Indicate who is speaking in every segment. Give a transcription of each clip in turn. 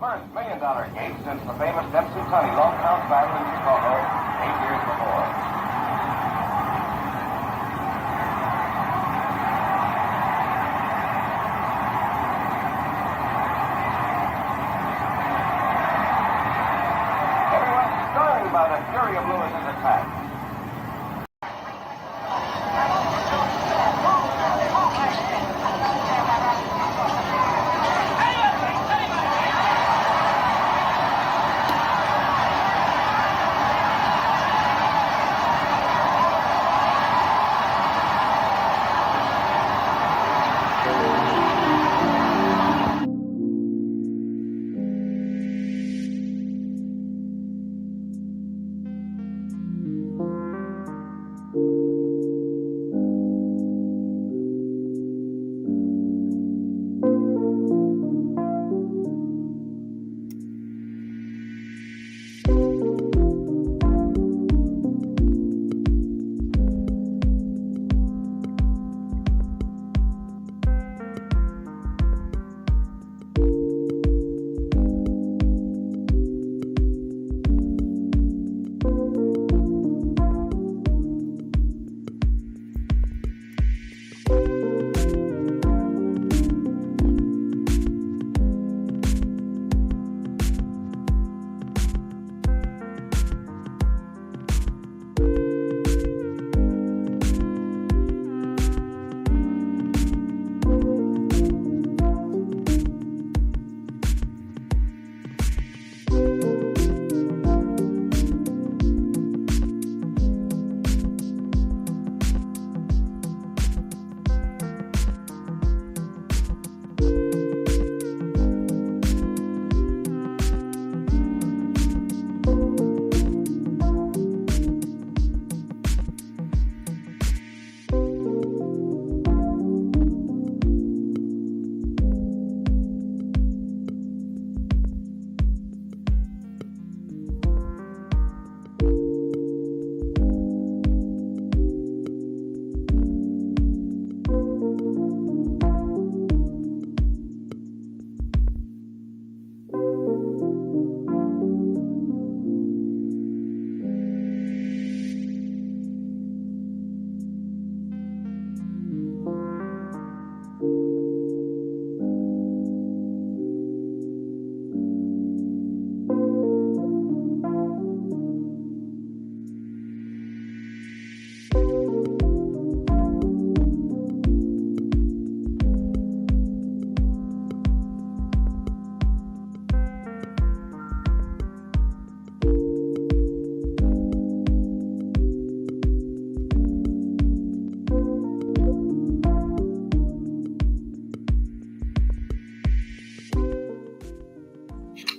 Speaker 1: first $1 million gate since the famous Dempsey Tunney Long House battle in Chicago 8 years before. Everyone's stunned by the fury of Lewis's attack.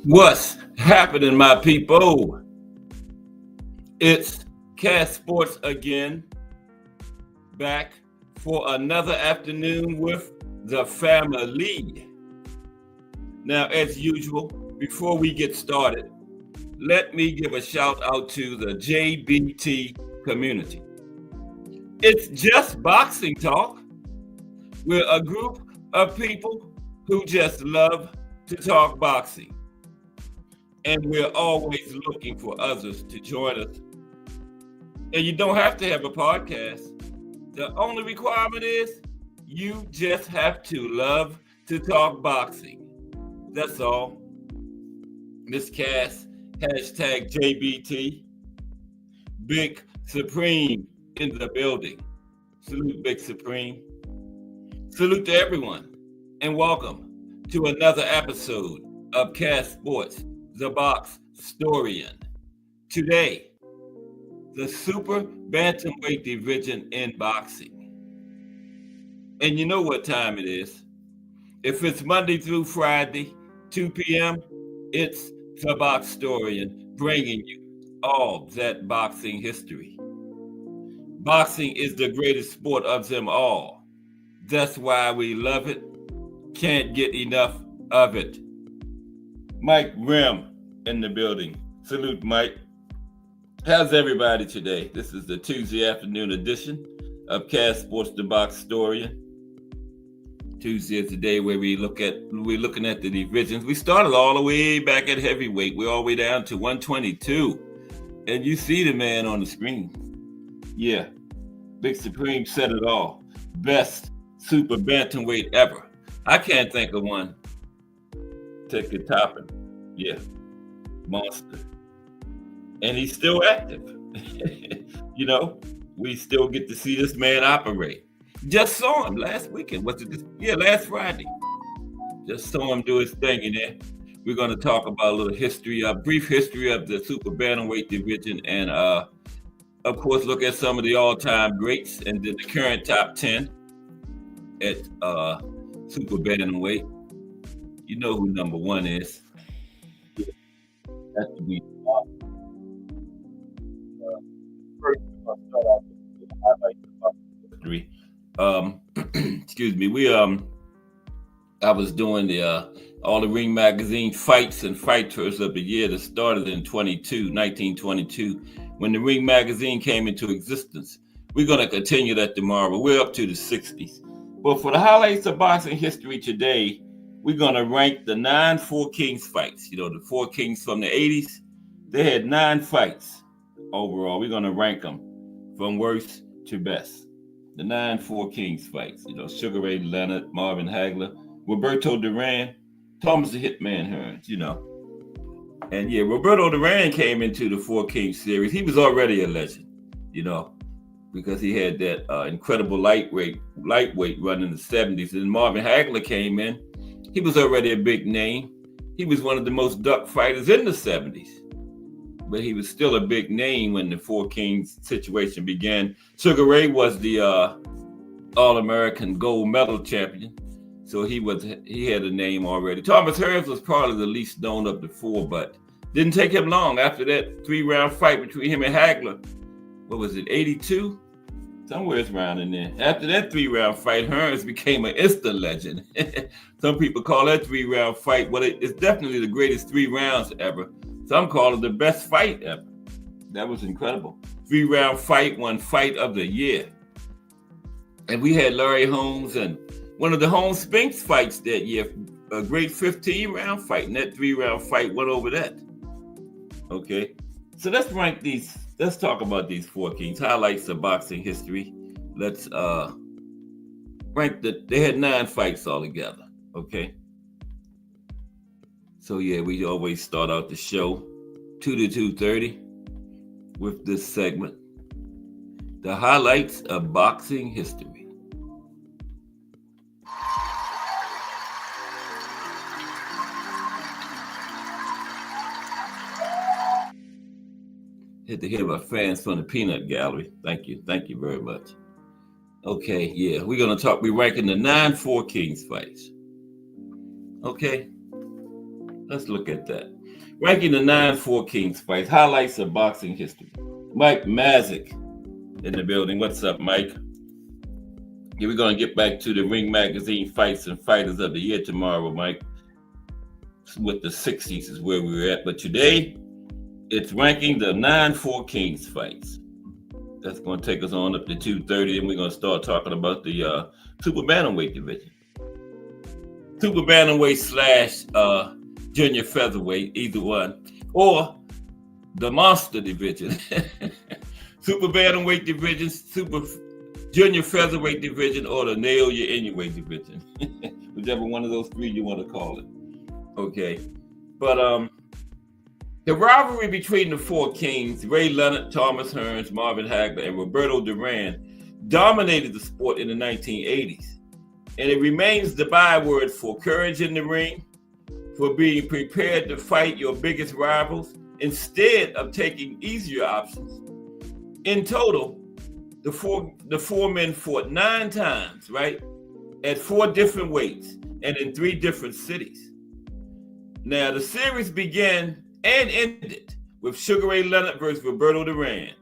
Speaker 2: What's happening, my people? It's Cast Sports again, back for another afternoon with the family. Now, as usual, before we get started, let me give a shout out to the JBT community. It's just boxing talk. We're a group of people who just love to talk boxing. And we're always looking for others to join us. And you don't have to have a podcast. The only requirement is you just have to love to talk boxing. That's all. Miss Cass, hashtag JBT. Big Supreme in the building. Salute, Big Supreme. Salute to everyone. And welcome to another episode of Cast Sports, the Box Storian. Today, the Super Bantamweight division in boxing. And you know what time it is. If it's Monday through Friday, 2 p.m., it's the Box Storian bringing you all that boxing history. Boxing is the greatest sport of them all. That's why we love it. Can't get enough of it. Mike Grimm in the building. Salute, Mike. How's everybody today? This is the Tuesday afternoon edition of Cast Sports, the Box Storian. Tuesday is the day where we're looking at the divisions. We started all the way back at heavyweight. We're all the way down to 122. And you see the man on the screen. Yeah. Big Supreme said it all. Best super bantamweight ever. I can't think of one. Take the topping. Yeah. Monster. And he's still active. You know, we still get to see this man operate. Just saw him last weekend. Last Friday. Just saw him do his thing in there. We're going to talk about a little history, a brief history of the super bantamweight division, and of course, look at some of the all-time greats and then the current top 10 at super bantamweight. You know who number one is. That would be first. I'll start off with the highlights of history. Excuse me. I was doing the all the Ring Magazine fights and fighters of the year that started in 1922, when the Ring Magazine came into existence. We're going to continue that tomorrow. We're up to the 60s. But for the highlights of boxing history today, we're going to rank the 9 Four Kings fights. You know, the Four Kings from the 80s, they had 9 fights overall. We're going to rank them from worst to best. The 9 Four Kings fights. You know, Sugar Ray Leonard, Marvin Hagler, Roberto Duran, Thomas the Hitman Hearns, you know. And yeah, Roberto Duran came into the Four Kings series. He was already a legend, you know, because he had that incredible lightweight run in the 70s. And Marvin Hagler came in. He was already a big name. He was one of the most duck fighters in the 70s. But he was still a big name when the Four Kings situation began. Sugar Ray was the All-American gold medal champion. So he had a name already. Thomas Hearns was probably the least known of the four, but didn't take him long after that 3-round fight between him and Hagler. What was it, 82? Somewhere around in there. After that 3-round fight, Hearns became an instant legend. Some people call that 3-round fight, well, it's definitely the greatest 3 rounds ever. Some call it the best fight ever. That was incredible. 3-round fight, won fight of the year. And we had Larry Holmes and one of the Holmes Spinks fights that year, a great 15-round fight, and that 3-round fight went over that. Okay, so let's talk about these Four Kings, highlights of boxing history. Let's rank they had 9 fights altogether, okay? So yeah, we always start out the show 2 to 2:30 with this segment, the highlights of boxing history. Hit to hear about fans from the Peanut Gallery. Thank you very much. Okay, yeah, we're ranking the 9 Four Kings fights. Okay, let's look at that. Ranking the 9 Four Kings fights, highlights of boxing history. Mike Mazik in the building. What's up, Mike? Yeah, we're going to get back to the Ring Magazine fights and fighters of the year tomorrow, Mike. With the 60s is where we were at, but today, it's ranking the 9 Four Kings fights. That's going to take us on up to 2:30, and we're going to start talking about the super bantamweight division. Super bantamweight / junior featherweight, either one, or the monster division. Super bantamweight division, super junior featherweight division, or the nail you anyway division. Whichever one of those 3 you want to call it. Okay, but the rivalry between the Four Kings, Ray Leonard, Thomas Hearns, Marvin Hagler, and Roberto Duran, dominated the sport in the 1980s. And it remains the byword for courage in the ring, for being prepared to fight your biggest rivals instead of taking easier options. In total, the four men fought 9 times, right? At 4 different weights and in 3 different cities. Now, the series began and ended with Sugar Ray Leonard versus Roberto Duran.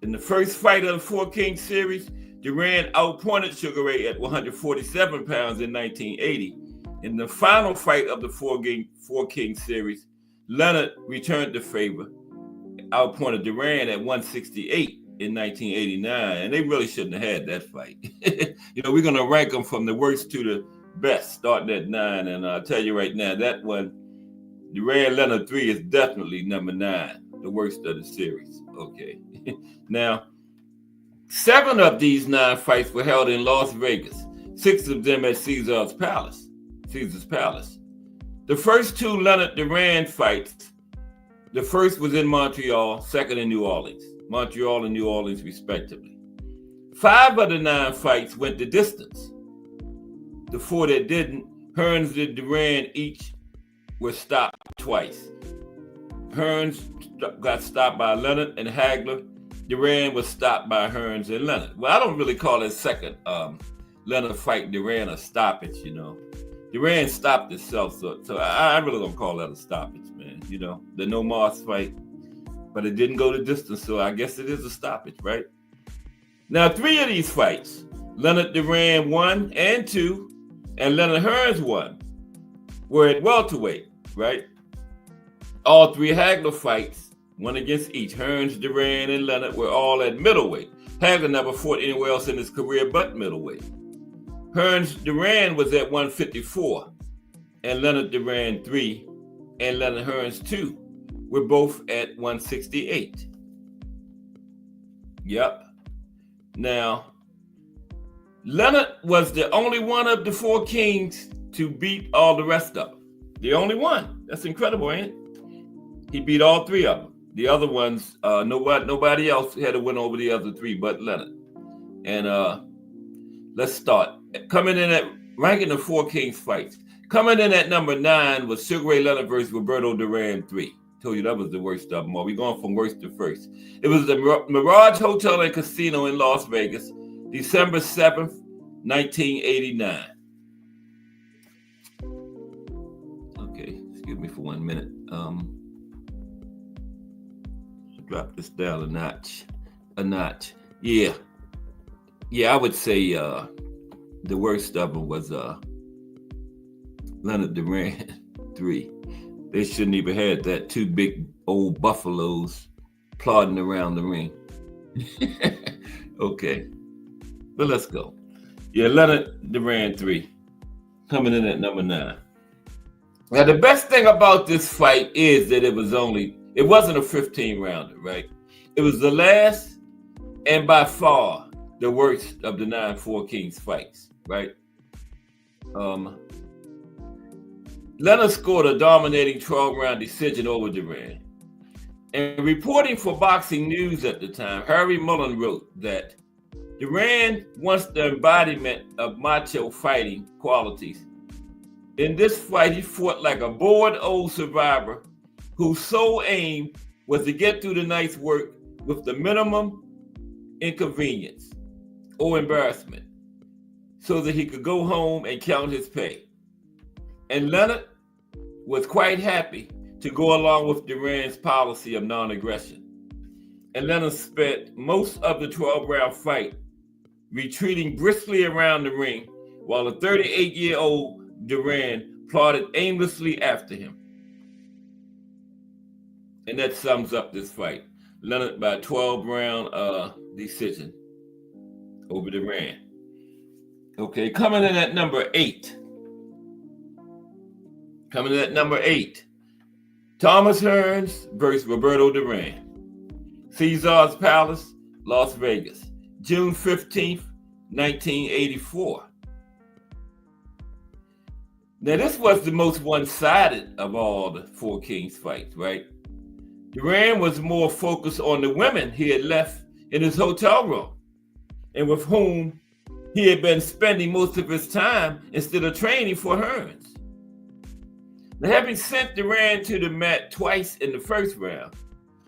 Speaker 2: In the first fight of the Four Kings series, Duran outpointed Sugar Ray at 147 pounds in 1980. In the final fight of the Four Kings series, Leonard returned the favor, outpointed Duran at 168. in 1989, and they really shouldn't have had that fight. We're going to rank them from the worst to the best, starting at 9. And I'll tell you right now, that one, Duran-Leonard 3 is definitely number 9, the worst of the series. Okay. Now, 7 of these 9 fights were held in Las Vegas, 6 of them at Caesar's Palace. The first 2 Leonard Duran fights, the first was in Montreal, second in New Orleans. Montreal and New Orleans, respectively. 5 of the 9 fights went the distance. The 4 that didn't, Hearns and Duran each were stopped twice. Hearns got stopped by Leonard and Hagler. Duran was stopped by Hearns and Leonard. Well, I don't really call that second Leonard fight Duran a stoppage, Duran stopped himself, so I really don't call that a stoppage, man. The No Moss fight. But it didn't go the distance, so I guess it is a stoppage, right? Now, 3 of these fights, Leonard Duran 1 and 2, and Leonard Hearns 1, were at welterweight, right? All 3 Hagler fights, 1 against each, Hearns, Duran, and Leonard, were all at middleweight. Hagler never fought anywhere else in his career but middleweight. Hearns Duran was at 154, and Leonard Duran 3, and Leonard Hearns 2. We're both at 168. Yep. Now, Leonard was the only one of the 4 kings to beat all the rest of them. The only one. That's incredible, ain't it? He beat all 3 of them. The other ones, nobody else had to win over the other 3 but Leonard. And let's start. Coming in at ranking the 4 kings fights. Coming in at number 9 was Sugar Ray Leonard versus Roberto Duran 3. Told you that was the worst of them all. We're going from worst to first. It was the Mirage Hotel and Casino in Las Vegas, December 7th, 1989. Okay, excuse me for 1 minute. Drop this down a notch. Yeah, I would say the worst of them was Leonard Duran 3. They shouldn't even had that 2 big old buffaloes plodding around the ring. Okay, but let's go. Yeah, Leonard Duran 3, coming in at number 9. Now, the best thing about this fight is that it wasn't a 15-rounder, right? It was the last and by far the worst of the 9 4 Kings fights, right? Leonard scored a dominating 12-round decision over Duran. And reporting for Boxing News at the time, Harry Mullen wrote that Duran wants the embodiment of macho fighting qualities. In this fight, he fought like a bored old survivor whose sole aim was to get through the night's work with the minimum inconvenience or embarrassment so that he could go home and count his pay. And Leonard was quite happy to go along with Duran's policy of non-aggression. And Leonard spent most of the 12-round fight retreating briskly around the ring while the 38-year-old Duran plodded aimlessly after him. And that sums up this fight. Leonard by 12-round decision over Duran. Okay, coming in at number 8. Thomas Hearns versus Roberto Duran. Caesar's Palace, Las Vegas, June 15th, 1984. Now, this was the most one-sided of all the 4 Kings fights, right? Duran was more focused on the women he had left in his hotel room and with whom he had been spending most of his time instead of training for Hearns. Now, having sent Duran to the mat twice in the first round,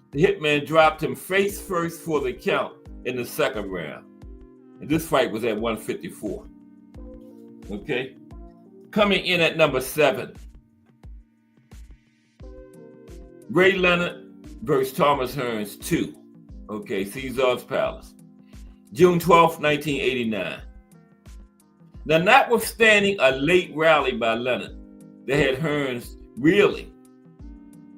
Speaker 2: the hitman dropped him face first for the count in the second round. And this fight was at 154. Okay? Coming in at number 7, Ray Leonard versus Thomas Hearns 2. Okay, Caesar's Palace, June 12th, 1989. Now, notwithstanding a late rally by Leonard that had Hearns reeling,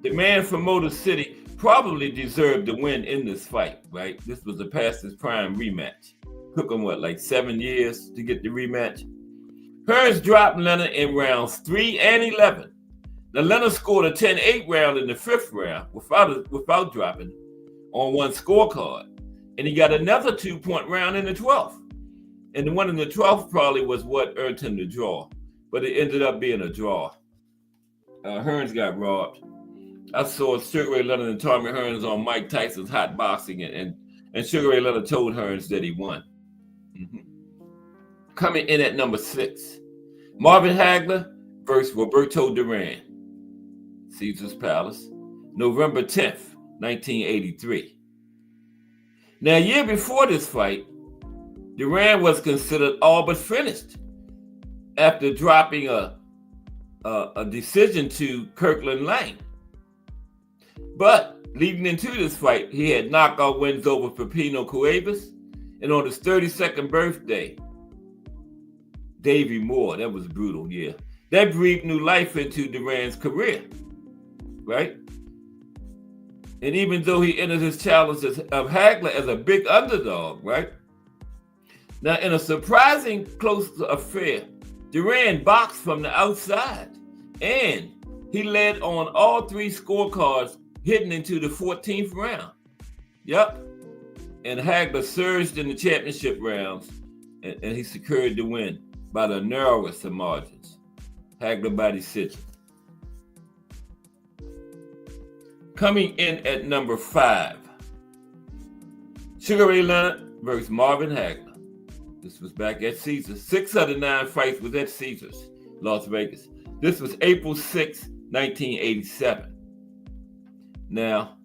Speaker 2: the man from Motor City probably deserved to win in this fight, right? This was a past his prime rematch. Took him, 7 years to get the rematch? Hearns dropped Leonard in rounds 3 and 11. Now, Leonard scored a 10-8 round in the 5th round without dropping on one scorecard. And he got another 2-point round in the 12th. And the one in the 12th probably was what earned him the draw. But it ended up being a draw. Hearns got robbed. I saw Sugar Ray Leonard and Tommy Hearns on Mike Tyson's Hot Boxing, and Sugar Ray Leonard told Hearns that he won. Coming in at number 6, Marvin Hagler versus Roberto Duran, Caesar's Palace, November 10th, 1983. Now, a year before this fight, Duran was considered all but finished after dropping a decision to Kirkland Lang. But leading into this fight, he had knockout wins over Pepino Cuevas, and on his 32nd birthday, Davey Moore. That was brutal, yeah. That breathed new life into Duran's career, right? And even though he entered his challenge of Hagler as a big underdog, right? Now, in a surprising close affair, Duran boxed from the outside, and he led on all 3 scorecards heading into the 14th round. Yep. And Hagler surged in the championship rounds, and he secured the win by the narrowest of margins. Hagler by decision. Coming in at number 5, Sugar Ray Leonard versus Marvin Hagler. This was back at Caesars. 6 of the 9 fights was at Caesars, Las Vegas. This was April 6, 1987. Now,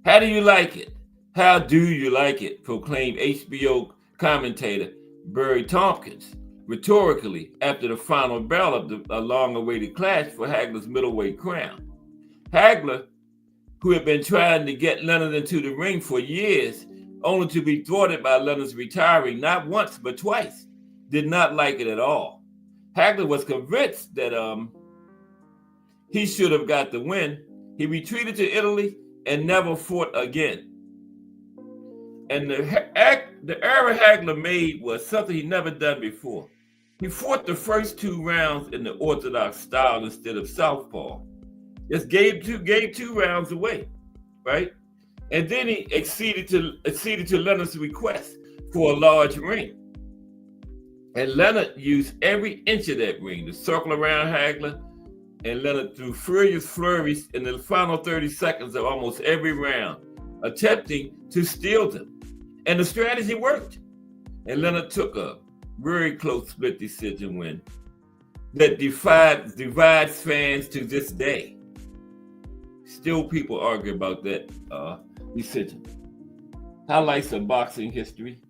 Speaker 2: how do you like it? How do you like it? Proclaimed HBO commentator Barry Tompkins rhetorically after the final bell of a long-awaited clash for Hagler's middleweight crown. Hagler, who had been trying to get Leonard into the ring for years, only to be thwarted by Leonard's retiring not once but twice, did not like it at all. Hagler was convinced that he should have got the win. He retreated to Italy and never fought again. And the error Hagler made was something he'd never done before. He fought the first 2 rounds in the orthodox style instead of southpaw. Just gave 2 rounds away, right? And then he acceded to Leonard's request for a large ring. And Leonard used every inch of that ring to circle around Hagler, and Leonard threw furious flurries in the final 30 seconds of almost every round, attempting to steal them. And the strategy worked. And Leonard took a very close split decision win that divides fans to this day. Still people argue about that decision. Highlights of boxing history.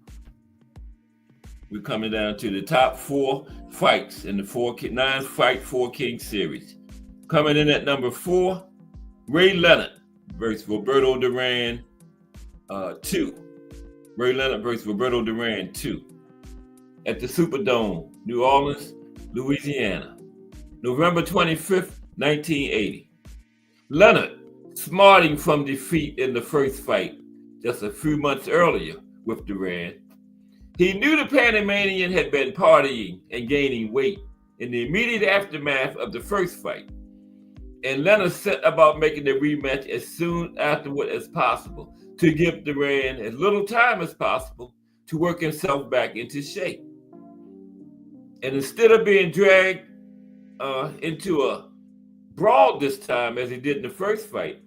Speaker 2: We're coming down to the top 4 fights in the 9-fight 4 King series. Coming in at number 4, Ray Leonard versus Roberto Duran 2. Ray Leonard versus Roberto Duran 2. At the Superdome, New Orleans, Louisiana. November 25th, 1980. Leonard, smarting from defeat in the first fight just a few months earlier with Duran, he knew the Panamanian had been partying and gaining weight in the immediate aftermath of the first fight, and Leonard set about making the rematch as soon afterward as possible to give Duran as little time as possible to work himself back into shape. And instead of being dragged into a brawl this time as he did in the first fight,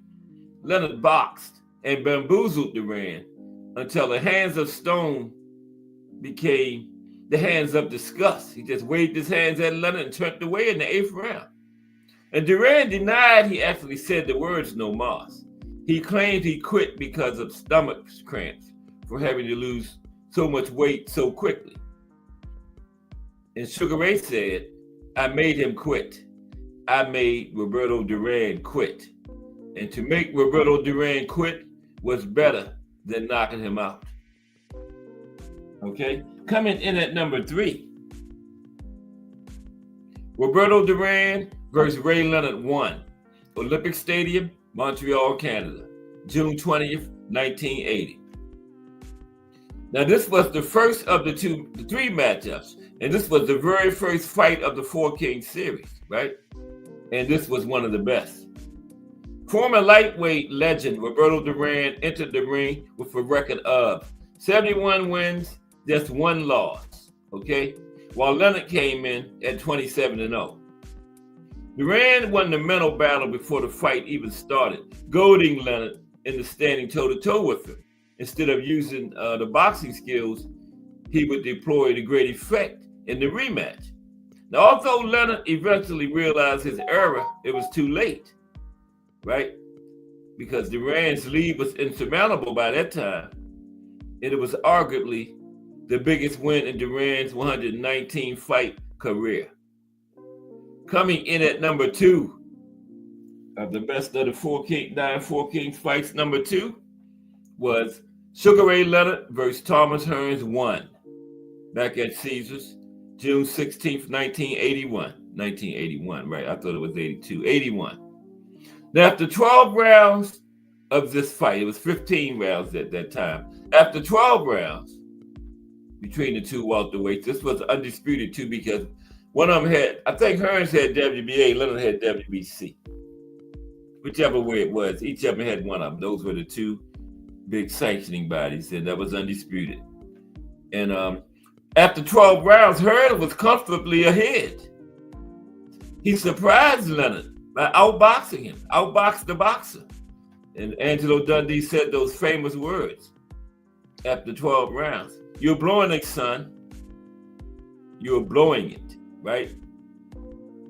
Speaker 2: Leonard boxed and bamboozled Duran until the hands of stone became the hands of disgust. He just waved his hands at Leonard and turned away in the 8th round. And Duran denied he actually said the words "no mas." He claimed he quit because of stomach cramps from having to lose so much weight so quickly. And Sugar Ray said, "I made him quit. I made Roberto Duran quit. And to make Roberto Duran quit was better than knocking him out." Okay, coming in at number 3, Roberto Duran versus Ray Leonard 1, Olympic Stadium, Montreal, Canada. June 20th, 1980. Now, this was the first of the three matchups, and this was the very first fight of the Four Kings series, right? And this was one of the best. Former lightweight legend Roberto Duran entered the ring with a record of 71 wins, just one loss, okay? While Leonard came in at 27-0. Duran won the mental battle before the fight even started, goading Leonard into standing toe-to-toe with him. Instead of using the boxing skills, he would deploy to great effect in the rematch. Now, although Leonard eventually realized his error, it was too late, right? Because Duran's lead was insurmountable by that time, and it was arguably the biggest win in Duran's 119-fight career. Coming in at number 2 of the best of the 9 Four Kings fights, number 2 was Sugar Ray Leonard versus Thomas Hearns 1, back at Caesars, June 16th, 1981. 1981, right? I thought it was 82. 81. Now, after 12 rounds of this fight, it was 15 rounds at that time. After 12 rounds between the two welterweights, this was undisputed too, because one of them had, I think Hearns had WBA, Leonard had WBC. Whichever way it was, each of them had one of them. Those were the two big sanctioning bodies, and that was undisputed. And after 12 rounds, Hearns was comfortably ahead. He surprised Leonard by outboxing him, outboxed the boxer. And Angelo Dundee said those famous words after 12 rounds: "You're blowing it, son. You're blowing it," right?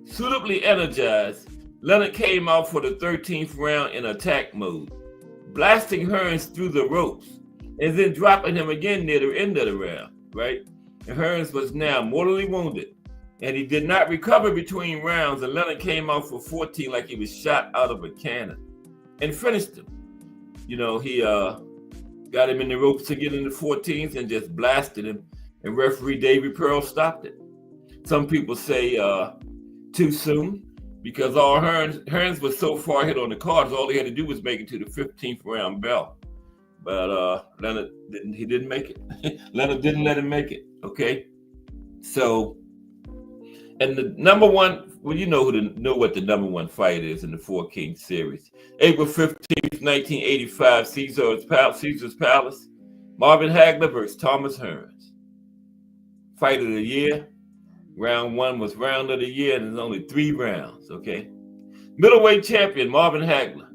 Speaker 2: Suitably energized, Leonard came out for the 13th round in attack mode, blasting Hearns through the ropes and then dropping him again near the end of the round, right? And Hearns was now mortally wounded, and he did not recover between rounds, and Leonard came out for 14 like he was shot out of a cannon and finished him. You know, he got him in the ropes to get in the 14th and just blasted him, and referee David Pearl stopped it. Some people say too soon, because all Hearns was so far ahead on the cards, all he had to do was make it to the 15th round bell. But Leonard didn't make it. Leonard didn't let him make it, okay? So, and the number one, well, you know what the number one fight is in the Four Kings series. April 15th, 1985, Caesar's Palace, Marvin Hagler versus Thomas Hearns. Fight of the year. Round 1 was round of the year, and there's only 3 rounds, okay? Middleweight champion Marvin Hagler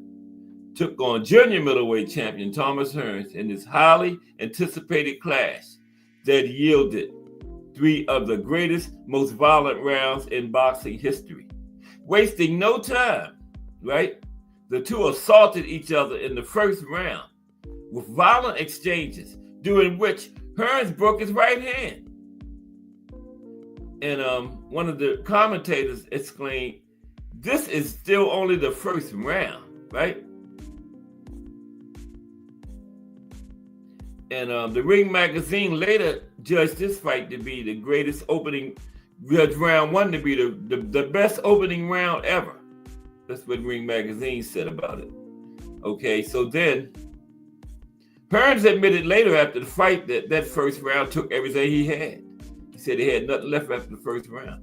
Speaker 2: took on junior middleweight champion Thomas Hearns in this highly anticipated clash that yielded 3 of the greatest, most violent rounds in boxing history. Wasting no time, right? The two assaulted each other in the first round with violent exchanges, during which Hearns broke his right hand. And one of the commentators exclaimed, "This is still only the first round," right? And the Ring magazine later judged this fight to be the greatest opening, judged round 1 to be the best opening round ever. That's what Ring magazine said about it. Okay, so then Hearns admitted later after the fight that first round took everything he had. He said he had nothing left after the first round,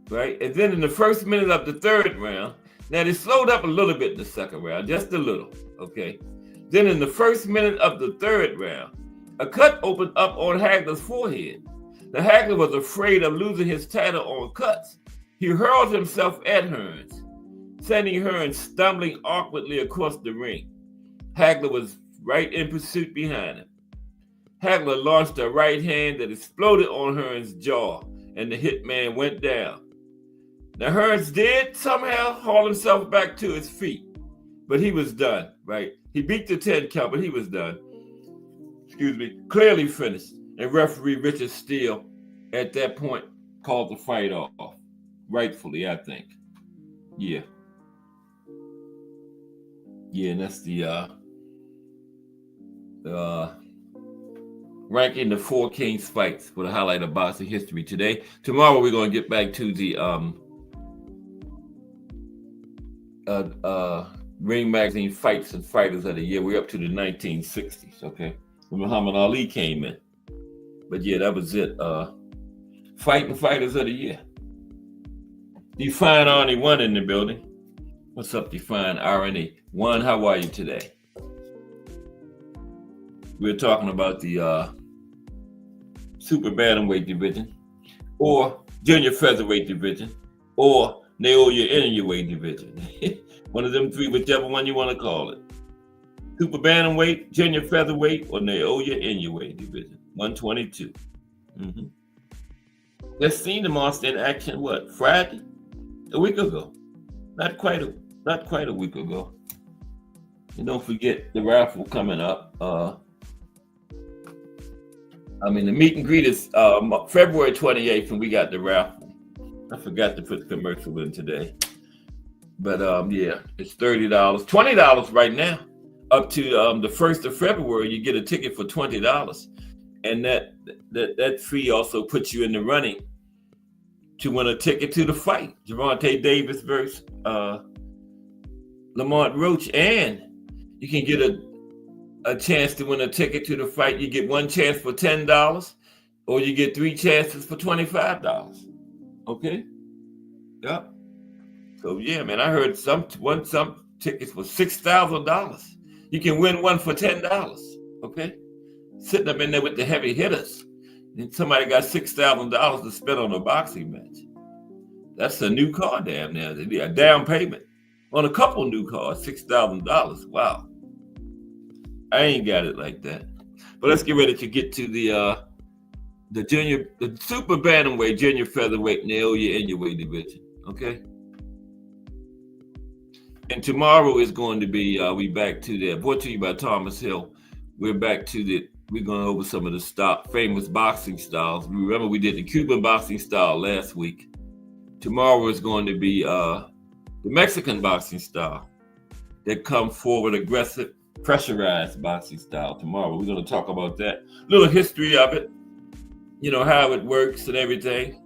Speaker 2: right? And then in the first minute of the third round, now they slowed up a little bit in the second round, just a little, okay? Then in the first minute of the third round, a cut opened up on Hagler's forehead. The Hagler was afraid of losing his title on cuts. He hurled himself at Hearns, sending Hearns stumbling awkwardly across the ring. Hagler was right in pursuit behind him. Hagler launched a right hand that exploded on Hearns' jaw, and the hitman went down. Now, Hearns did somehow haul himself back to his feet, but he was done, right? He beat the 10 count, but he was done. Clearly finished. And referee Richard Steele, at that point, called the fight off. Rightfully, I think. Yeah. Yeah, and that's the ranking the Four Kings fights for the highlight of boxing history today. Tomorrow we're going to get back to the Ring Magazine Fights and Fighters of the Year. We're up to the 1960s, okay? When Muhammad Ali came in. But yeah, that was it. Fighting Fighters of the Year. Define Arnie One in the building. What's up, Define Arnie One? How are you today? We're talking about the super bantamweight division, or junior featherweight division, or Naoya Inoue division. One of them three, whichever one you want to call it. Super bantamweight, junior featherweight, or Naoya Inoue division. 122. Mm-hmm. Let's see the monster in action. What, Friday? A week ago? Not quite a week ago. And don't forget the raffle coming up. The meet and greet is February 28th, and we got the raffle. I forgot to put the commercial in today. But yeah, it's $30, $20 right now. Up to the 1st of February, you get a ticket for $20. And that fee also puts you in the running to win a ticket to the fight. Gervonta Davis versus Lamont Roach. And you can get a chance to win a ticket to the fight. You get one chance for $10, or you get 3 chances for $25. Okay? Yep. So yeah, man, I heard some tickets for $6,000. You can win one for $10. Okay? Sitting up in there with the heavy hitters. And somebody got $6,000 to spend on a boxing match. That's a new car damn now. A down payment on a couple new cars, $6,000. Wow. I ain't got it like that. But let's get ready to get to the super bantamweight, junior featherweight, Naoya Inoue division. Okay. And tomorrow is going to be we back to the brought to you by Thomas Hill. We're going over some of the famous boxing styles. Remember, we did the Cuban boxing style last week. Tomorrow is going to be the Mexican boxing style that come forward, aggressive, pressurized boxing style. Tomorrow we're going to talk about that, little history of it, how it works and everything,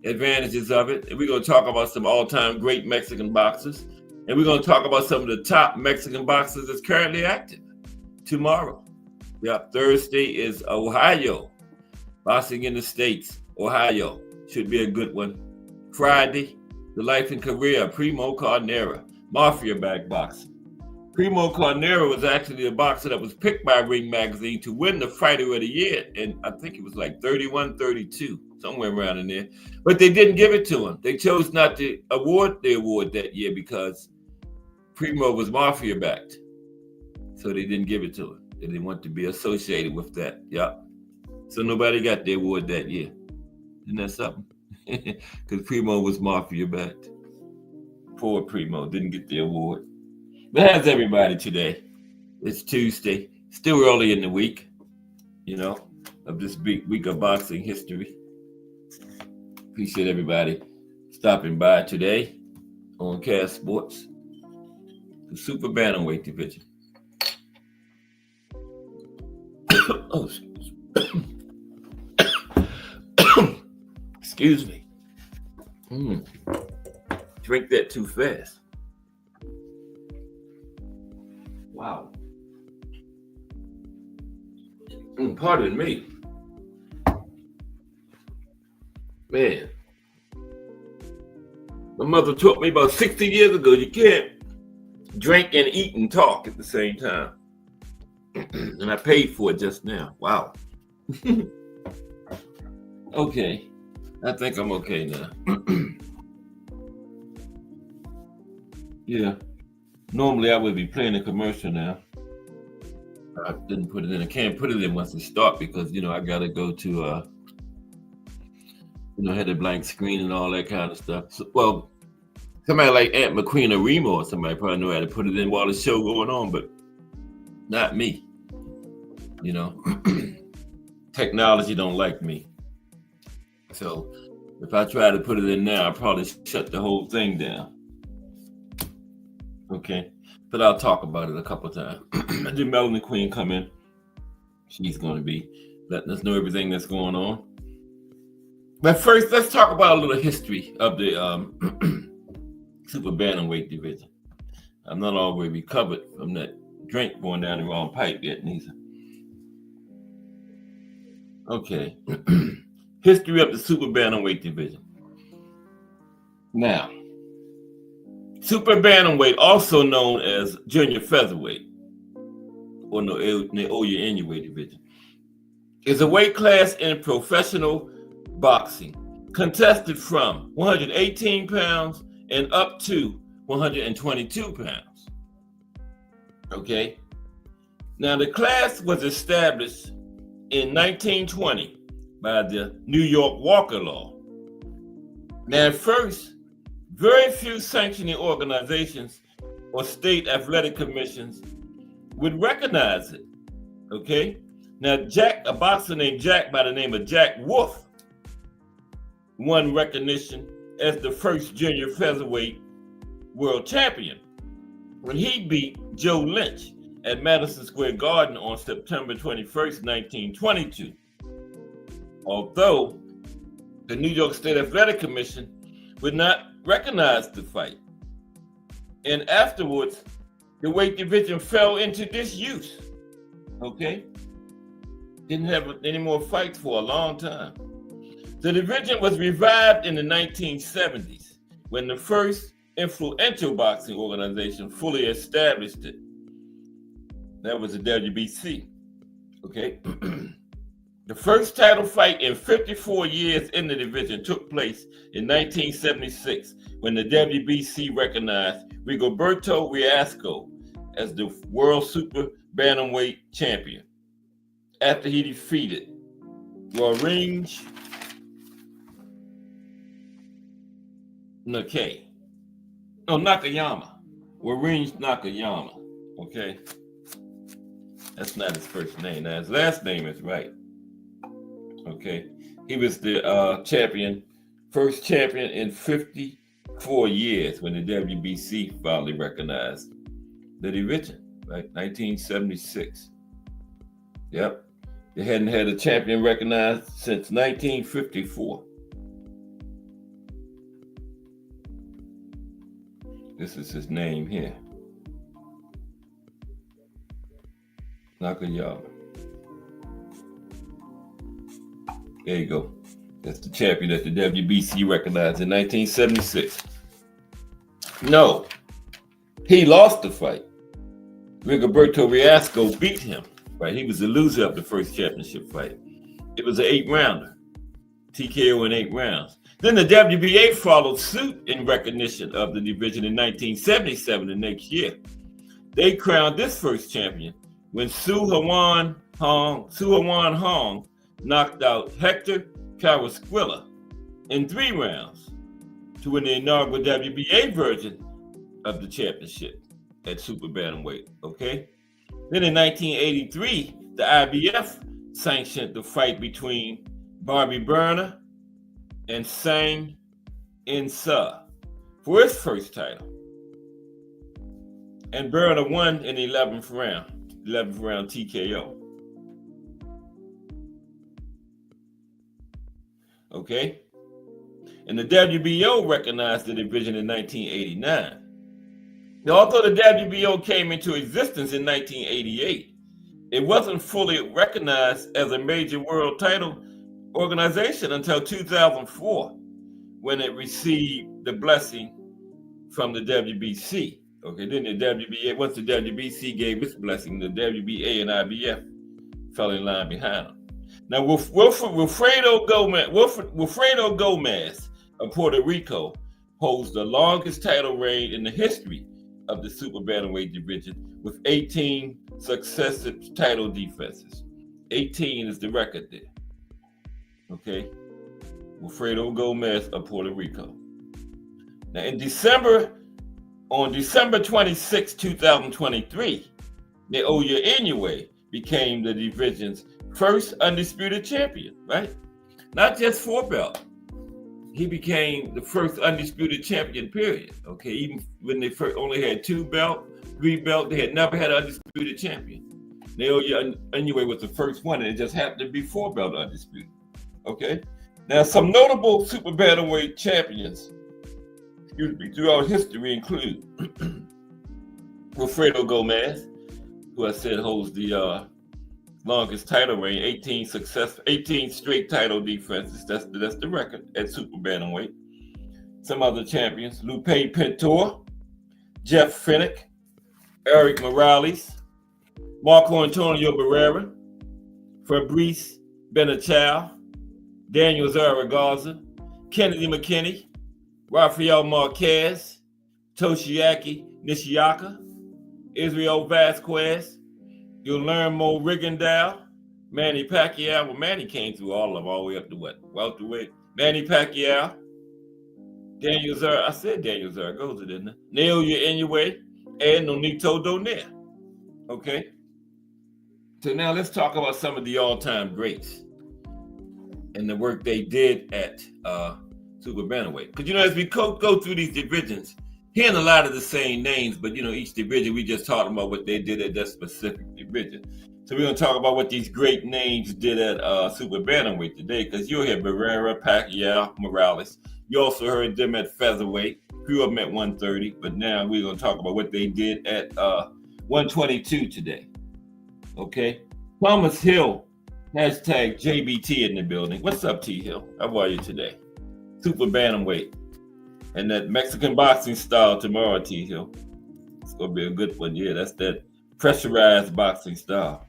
Speaker 2: advantages of it. And we're going to talk about some all-time great Mexican boxers, and we're going to talk about some of the top Mexican boxers that's currently active tomorrow. Yeah, Thursday is Ohio, boxing in the States. Ohio should be a good one. Friday, the life and career of Primo Carnera, mafia back boxing. Primo Carnera was actually a boxer that was picked by Ring Magazine to win the Fighter of the Year, and I think it was like 31-32, somewhere around in there. But they didn't give it to him. They chose not to award the award that year because Primo was mafia backed, so they didn't give it to him. They didn't want to be associated with that. Yeah, so nobody got the award that year. Isn't that something? Because Primo was mafia backed. Poor Primo didn't get the award. But how's everybody today? It's Tuesday, still early in the week, of this week of boxing history. Appreciate everybody stopping by today on Cast Sports, the super bantamweight division. Oh, excuse me. Drink that too fast. Wow. Pardon me. Man. My mother taught me about 60 years ago, you can't drink and eat and talk at the same time. And I paid for it just now. Wow. Okay. I think I'm okay now. Yeah. Normally I would be playing a commercial now. I didn't put it in. I can't put it in once it starts because, I got to go to, had a blank screen and all that kind of stuff. So, well, somebody like Aunt McQueen or Remo or somebody probably know how to put it in while the show going on, but not me. Technology don't like me. So if I try to put it in now, I'll probably shut the whole thing down. Okay, but I'll talk about it a couple times. Did Melanie Queen come in? She's going to be letting us know everything that's going on. But first, let's talk about a little history of the super bantamweight division. I'm not all the way recovered from that drink going down the wrong pipe yet, neither. Okay. History of the super bantamweight division. Now, super bantamweight, also known as junior featherweight, or Naoya Inoue division, is a weight class in professional boxing, contested from 118 pounds and up to 122 pounds. Okay. Now, the class was established in 1920 by the New York Walker Law. Now, at first, very few sanctioning organizations or state athletic commissions would recognize it. Okay. Now, a boxer named Jack by the name of Jack Wolf won recognition as the first junior featherweight world champion when he beat Joe Lynch at Madison Square Garden on September 21st, 1922. Although the New York State Athletic Commission would not recognize the fight. And afterwards, the weight division fell into disuse. Okay? Didn't have any more fights for a long time. The division was revived in the 1970s when the first influential boxing organization fully established it. That was the WBC. Okay. The first title fight in 54 years in the division took place in 1976 when the WBC recognized Rigoberto Riasco as the world super bantamweight champion after he defeated Nakayama. Nakayama. Okay. That's not his first name. Now his last name is right. Okay. He was the first champion in 54 years when the WBC finally recognized the division, right? 1976. Yep. They hadn't had a champion recognized since 1954. This is his name here. Nakayama. There you go. That's the champion that the WBC recognized in 1976. No, he lost the fight. Rigoberto Riasco beat him. Right, he was the loser of the first championship fight. It was an 8-rounder, TKO in 8 rounds. Then the WBA followed suit in recognition of the division in 1977, the next year. They crowned this first champion when Soo-Hwan Hong knocked out Hector Carrasquilla in 3 rounds to win the inaugural WBA version of the championship at super bantamweight. Okay. Then in 1983, the IBF sanctioned the fight between Bobby Burner and Sang In-Sa for his first title. And Burner won in the 11th round TKO. Okay? And the WBO recognized the division in 1989. Now, although the WBO came into existence in 1988, it wasn't fully recognized as a major world title organization until 2004, when it received the blessing from the WBC. Okay, then the WBA, once the WBC gave its blessing, the WBA and IBF fell in line behind them. Now, Wilfredo Gomez of Puerto Rico holds the longest title reign in the history of the super bantamweight division with 18 successive title defenses. 18 is the record there. Okay, Wilfredo Gomez of Puerto Rico. Now, on December 26, 2023, Naoya Inoue became the division's first undisputed champion, right? Not just 4-belt. He became the first undisputed champion, period. Okay, even when they first only had 2-belt, 3-belt, they had never had an undisputed champion. Naoya Inoue was the first one, and it just happened to be 4-belt undisputed. Okay, now some notable super bantamweight champions, throughout history include Wilfredo Gomez, who I said holds the longest title reign, 18 straight title defenses. That's the record at super bantamweight. Some other champions: Lupe Pintor, Jeff Finnick, Eric Morales, Marco Antonio Barrera, Fabrice Benachal, Daniel Zaragoza, Kennedy McKinney, Rafael Marquez, Toshiaki Nishiyaka, Israel Vasquez, Guillermo Rigondeaux, Manny Pacquiao. Well, Manny came through all of them, all the way up to what? Welterweight. Manny Pacquiao, I said Daniel Zaragoza, didn't I? Naoya Inoue, and Nonito Donaire. Okay? So now let's talk about some of the all-time greats and the work they did at super bantamweight. Because, as we go through these divisions, hearing a lot of the same names, but, each division, we just talking about what they did at that specific division. So we're going to talk about what these great names did at super bantamweight today, because you'll hear Barrera, Pacquiao, Morales. You also heard them at featherweight, few of them at 130, but now we're going to talk about what they did at 122 today. Okay? Thomas Hill, hashtag JBT in the building. What's up, T Hill? How are you today? Super bantamweight. And that Mexican boxing style tomorrow, T Hill. It's going to be a good one. Yeah, that's that pressurized boxing style,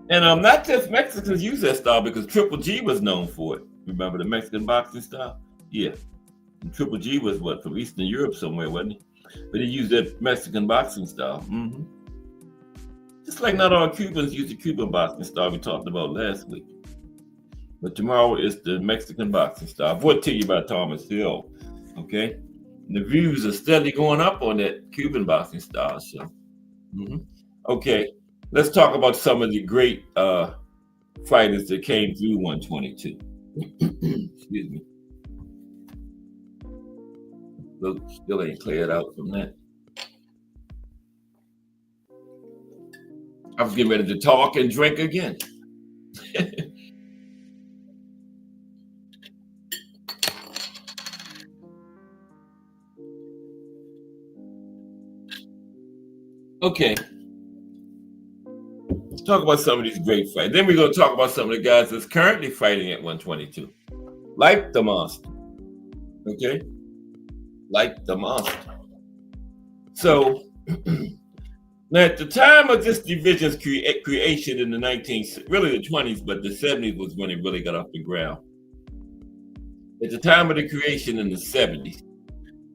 Speaker 2: And not just Mexicans use that style, because Triple G was known for it. Remember the Mexican boxing style? Yeah. And Triple G was from Eastern Europe somewhere, wasn't he? But he used that Mexican boxing style. Mm-hmm. Just like not all Cubans use the Cuban boxing style we talked about last week. But tomorrow is the Mexican boxing style. I brought to you by Thomas Hill. Okay? And the views are steadily going up on that Cuban boxing style. So, okay. Let's talk about some of the great fighters that came through 122. Excuse me. Still ain't cleared out from that. I was getting ready to talk and drink again. Okay. Let's talk about some of these great fights. Then we're going to talk about some of the guys that's currently fighting at 122. Like the monster. Okay? Like the monster. So, now at the time of this division's creation in the really the 20s, but the 70s was when it really got off the ground. At the time of the creation in the 70s,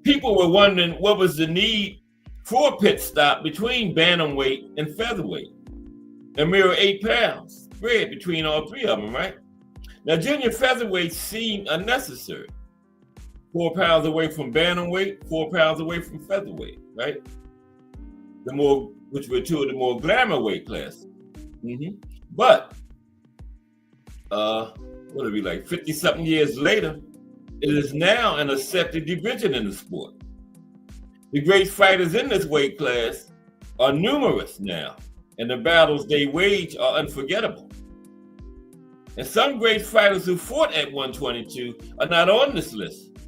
Speaker 2: people were wondering what was the need for a pit stop between bantamweight and featherweight. A mere 8 pounds spread between all three of them, right? Now, junior featherweight seemed unnecessary. 4 pounds away from bantamweight, 4 pounds away from featherweight, right? Which were two of the more glamour weight classes. But, what are we like, 50-something years later, it is now an accepted division in the sport. The great fighters in this weight class are numerous now, and the battles they wage are unforgettable. And some great fighters who fought at 122 are not on this list,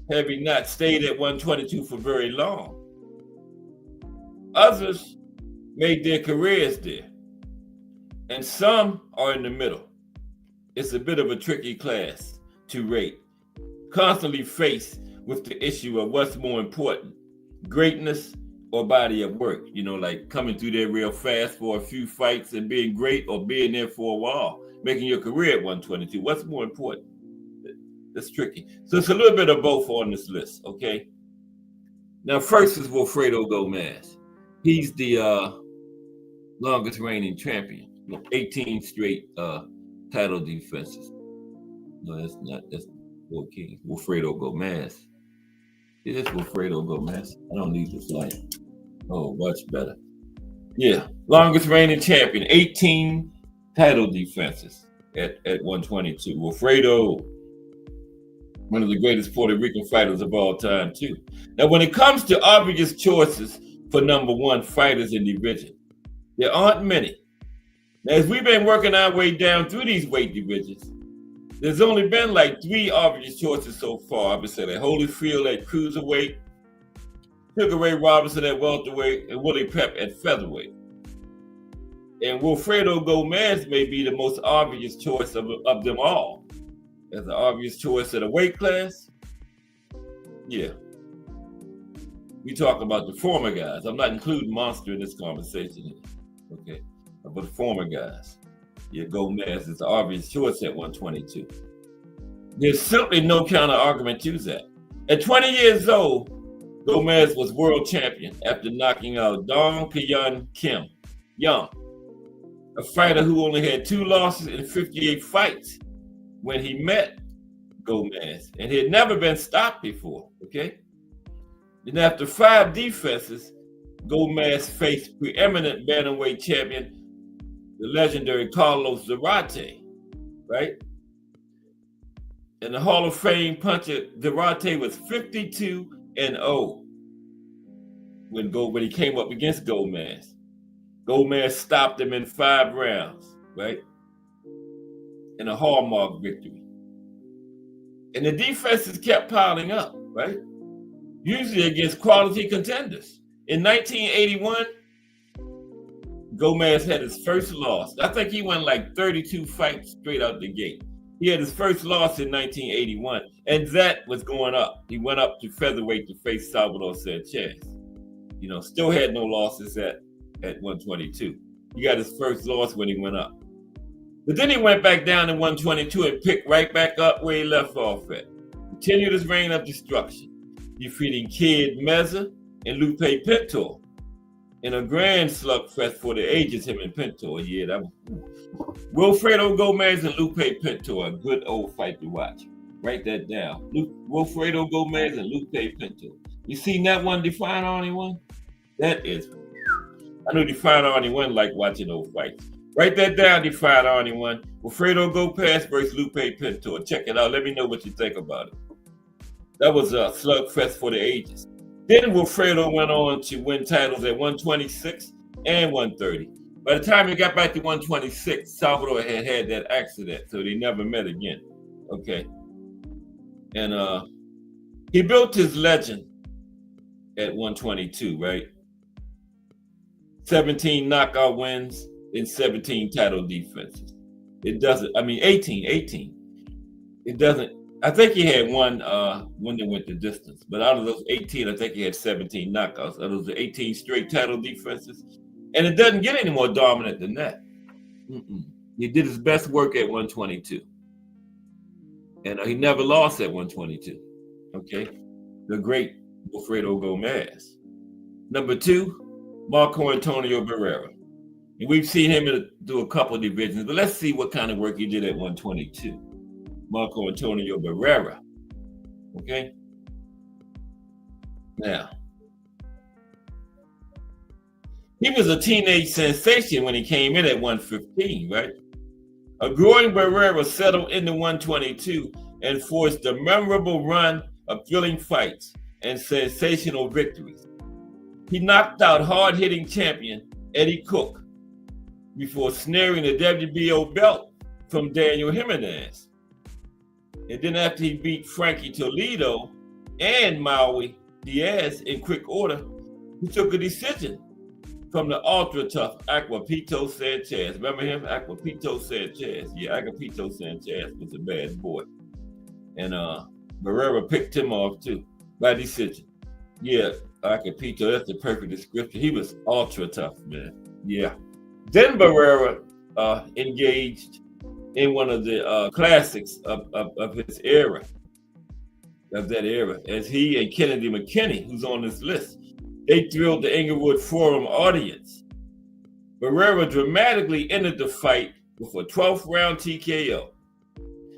Speaker 2: having not stayed at 122 for very long. Others made their careers there, and some are in the middle. It's a bit of a tricky class to rate, constantly faced with the issue of what's more important, greatness or body of work, like coming through there real fast for a few fights and being great, or being there for a while, making your career at 122. What's more important? That's tricky. So it's a little bit of both on this list, okay? Now, first is Wilfredo Gomez. He's the longest reigning champion, 18 straight title defenses. No, that's not. That's Will King. Wilfredo Gomez. Yeah, that's Wilfredo Gomez. I don't need this light. Oh, much better. Yeah, longest reigning champion, 18 title defenses at 122. Wilfredo, one of the greatest Puerto Rican fighters of all time, too. Now, when it comes to obvious choices for number one fighters in the division, there aren't many. Now, as we've been working our way down through these weight divisions, there's only been like 3 obvious choices so far. I would say that Holyfield at cruiserweight, Sugar Ray Robinson at welterweight, and Willie Pep at featherweight. And Wilfredo Gomez may be the most obvious choice of them all. As an obvious choice at a weight class, yeah. We talk about the former guys. I'm not including Monster in this conversation, okay? But the former guys. Yeah, Gomez is the obvious choice at 122. There's simply no counter argument to that. At 20 years old, Gomez was world champion after knocking out Dong Kyun Kim Young, a fighter who only had 2 losses in 58 fights when he met Gomez, and he had never been stopped before, okay? Then after 5 defenses, Gomez faced preeminent bantamweight champion, the legendary Carlos Zarate, right? And the Hall of Fame puncher, Zarate was 52-0 when he came up against Gomez. Gomez stopped him in 5 rounds, right? In a hallmark victory. And the defenses kept piling up, right? Usually against quality contenders. In 1981, Gomez had his first loss. I think he won like 32 fights straight out the gate. He had his first loss in 1981, and that was going up. He went up to featherweight to face Salvador Sanchez. You know, still had no losses at 122. He got his first loss when he went up. But then he went back down to 122 and picked right back up where he left off at. Continued his reign of destruction, defeating Kid Meza and Lupe Pintor in a grand slugfest for the ages, him and Pintor. Yeah, that was Wilfredo Gomez and Lupe Pintor, a good old fight to watch. Write that down. Wilfredo Gomez and Lupe Pintor. You seen that one, Define Arnie one? That is, I know Define Arnie one like watching old fights. Write that down, Define Arnie one. Wilfredo Gomez versus Lupe Pintor. Check it out. Let me know what you think about it. That was a slugfest for the ages. Then Wilfredo went on to win titles at 126 and 130. By the time he got back to 126, Salvador had that accident, so they never met again. Okay. And he built his legend at 122, right? 17 knockout wins in 17 title defenses. It doesn't, 18. It doesn't, I think he had one when they went the distance, but out of those 18, I think he had 17 knockouts. Out of those 18 straight title defenses. And it doesn't get any more dominant than that. He did his best work at 122. And he never lost at 122. Okay? The great Wilfredo Gomez. Number 2, Marco Antonio Barrera. And we've seen him do a couple of divisions, but let's see what kind of work he did at 122. Marco Antonio Barrera. Okay? Now, he was a teenage sensation when he came in at 115, right? A growing Barrera settled into 122 and forced a memorable run of thrilling fights and sensational victories. He knocked out hard-hitting champion Eddie Cook before snaring the WBO belt from Daniel Jimenez. And then after he beat Frankie Toledo and Maui Diaz in quick order, he took a decision from the ultra-tough Agapito Sanchez. Remember him? Agapito Sanchez. Yeah, Agapito Sanchez was a bad boy. And Barrera picked him off too, by decision. Yeah, Agapito, that's the perfect description. He was ultra-tough, man. Yeah. Then Barrera engaged in one of the classics of his era, as he and Kennedy McKinney, who's on this list, they thrilled the Inglewood Forum audience. Barrera dramatically ended the fight with a 12th round TKO.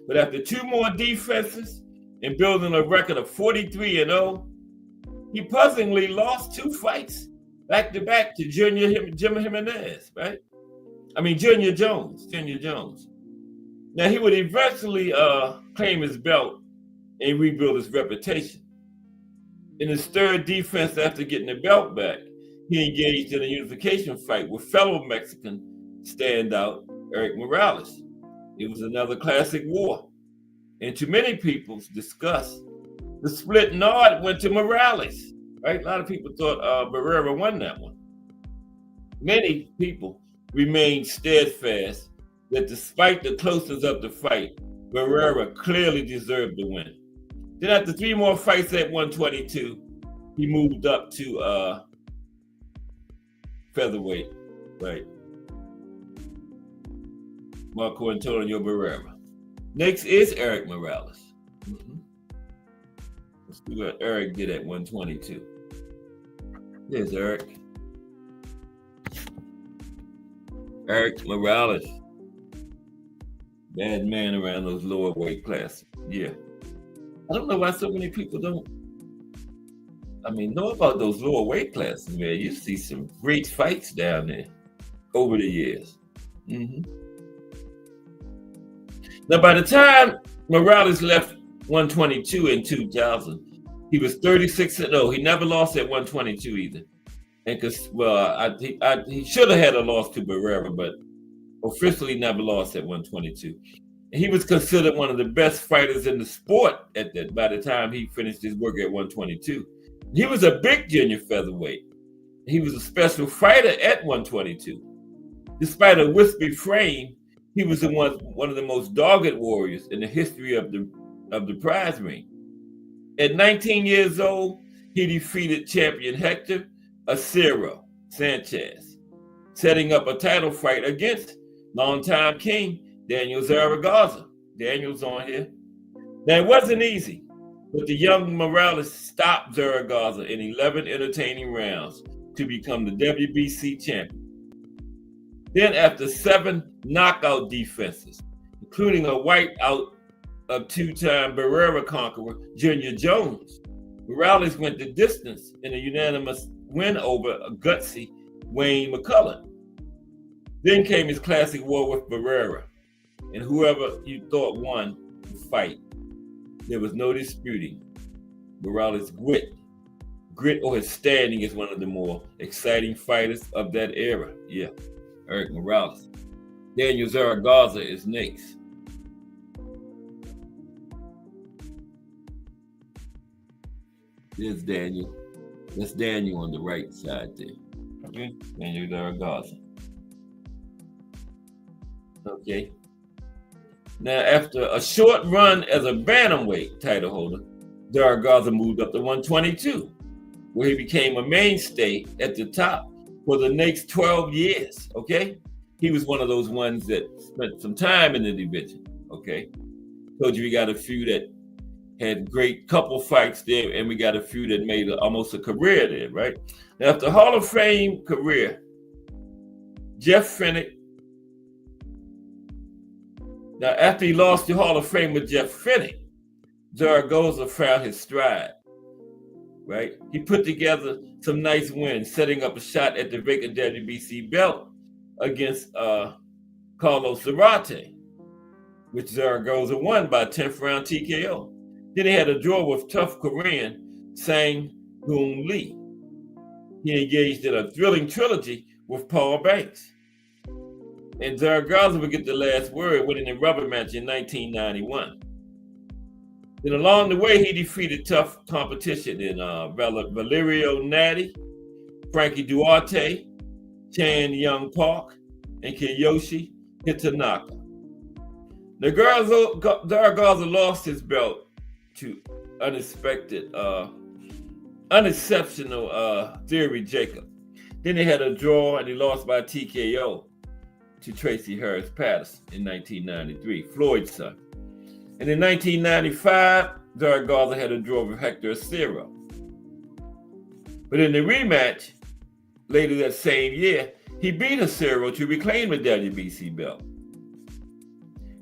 Speaker 2: But after 2 more defenses and building a record of 43-0, he puzzlingly lost 2 fights back-to-back to Junior Jimenez, right? Junior Jones. Now, he would eventually claim his belt and rebuild his reputation. In his 3rd defense after getting the belt back, he engaged in a unification fight with fellow Mexican standout Eric Morales. It was another classic war. And to many people's disgust, the split nod went to Morales, right? A lot of people thought Barrera won that one. Many people remained steadfast that despite the closeness of the fight, Barrera clearly deserved the win. Then after 3 more fights at 122, he moved up to featherweight, right? Marco Antonio Barrera. Next is Eric Morales. Let's see what Eric did at 122. There's Eric. Eric Morales. Bad man around those lower weight classes. Yeah. I don't know why so many people don't know about those lower weight classes, man. You see some great fights down there over the years. Now, by the time Morales left 122 in 2000, he was 36-0. He never lost at 122 either. And he should have had a loss to Barrera, but officially never lost at 122. And he was considered one of the best fighters in the sport by the time he finished his work at 122. He was a big junior featherweight. He was a special fighter at 122. Despite a wispy frame, he was one of the most dogged warriors in the history of the prize ring. At 19 years old, he defeated champion Hector Acero Sanchez, setting up a title fight against longtime king Daniel Zaragoza. Daniel's on here. Now, it wasn't easy, but the young Morales stopped Zaragoza in 11 entertaining rounds to become the WBC champion. Then, after 7 knockout defenses, including a whiteout of 2-time Barrera conqueror Junior Jones, Morales went the distance in a unanimous win over a gutsy Wayne McCullough. Then came his classic war with Barrera, and whoever you thought won the fight, there was no disputing Morales' grit or his standing is one of the more exciting fighters of that era. Yeah, Eric Morales. Daniel Zaragoza is next. There's Daniel. That's Daniel on the right side there. Okay, Daniel Zaragoza. Okay. Now, after a short run as a bantamweight title holder, Zaragoza moved up to 122, where he became a mainstay at the top for the next 12 years, okay? He was one of those ones that spent some time in the division, okay? Told you we got a few that had great couple fights there, and we got a few that made almost a career there, right? Now, after Hall of Fame career, Jeff Fennick. Now, after he lost the Hall of Fame with Jeff Fennick, Zaragoza found his stride, right? He put together some nice wins, setting up a shot at the vacant WBC belt against Carlos Zarate, which Zaragoza won by 10th round TKO. Then he had a draw with tough Korean Sang-Hoon Lee. He engaged in a thrilling trilogy with Paul Banks. And Zaragoza would get the last word, winning a rubber match in 1991. Then along the way, he defeated tough competition in Valerio Natti, Frankie Duarte, Chan Young Park, and Kiyoshi Hitanaka. Zaragoza lost his belt to unexceptional Theory Jacob. Then they had a draw and he lost by TKO to Tracy Harris Patterson in 1993, Floyd's son. And in 1995, Zaragoza had a draw with Hector Acero. But in the rematch, later that same year, he beat Acero to reclaim the WBC belt.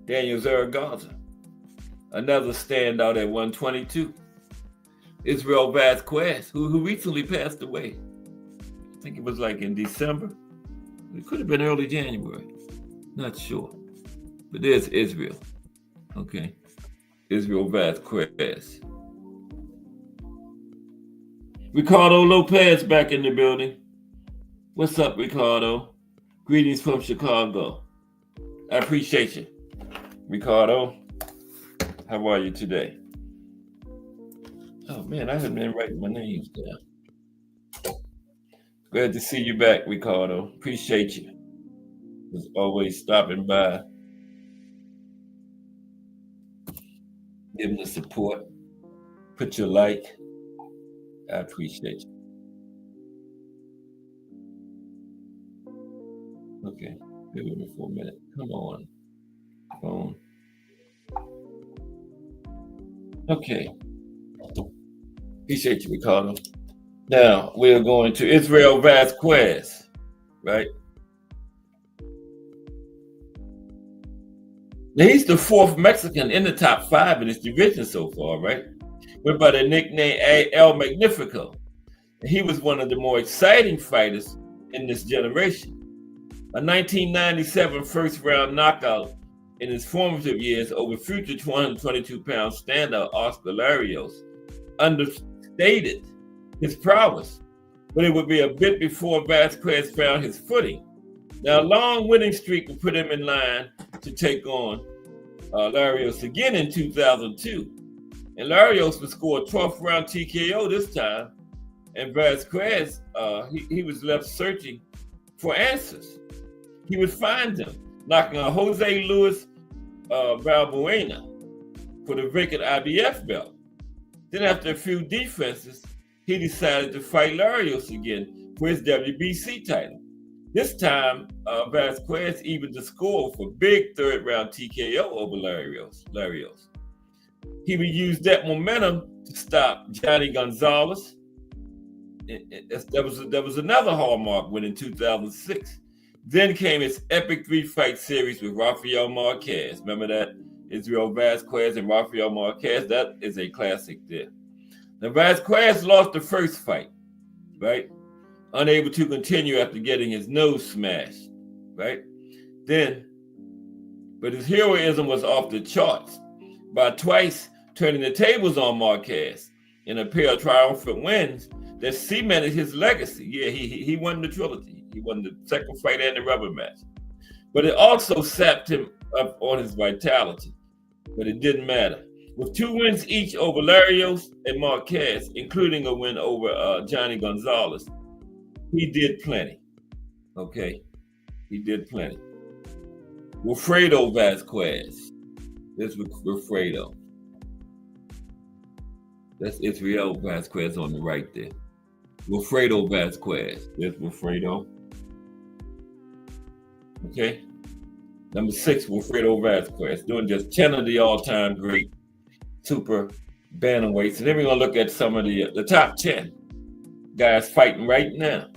Speaker 2: Daniel Zaragoza, another standout at 122. Israel Vasquez, who recently passed away. I think it was like in December. It could have been early January. Not sure. But there's Israel. Okay. Israel Vasquez. Ricardo Lopez back in the building. What's up, Ricardo? Greetings from Chicago. I appreciate you. Ricardo, how are you today? Oh man, I haven't been writing my names down. Glad to see you back, Ricardo. Appreciate you. As always, stopping by, giving the support. Put your like. I appreciate you. Okay, bear with me for a minute. Come on, phone. Okay. Appreciate you, Ricardo. Now we are going to Israel Vasquez, right? Now he's the fourth Mexican in the top 5 in this division so far, right? Went by the nickname El Magnifico. He was one of the more exciting fighters in this generation. A 1997 first-round knockout in his formative years over future 222-pound standout Oscar Larios understated his prowess, but it would be a bit before Vasquez found his footing. Now, a long winning streak would put him in line to take on Larios again in 2002. And Larios would score a 12th round TKO this time, and Vasquez, he was left searching for answers. He would find them, knocking out Jose Luis Balbuena for the vacant IBF belt. Then after a few defenses, he decided to fight Larios again for his WBC title. This time, Vasquez evened the score for big third-round TKO over Larios. He would use that momentum to stop Johnny Gonzalez. That was another hallmark win in 2006. Then came his epic 3-fight series with Rafael Marquez. Remember that? Israel Vasquez and Rafael Marquez. That is a classic there. Now, Vasquez lost the first fight, right? Unable to continue after getting his nose smashed, right? But his heroism was off the charts by twice turning the tables on Marquez in a pair of triumphant wins that cemented his legacy. Yeah, he won the trilogy. He won the second fight and the rubber match. But it also sapped him up on his vitality. But it didn't matter. With 2 wins each over Larios and Marquez, including a win over Johnny Gonzalez, he did plenty. Okay? He did plenty. Wilfredo Vasquez. This was Wilfredo. That's Israel Vasquez on the right there. Wilfredo Vasquez. There's Wilfredo. Okay? Number 6, Wilfredo Vasquez, doing just 10 of the all-time great super bantamweights. And then we're going to look at some of the top 10 guys fighting right now.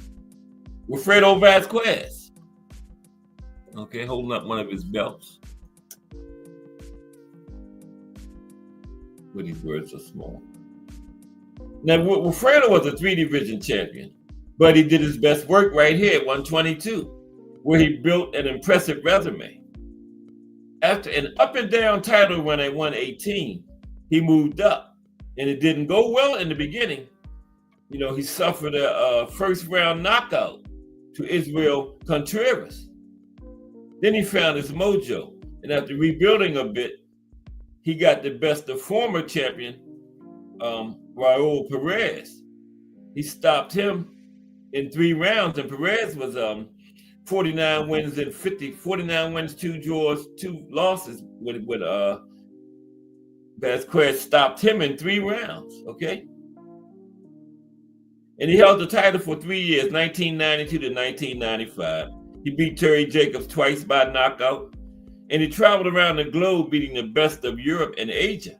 Speaker 2: Wilfredo Vasquez. Okay, holding up one of his belts. But these words are small. Now, Wilfredo was a 3-division champion, but he did his best work right here at 122, where he built an impressive resume. After an up-and-down title run at 118, he moved up, and it didn't go well in the beginning. You know, he suffered a first-round knockout to Israel Contreras. Then he found his mojo, and after rebuilding a bit, he got the best of former champion Raul Perez. He stopped him in 3 rounds, and Perez was 49 wins, 2 draws, 2 losses with Vasquez stopped him in 3 rounds, okay? And he held the title for 3 years, 1992 to 1995. He beat Terry Jacobs twice by knockout, and he traveled around the globe beating the best of Europe and Asia.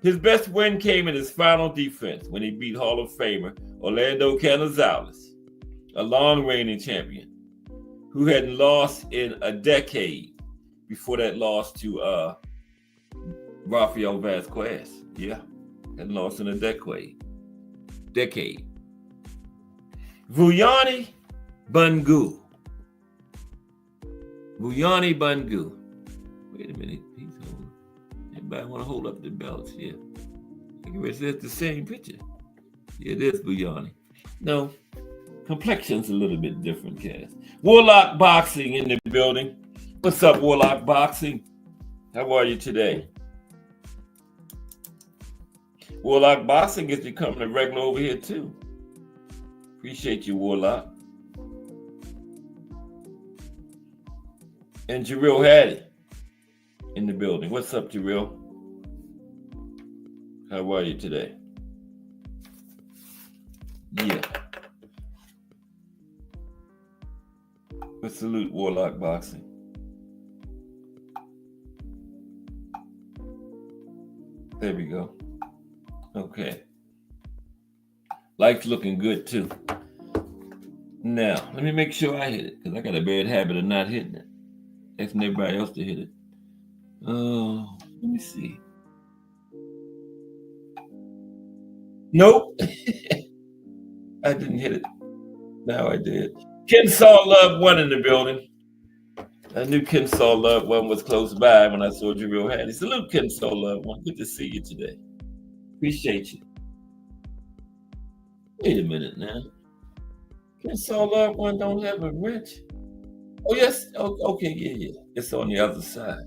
Speaker 2: His best win came in his final defense when he beat Hall of Famer Orlando Canizales, a long-reigning champion who hadn't lost in a decade before that loss to Rafael Vasquez. Yeah, hadn't lost in a decade. Vuyani Bungu. Wait a minute. Anybody want to hold up the belts here? I guess that's the same picture. Yeah, it is Vuyani. No, complexion's a little bit different, Cass. Warlock Boxing in the building. What's up, Warlock Boxing? How are you today? Warlock Boxing is becoming a regular over here too. Appreciate you, Warlock. And Jarrell Hattie in the building. What's up, Jarrell? How are you today? Yeah. Let's salute Warlock Boxing. There we go. Okay. Life's looking good too. Now, let me make sure I hit it, because I got a bad habit of not hitting it. Asking everybody else to hit it. Oh, let me see. Nope. I didn't hit it. Now I did. Kensaw Love 1 in the building. I knew Kensaw Love 1 was close by when I saw Jarrell Hattie. Salute Kensaw Love 1. Good to see you today. Appreciate you. Wait a minute now. Kensaw Love 1 don't have a wrench. Oh, yes. Oh, okay, yeah. It's on the other side.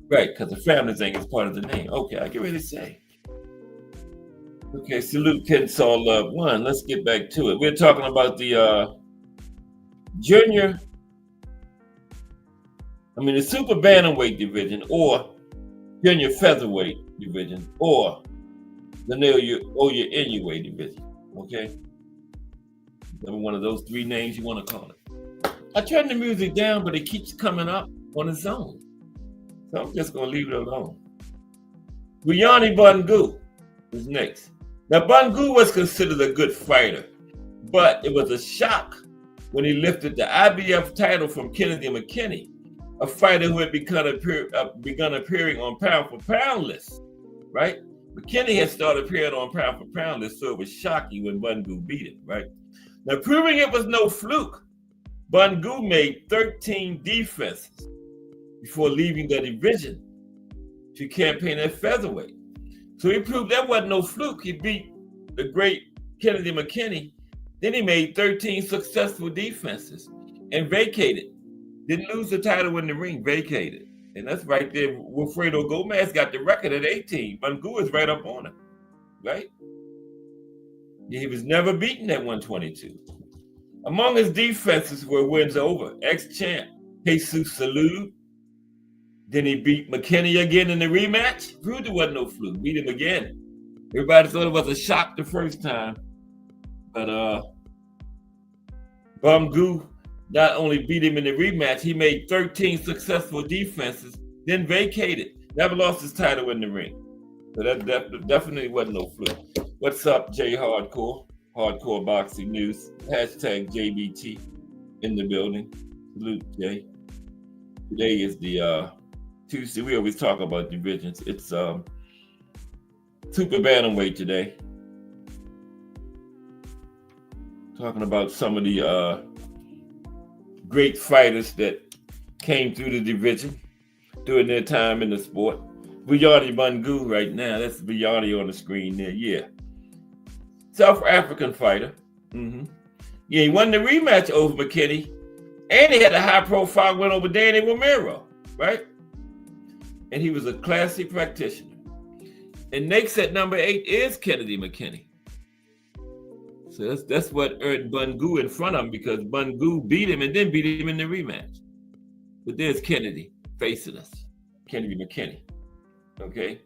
Speaker 2: Right, because the family thing is part of the name. Okay, I get ready to say. Okay, salute Kensaw Love 1. Let's get back to it. We're talking about the the super bantamweight division, or junior featherweight division, or the your Inoue division. Okay, one of those three names you want to call it. I turned the music down, but it keeps coming up on its own, so I'm just gonna leave it alone. Buyani Bangu is next. Now, Bangu was considered a good fighter, but it was a shock when he lifted the IBF title from Kennedy McKinney, a fighter who had begun appearing on pound-for-pound lists, right? McKinney had started appearing on pound-for-pound lists, so it was shocking when Bangu beat him, right? Now, proving it was no fluke, Bangu made 13 defenses before leaving the division to campaign at featherweight. So he proved that wasn't no fluke. He beat the great Kennedy McKinney. Then he made 13 successful defenses and vacated. Didn't lose the title in the ring, vacated. And that's right there. Wilfredo Gomez got the record at 18. Bangu is right up on him, right? He was never beaten at 122. Among his defenses were wins over ex-champ Jesus Salud. Then he beat McKinney again in the rematch. Proved it wasn't no fluke. Beat him again. Everybody thought it was a shock the first time. But Bangu not only beat him in the rematch, he made 13 successful defenses, then vacated. Never lost his title in the ring. So that definitely wasn't no fluke. What's up, Jay Hardcore? Hardcore Boxing News. Hashtag JBT in the building. Salute, Jay. Today is the Tuesday. We always talk about divisions. It's super bantamweight today. Talking about some of the great fighters that came through the division during their time in the sport. Buyani Bangu right now. That's Buyani on the screen there. Yeah. South African fighter. Yeah, he won the rematch over McKinney. And he had a high-profile win over Danny Romero, right? And he was a classy practitioner. And next at number 8 is Kennedy McKinney. So that's what earned Bangu in front of him, because Bangu beat him and then beat him in the rematch. But there's Kennedy facing us. Kennedy McKinney. Okay?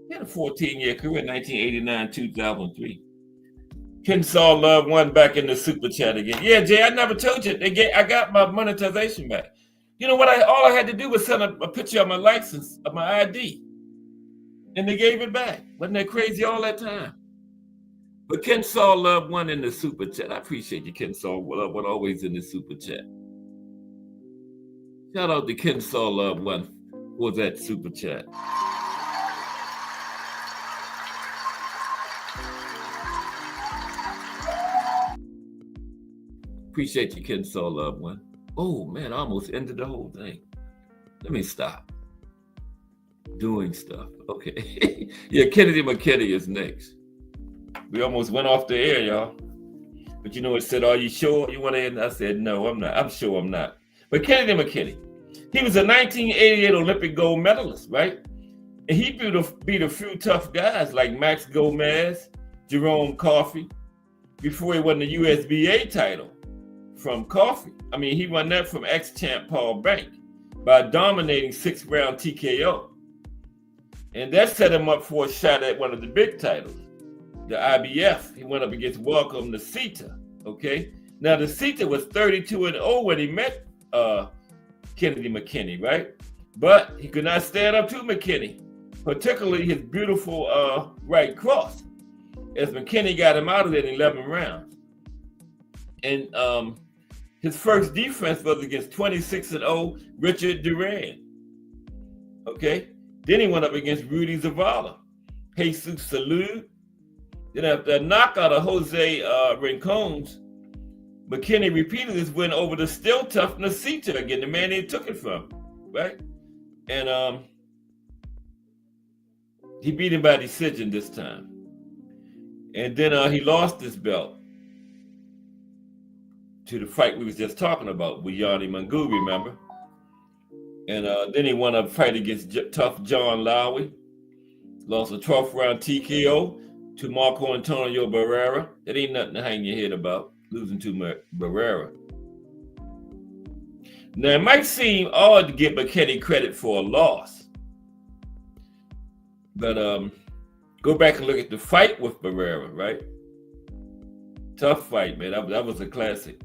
Speaker 2: He had a 14-year career, 1989, 2003. Kensaw Love 1 back in the super chat again. Yeah, Jay, I never told you. I got my monetization back. You know what? All I had to do was send a picture of my license, of my ID. And they gave it back. Wasn't that crazy all that time? But Kensaw Love 1 in the super chat. I appreciate you, Kensaw Love 1, always in the super chat. Shout out to Kensaw Love 1 for that super chat. Appreciate you, Kensaw Love 1. Oh, man, I almost ended the whole thing. Let me stop doing stuff. Okay. Yeah, Kennedy McKinney is next. We almost went off the air, y'all. But you know, it said, are you sure you want to end? I said, no, I'm not. I'm sure I'm not. But Kennedy McKinney, he was a 1988 Olympic gold medalist, right? And he beat a few tough guys like Max Gomez, Jerome Coffey. Before he won the USBA title from Coffey. I mean, he won that from ex-champ Paul Bank by dominating 6-round TKO. And that set him up for a shot at one of the big titles, the IBF. He went up against Welcome Nasita, okay? Now, Nasita was 32-0 when he met Kennedy McKinney, right? But he could not stand up to McKinney, particularly his beautiful right cross, as McKinney got him out of it in 11 rounds. And his first defense was against 26-0 Richard Duran, okay? Then he went up against Rudy Zavala, Jesus Salud. Then after a knockout of Jose Rincones, McKinney repeated his win over the still tough Nasita again, the man they took it from, right? And he beat him by decision this time. And then he lost his belt to the fight we was just talking about with Yanni Mungu, remember? And then he won a fight against tough John Lowry. Lost a 12th round TKO to Marco Antonio Barrera. That ain't nothing to hang your head about, losing to Barrera. Now, it might seem odd to give McKinney credit for a loss. But go back and look at the fight with Barrera, right? Tough fight, man. That was a classic.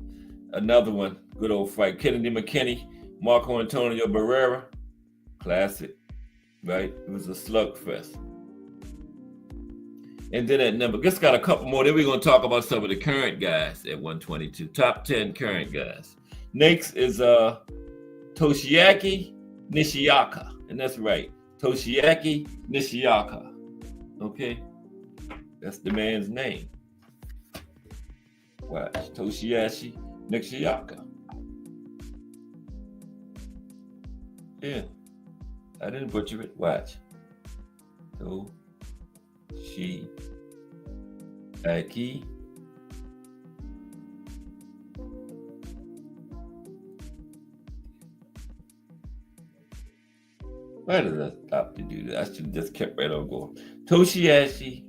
Speaker 2: Another one, good old fight. Kennedy McKinney, Marco Antonio Barrera, classic, right? It was a slugfest. And then at number, just got a couple more. Then we're going to talk about some of the current guys at 122. Top 10 current guys. Next is Toshiaki Nishiyaka. And that's right, Toshiaki Nishiyaka. Okay? That's the man's name. Watch, Toshiaki Nishiyaka. Yeah, I didn't butcher it. Watch. Toshiaki. Why did I stop to do that? I should have just kept right on going. Toshiaki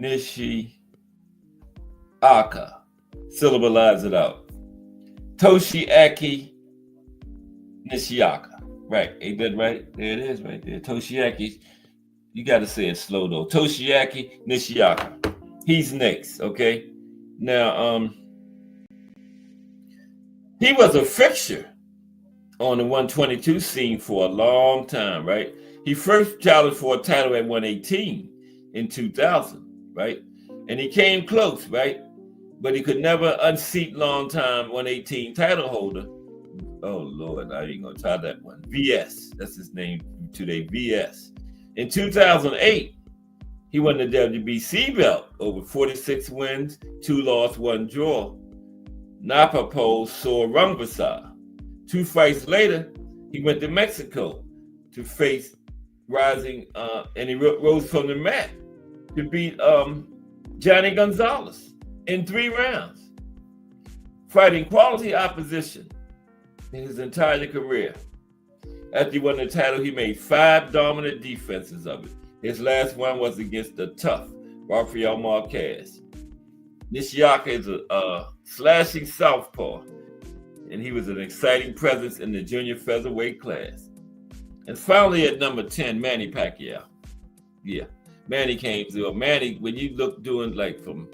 Speaker 2: Nishiyaka. Syllableize it out. Toshiaki Nishiyaka. Right. Ain't that right? There it is right there. Toshiaki. You got to say it slow though. Toshiaki Nishiyaka. He's next. Okay. Now, he was a fixture on the 122 scene for a long time, right? He first challenged for a title at 118 in 2000, right? And he came close, right? But he could never unseat long-time 118 title holder. Oh, Lord, I ain't going to try that one. VS, that's his name today, VS. In 2008, he won the WBC belt over 46 wins, 2 losses, 1 draw. Napapo Sorumvasa. 2 fights later, he went to Mexico to face rising, and he rose from the mat to beat Johnny Gonzalez in 3 rounds, fighting quality opposition in his entire career. After he won the title, he made 5 dominant defenses of it. His last one was against the tough Rafael Marquez. Nishiyaka is a slashing southpaw, and he was an exciting presence in the junior featherweight class. And finally at number 10, Manny Pacquiao. Yeah, Manny came through. Manny, when you look doing like from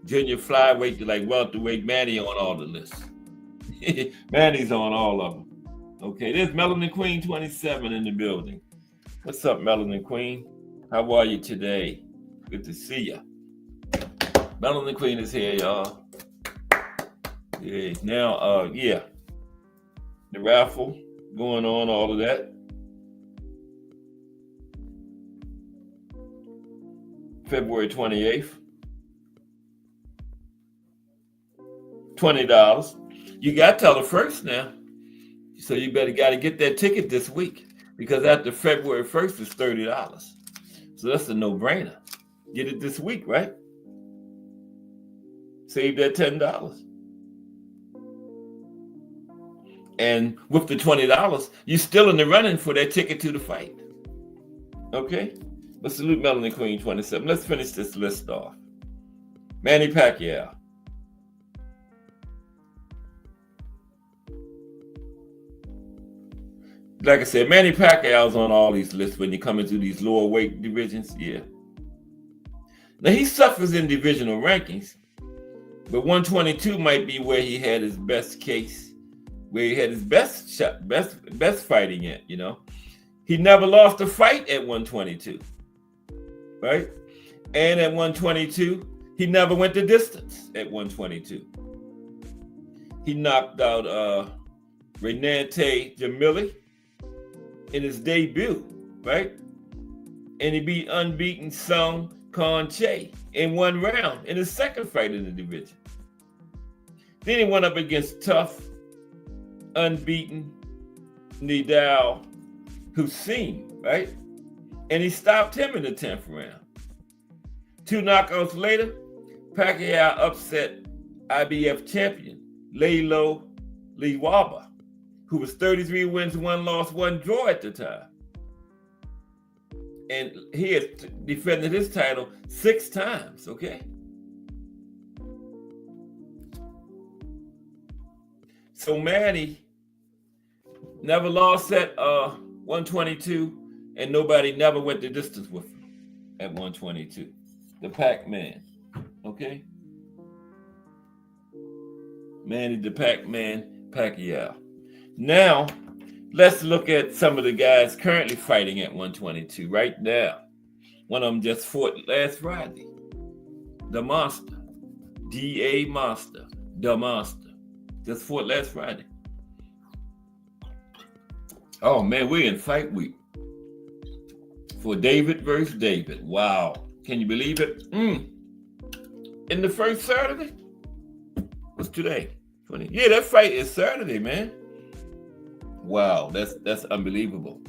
Speaker 2: junior flyweight to like welterweight, Manny on all the lists. Manny's on all of them. Okay, there's Melanin Queen 27 in the building. What's up, Melanin Queen? How are you today? Good to see you. Melanin Queen is here, y'all. Yeah, now, yeah. The raffle going on, all of that. February 28th. $20. You got till the first now. So you got to get that ticket this week, because after February 1st, it's $30. So that's a no-brainer. Get it this week, right? Save that $10. And with the $20, you're still in the running for that ticket to the fight. Okay? But salute Melanie Queen 27. Let's finish this list off. Manny Pacquiao. Like I said, Manny Pacquiao's on all these lists when you come into these lower weight divisions. Yeah. Now he suffers in divisional rankings, but 122 might be where he had his best case, where he had his best shot, best fighting at, you know. He never lost a fight at 122, right? And at 122, he never went the distance at 122. He knocked out Renate Jamili in his debut, right? And he beat unbeaten Sung Kong Che in 1 round in his second fight in the division. Then he went up against tough, unbeaten Nidal Hussein, right? And he stopped him in the 10th round. 2 knockouts later, Pacquiao upset IBF champion Laylo Liwaba, who was 33 wins, 1 loss, 1 draw at the time. And he has defended his title 6 times, okay? So Manny never lost at 122, and nobody never went the distance with him at 122. The Pac-Man, okay? Manny the Pac-Man Pacquiao. Now, let's look at some of the guys currently fighting at 122 right now. One of them just fought last Friday. The Monster. D.A. Monster. The Monster. Just fought last Friday. Oh, man, we're in fight week. For David versus David. Wow. Can you believe it? In the first Saturday? What's today? 20. Yeah, that fight is Saturday, man. Wow, that's unbelievable.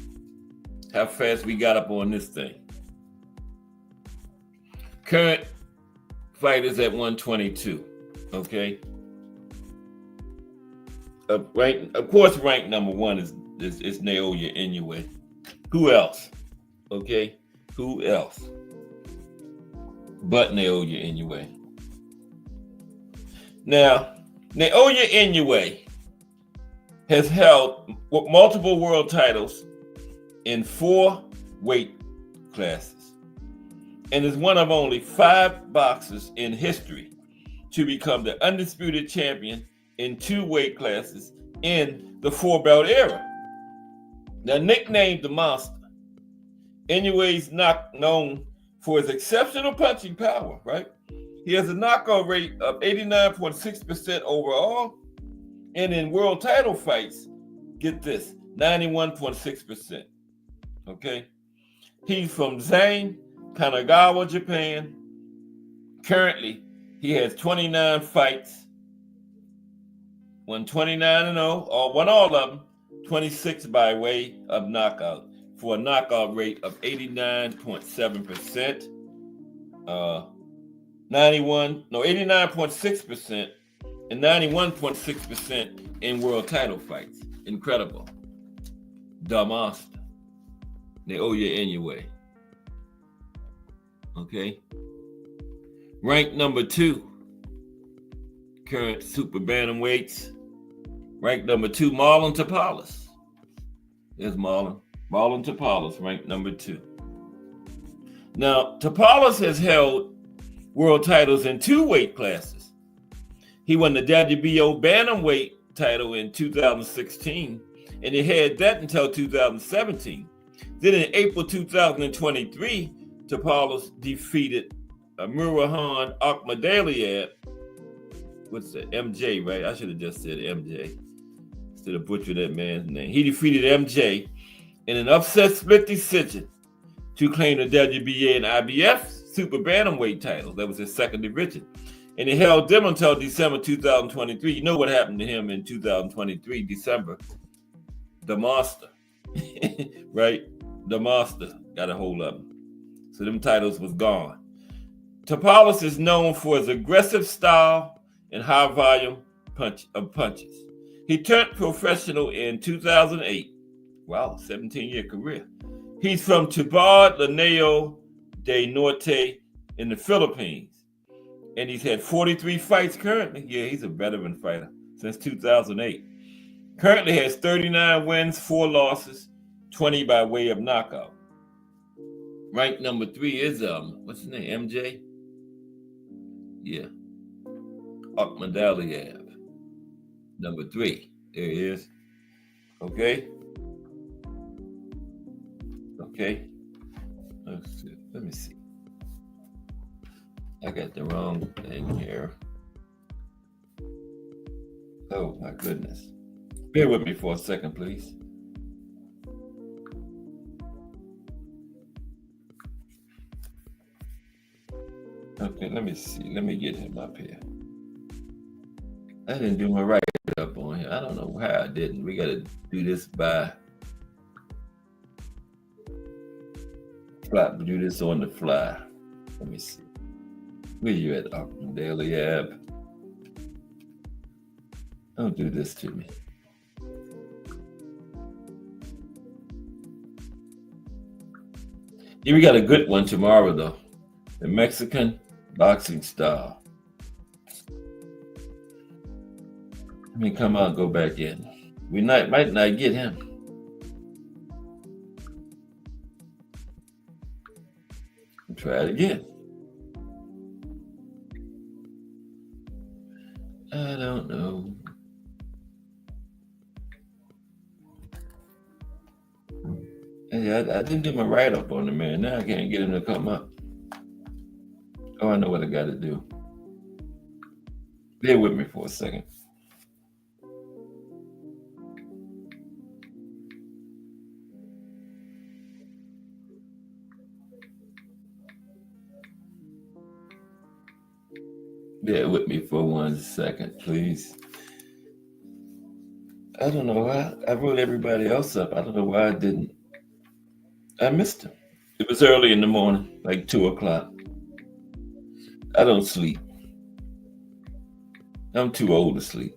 Speaker 2: How fast we got up on this thing. Current fighters at 122, okay? Of course, ranked number 1 is Naoya Inoue. Who else? Okay, who else? But Naoya Inoue. Now, Naoya Inoue has held multiple world titles in 4 weight classes and is one of only 5 boxers in history to become the undisputed champion in 2 weight classes in the 4-belt era. Now, nicknamed the Monster, Inoue is not known for his exceptional punching power, right? He has a knockout rate of 89.6% overall, and in world title fights, get this, 91.6%. Okay? He's from Zane, Kanagawa, Japan. Currently, he has 29 fights, won 29-0, or won all of them, 26 by way of knockout, for a knockout rate of 89.7%. 89.6% and 91.6% in world title fights. Incredible. The Monster. Naoya Inoue. Okay. Ranked number 2. Current super bantamweights. Ranked number 2, Marlon Tapales. There's Marlon. Marlon Tapales, ranked number 2. Now, Tapales has held world titles in 2 weight classes. He won the WBO bantamweight title in 2016, and he had that until 2017. Then in April 2023, Tapales defeated Murahan Akhmadaliyab. What's that? MJ, right? I should have just said MJ instead of butchering that man's name. He defeated MJ in an upset split decision to claim the WBA and IBF super bantamweight titles. That was his second division. And he held them until December 2023. You know what happened to him in 2023, December? The Monster, right? The Monster got a hold of him. So them titles was gone. Tapales is known for his aggressive style and high volume punches. He turned professional in 2008. Wow, 17-year career. He's from Tibad, Lanao del Norte in the Philippines. And he's had 43 fights currently. Yeah, he's a veteran fighter since 2008. Currently has 39 wins, 4 losses, 20 by way of knockout. Ranked number 3 is what's his name? MJ? Yeah. Akhmadaliev. Number 3. There he is. Okay. Okay. Let me see. I got the wrong thing here. Oh my goodness. Bear with me for a second, please. Okay, let me see. Let me get him up here. I didn't do my write-up on here. I don't know how I didn't. We got to do this by fly. Do this on the fly. Let me see. Where you at, Akhmadaliev? Don't do this to me. Yeah, we got a good one tomorrow, though. The Mexican boxing style. Let me come out and go back in. We might not get him. Try it again. I don't know. Yeah, I didn't do my write-up on the man. Now I can't get him to come up. Oh, I know what I got to do. Bear with me for a second. Bear with me for 1 second, please. I don't know why I wrote everybody else up. I don't know why I didn't. I missed him. It was early in the morning, like 2 o'clock. I don't sleep. I'm too old to sleep.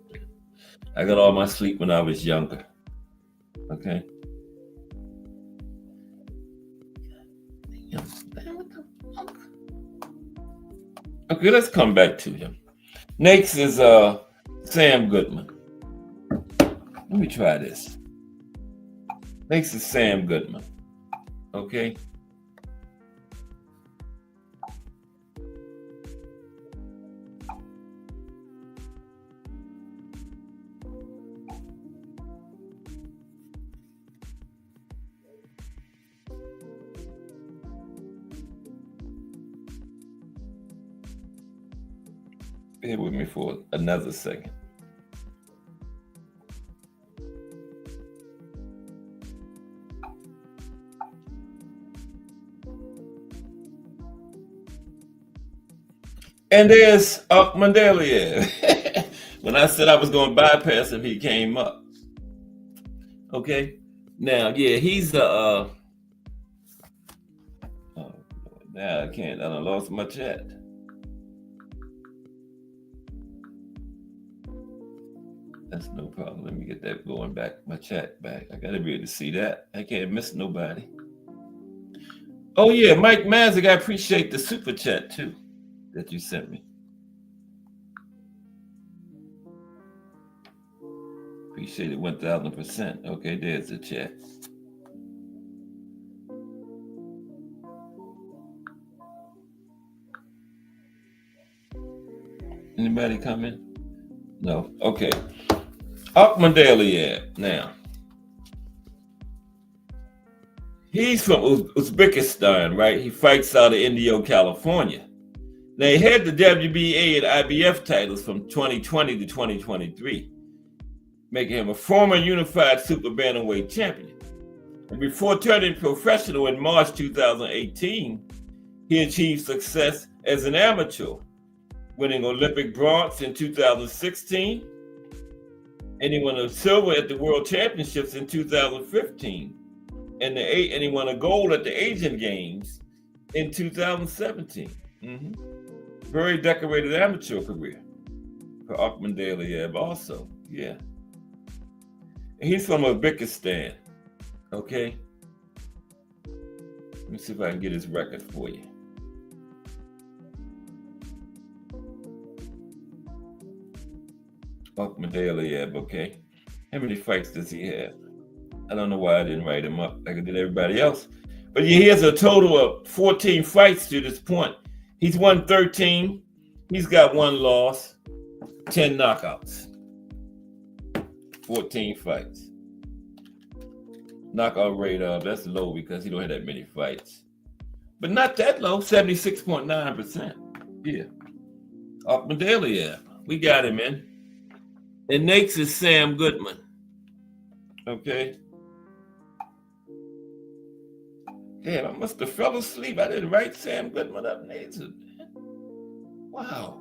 Speaker 2: I got all my sleep when I was younger. Okay. Okay, let's come back to him. Next is Sam Goodman. Let me try this. Next is Sam Goodman. Okay. Bear with me for another second. And there's Akhmadaliev. When I said I was going to bypass him, he came up. Okay. Now, yeah, he's the. Now I can't. I done lost my chat. That's no problem. Let me get that going back. My chat back. I gotta be able to see that. I can't miss nobody. Oh yeah, Mike Mazik, I appreciate the super chat too that you sent me. Appreciate it 1000%. Okay, there's the chat. Anybody coming? No. Okay. Akhmadaliev. Now, he's from Uzbekistan, right? He fights out of Indio, California. Now, he had the WBA and IBF titles from 2020 to 2023, making him a former unified super bantamweight champion. And before turning professional in March 2018, he achieved success as an amateur, winning Olympic bronze in 2016, and he won a silver at the World Championships in 2015, and he won a gold at the Asian Games in 2017. Very decorated amateur career for Akhmadaliev also, yeah. And he's from Uzbekistan, okay? Let me see if I can get his record for you. Bantamweight, okay. How many fights does he have? I don't know why I didn't write him up like I did everybody else. But he has a total of 14 fights to this point. He's won 13. He's got 1 loss, 10 knockouts, 14 fights. Knockout rate, that's low because he don't have that many fights. But not that low, 76.9%. Yeah. Bantamweight, we got him in. And next is Sam Goodman. Okay. Damn, I must have fell asleep. I didn't write Sam Goodman up. Wow.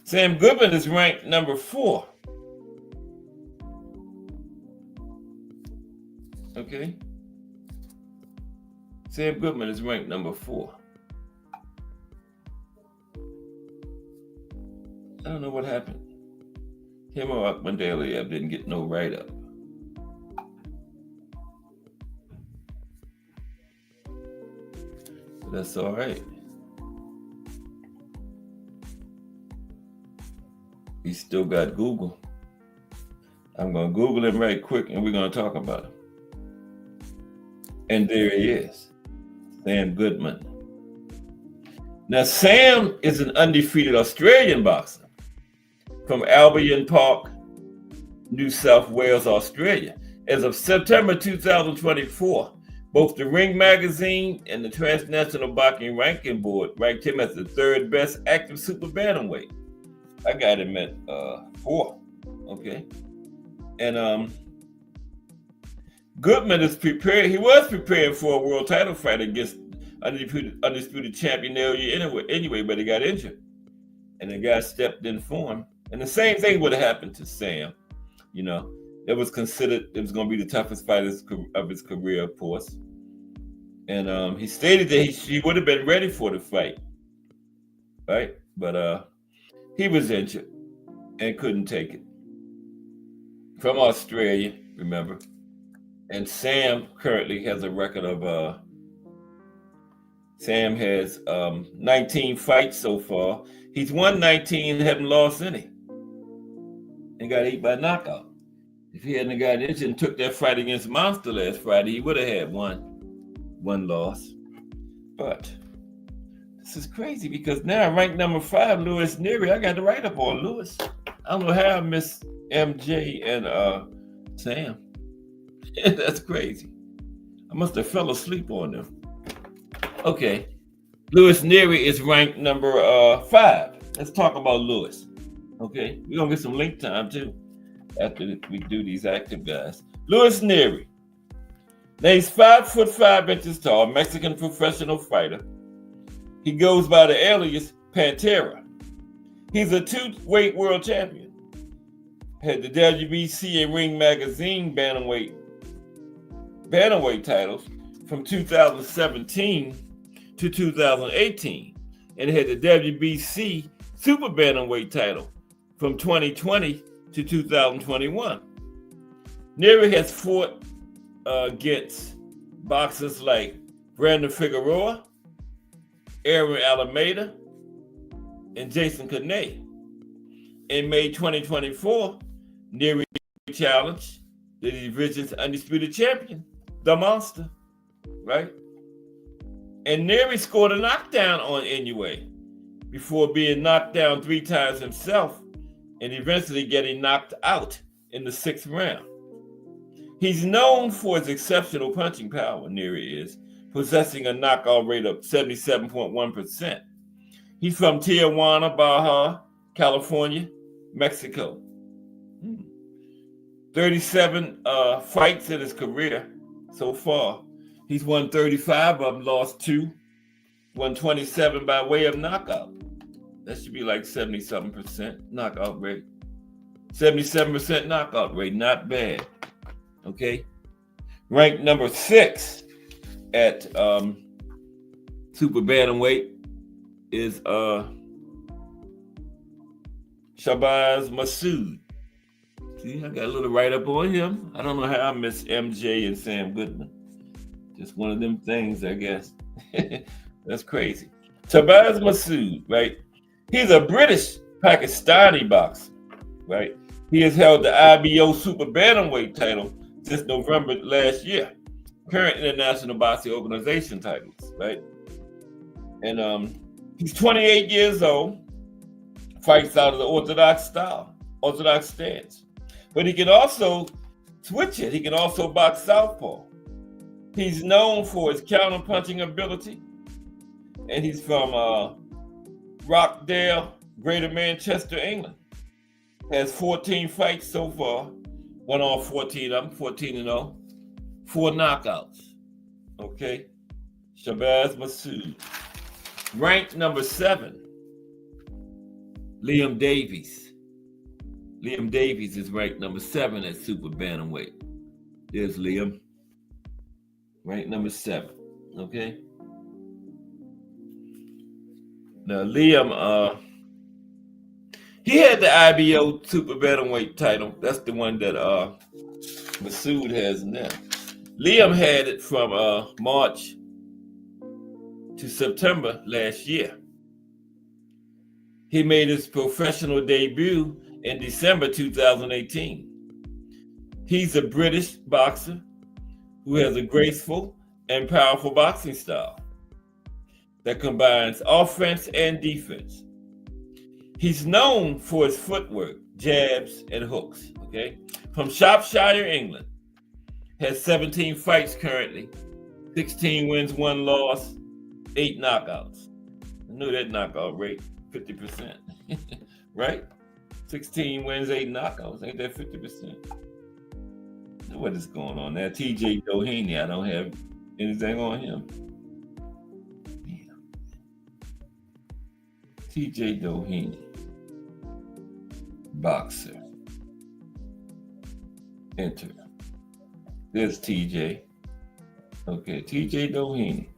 Speaker 2: Sam Goodman is ranked number 4. Okay. Sam Goodman is ranked number 4. I don't know what happened. Him or Bantamweight didn't get no write-up. But that's all right. We still got Google. I'm going to Google him right quick and we're going to talk about him. And there he is, Sam Goodman. Now, Sam is an undefeated Australian boxer from Albion Park, New South Wales, Australia. As of September 2024, both the Ring Magazine and the Transnational Boxing Ranking Board ranked him as the 3rd best active super bantamweight. I got him at 4, okay? And Goodman is prepared. He was preparing for a world title fight against undisputed champion anyway, but he got injured. And the guy stepped in for him. And the same thing would have happened to Sam. You know, it was considered it was going to be the toughest fight of his career, of course. And he stated that he would have been ready for the fight, right? But he was injured and couldn't take it. From Australia, remember. And Sam currently has a record of Sam has 19 fights so far. He's won 19 and haven't lost any. And got 8 by knockout. If he hadn't got injured and took that fight against Monster last Friday, he would have had one loss. But this is crazy because now ranked number 5, Louis Neary. I got to write up on Louis. I don't know how I missed MJ and Sam. That's crazy. I must have fell asleep on them. Okay. Louis Neary is ranked number 5. Let's talk about Louis. Okay. We're going to get some link time too after we do these active guys. Louis Neary. Now he's 5'5" tall, Mexican professional fighter. He goes by the alias Pantera. He's a 2-weight world champion. Had the WBC and Ring Magazine bantamweight titles from 2017 to 2018, and had the WBC super bantamweight title from 2020 to 2021. Neary has fought against boxers like Brandon Figueroa, Aaron Alameda, and Jason Kenney. In May 2024, Neary challenged the division's undisputed champion, the Monster, right? And Neary scored a knockdown on Inoue before being knocked down 3 times himself and eventually getting knocked out in the 6th round. He's known for his exceptional punching power, Neary is, possessing a knockout rate of 77.1%. He's from Tijuana, Baja, California, Mexico. 37 fights in his career so far. He's won 35 of them, lost 2, won 27 by way of knockout. That should be like 70-something% knockout rate. 77% knockout rate, not bad. Okay. Ranked number 6 at super bantamweight is Shabazz Massoud. See, I got a little write-up on him. I don't know how I missed MJ and Sam Goodman. Just one of them things, I guess. That's crazy. Tabaz Masood, right? He's a British Pakistani boxer, right? He has held the IBO Super Bantamweight title since November last year, current International Boxing Organization titles, right? And he's 28 years old, fights out of the orthodox stance. But he can also switch it. He can also box southpaw. He's known for his counter-punching ability, and he's from Rockdale, Greater Manchester, England. Has 14 fights so far, won all 14 of them, 14-0, 4 knockouts. Okay, Shabazz Masood. Ranked number 7, Liam Davies. Liam Davies is ranked number 7 at Super Bantamweight. There's Liam, ranked number 7. Okay. Now Liam, he had the IBO Super Bantamweight title. That's the one that Masood has now. Liam had it from March to September last year. He made his professional debut in December 2018. He's a British boxer who has a graceful and powerful boxing style that combines offense and defense. He's known for his footwork, jabs, and hooks, okay? From Shropshire, England. Has 17 fights currently, 16 wins, 1 loss, 8 knockouts. I knew that knockout rate, 50%, right? 16 wins, 8 knockouts, ain't that 50%? What is going on there? TJ Doheny, I don't have anything on him. TJ Doheny, boxer. Enter. There's TJ. Okay, TJ Doheny.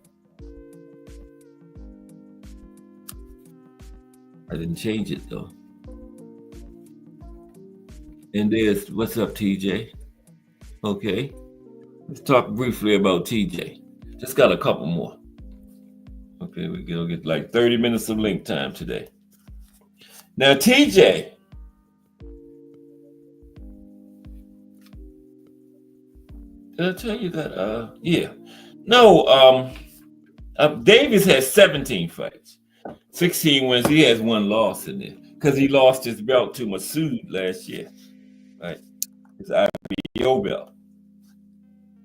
Speaker 2: I didn't change it though. And there's, what's up, TJ? Okay, let's talk briefly about TJ. Just got a couple more. Okay, we're gonna get like 30 minutes of link time today. Now, TJ, did I tell you that? Yeah. No, Davis has 17 fights, 16 wins. He has 1 loss in there because he lost his belt to Masood last year, right? His IBO belt.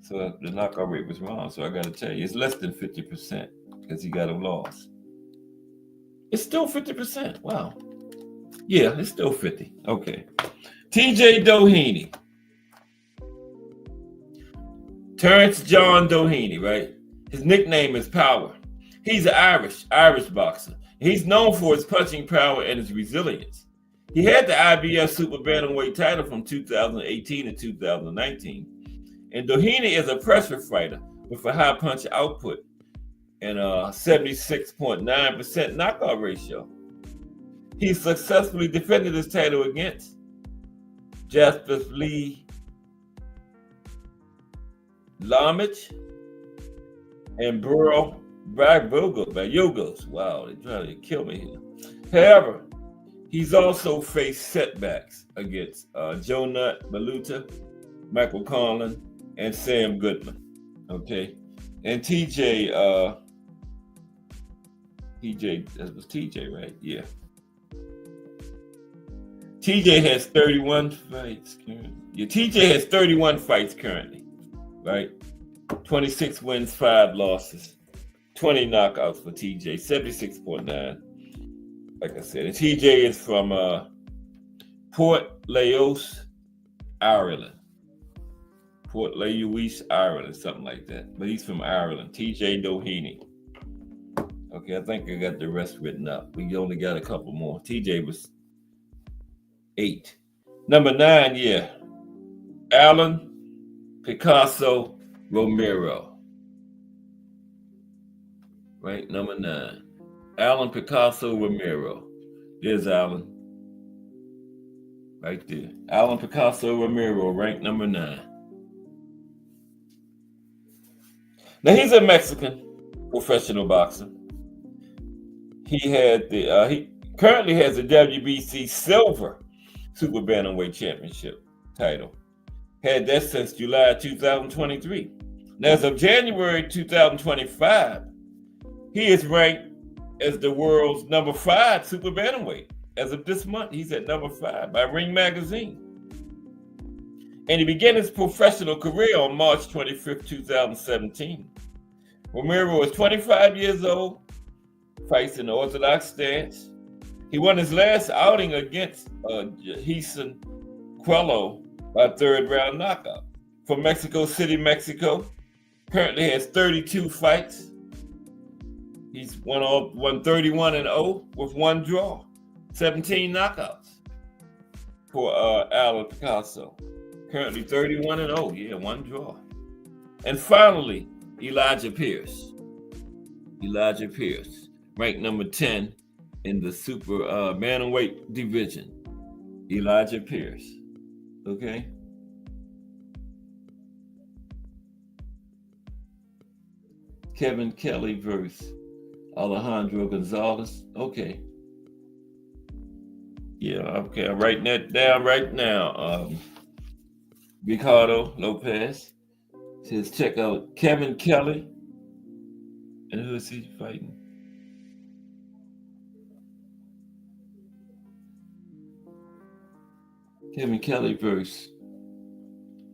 Speaker 2: So the knockout rate was wrong. So I got to tell you, it's less than 50% because he got a loss. It's still 50%. Wow. Yeah, it's still 50. Okay. TJ Doheny. Terrence John Doheny, right? His nickname is Power. He's an Irish boxer. He's known for his punching power and his resilience. He had the IBF Super Bantamweight title from 2018 to 2019. And Doheny is a pressure fighter with a high punch output and a 76.9% knockout ratio. He successfully defended his title against Jasper Lee Lamich and Burl Bagogos. Wow, they're trying to kill me here. However, he's also faced setbacks against Joe Nutt, Maluta, Michael Conlon, and Sam Goodman. Okay. And TJ, that was TJ, right? Yeah. TJ has 31 fights currently. Yeah, TJ has 31 fights currently, right? 26 wins, 5 losses, 20 knockouts for TJ, 76.9. Like I said, and TJ is from Port Layos, Ireland. Port Layouise, Ireland, something like that. But he's from Ireland. TJ Doheny. Okay, I think I got the rest written up. We only got a couple more. TJ was 8. Number 9, yeah. Alan Picasso Romero. Right, number 9. Alan Picasso Romero. There's Alan. Right there. Alan Picasso Romero, ranked number 9. Now he's a Mexican professional boxer. He currently has the WBC Silver Super Bantamweight Championship title. Had that since July 2023. Now, as of January 2025, he is ranked as the world's number 5 super bantamweight. As of this month, he's at number 5 by Ring Magazine. And he began his professional career on March 25th, 2017. Romero was 25 years old, fights in the orthodox stance. He won his last outing against Jason Quello by 3rd round knockout. From Mexico City, Mexico. Currently has 32 fights. He's won 31-0 with 1 draw, 17 knockouts for Alan Picasso. Currently 31-0, yeah, 1 draw. And finally, Elijah Pierce. Elijah Pierce, ranked number 10 in the super bantamweight division. Elijah Pierce, okay? Kevin Kelly versus Alejandro Gonzalez. Okay. Yeah, okay. I'm writing that down right now. Ricardo Lopez says check out Kevin Kelly. And who is he fighting? Kevin Kelly versus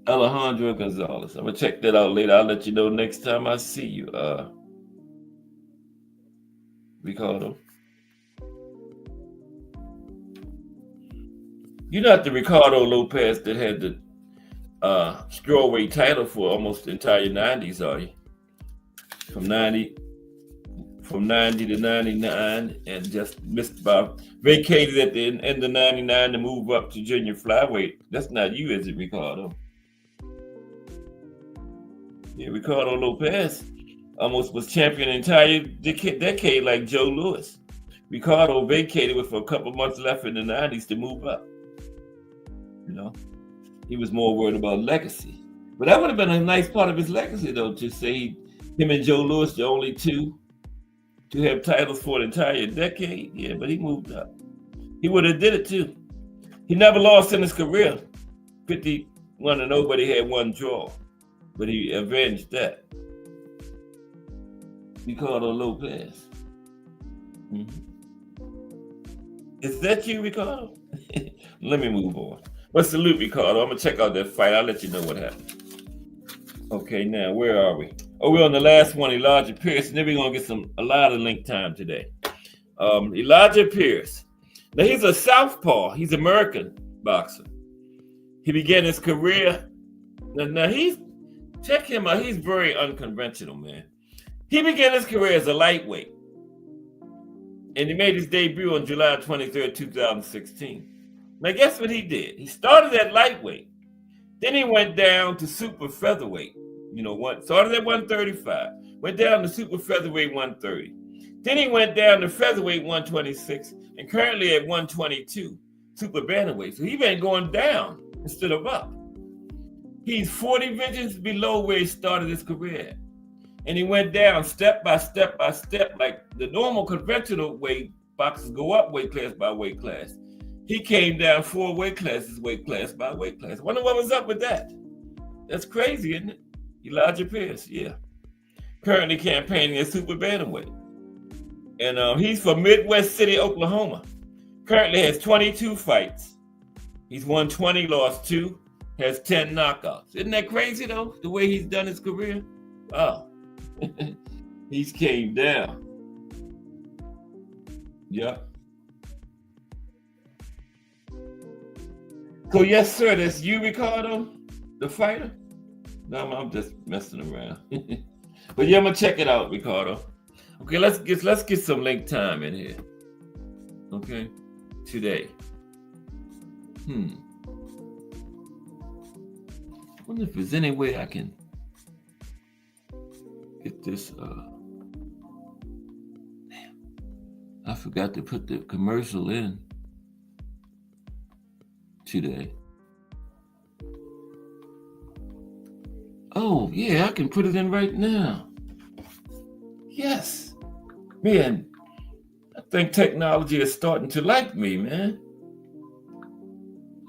Speaker 2: Alejandro Gonzalez. I'm gonna check that out later. I'll let you know next time I see you, Ricardo. You're not the Ricardo Lopez that had the strawweight title for almost the entire 90s, are you? From 90 to 99, and just missed about vacated at the end of 99 to move up to junior flyweight. That's not you, is it, Ricardo? Yeah, Ricardo Lopez almost was champion an entire decade like Joe Louis. Ricardo vacated with a couple months left in the 90s to move up. You know, he was more worried about legacy. But that would have been a nice part of his legacy, though, to say him and Joe Louis, the only two to have titles for an entire decade. Yeah, but he moved up. He would have did it, too. He never lost in his career. 51-0, but he had 1 draw. But he avenged that. Ricardo Lopez. Is that you, Ricardo? Let me move on. But salute, Ricardo. I'm going to check out that fight. I'll let you know what happened. Okay, now, where are we? Oh, we're on the last one, Elijah Pierce. And then we're going to get a lot of link time today. Elijah Pierce. Now, he's a southpaw. He's an American boxer. He began his career. Now check him out. He's very unconventional, man. He began his career as a lightweight. And he made his debut on July 23rd, 2016. Now, guess what he did? He started at lightweight. Then he went down to super featherweight. Started at 135. Went down to super featherweight 130. Then he went down to featherweight 126. And currently at 122, super bantamweight. So he's been going down instead of up. He's 40 divisions below where he started his career. And he went down step by step by step, like the normal conventional way boxers go up weight class by weight class. He came down 4 weight classes, weight class by weight class. I wonder what was up with that. That's crazy, isn't it? Elijah Pierce, yeah. Currently campaigning as super bantamweight. And he's from Midwest City, Oklahoma. Currently has 22 fights. He's won 20, lost 2, has 10 knockouts. Isn't that crazy, though, the way he's done his career? Wow. He's came down. Yeah. So yes, sir, that's you, Ricardo, the fighter? No, I'm just messing around. But yeah, I'm gonna check it out, Ricardo. Okay, let's get some link time in here. Okay, today. I wonder if there's any way I can get this. I forgot to put the commercial in today. Oh, yeah, I can put it in right now. Yes. Man, I think technology is starting to like me, man.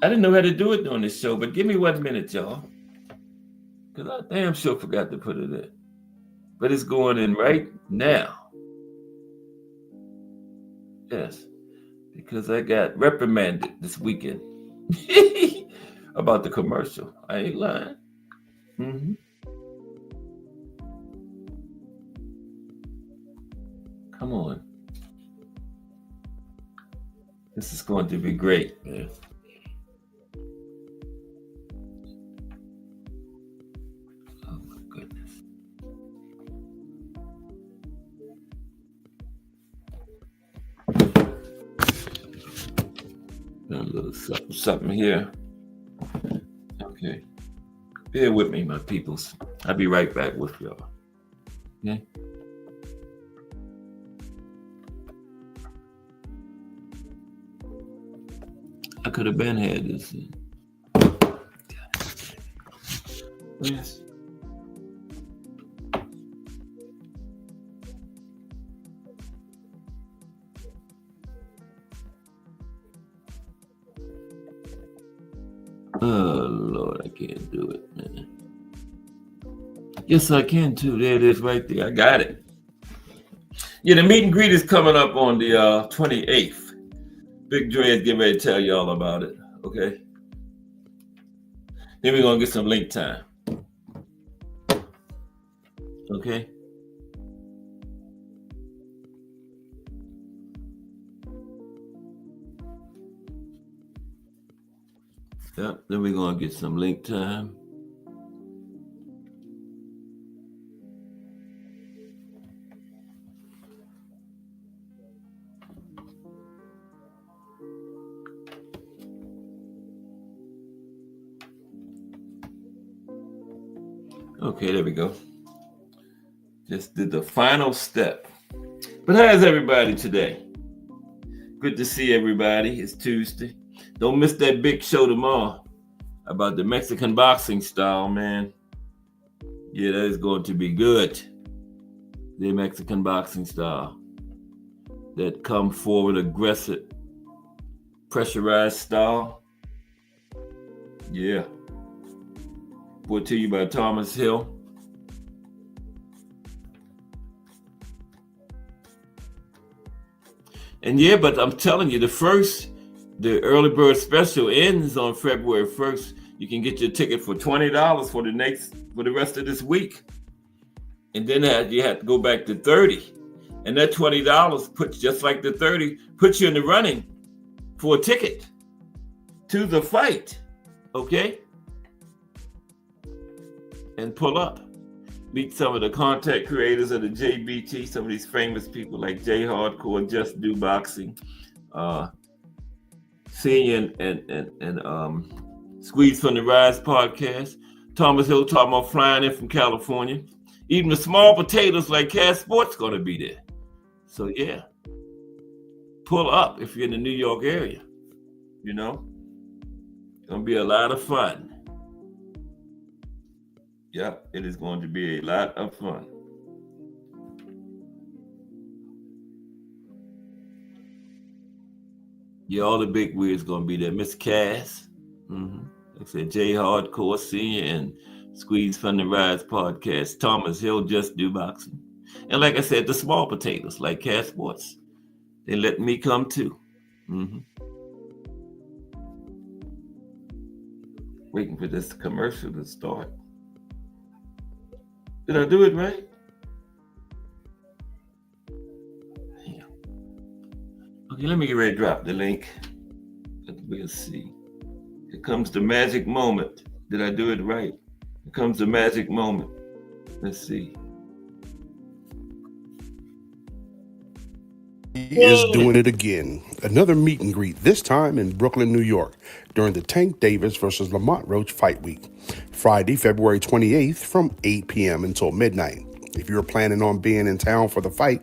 Speaker 2: I didn't know how to do it on this show, but give me 1 minute, y'all. Because I damn sure forgot to put it in. But it's going in right now. Yes. Because I got reprimanded this weekend about the commercial. I ain't lying. Mm-hmm. Come on. This is going to be great, man. Oh my goodness. A little something here. Okay. Bear with me, my peoples. I'll be right back with y'all. Okay. I could have been had this. Yes. Oh Lord, I can't do it, man. Yes, I can too. There it is right there. I got it. Yeah, the meet and greet is coming up on the 28th. Big Dre is getting ready to tell y'all about it. Okay. Then we're gonna get some link time. Okay. Yep. Then we're gonna get some link time. Okay, there we go. Just did the final step. But how's everybody today? Good to see everybody. It's Tuesday. Don't miss that big show tomorrow about the Mexican boxing style, man. Yeah, that is going to be good. The Mexican boxing style. That come forward, aggressive, pressurized style. Yeah. Brought to you by Thomas Hill. And yeah, but I'm telling you, the early bird special ends on February 1st. You can get your ticket for $20 for the rest of this week. And then you have to go back to $30. And that $20 puts, just like the $30, puts you in the running for a ticket to the fight. Okay? And pull up. Meet some of the content creators of the JBT, some of these famous people like Jay Hardcore, Just Do Boxing, Senior and Squeeze from the Rise podcast, Thomas Hill talking about flying in from California. Even the small potatoes like Cass Sports going to be there. So yeah, pull up if you're in the New York area. You know, going to be a lot of fun. Yep, it is going to be a lot of fun. Yeah, all the big wigs going to be there. Miss Cass, like I said, Jay Hardcore Senior and Squeeze from the Rise podcast. Thomas Hill, Just Do Boxing. And like I said, the small potatoes like Cass Sports. They let me come too. Waiting for this commercial to start. Did I do it right? Damn. Okay, let me get ready to drop the link. We'll see. Here comes the magic moment. Did I do it right? Here comes the magic moment. Let's see.
Speaker 3: He is doing it again. Another meet and greet, this time in Brooklyn, New York, during the Tank Davis versus Lamont Roach fight week. Friday, February 28th from 8 p.m. until midnight. If you're planning on being in town for the fight,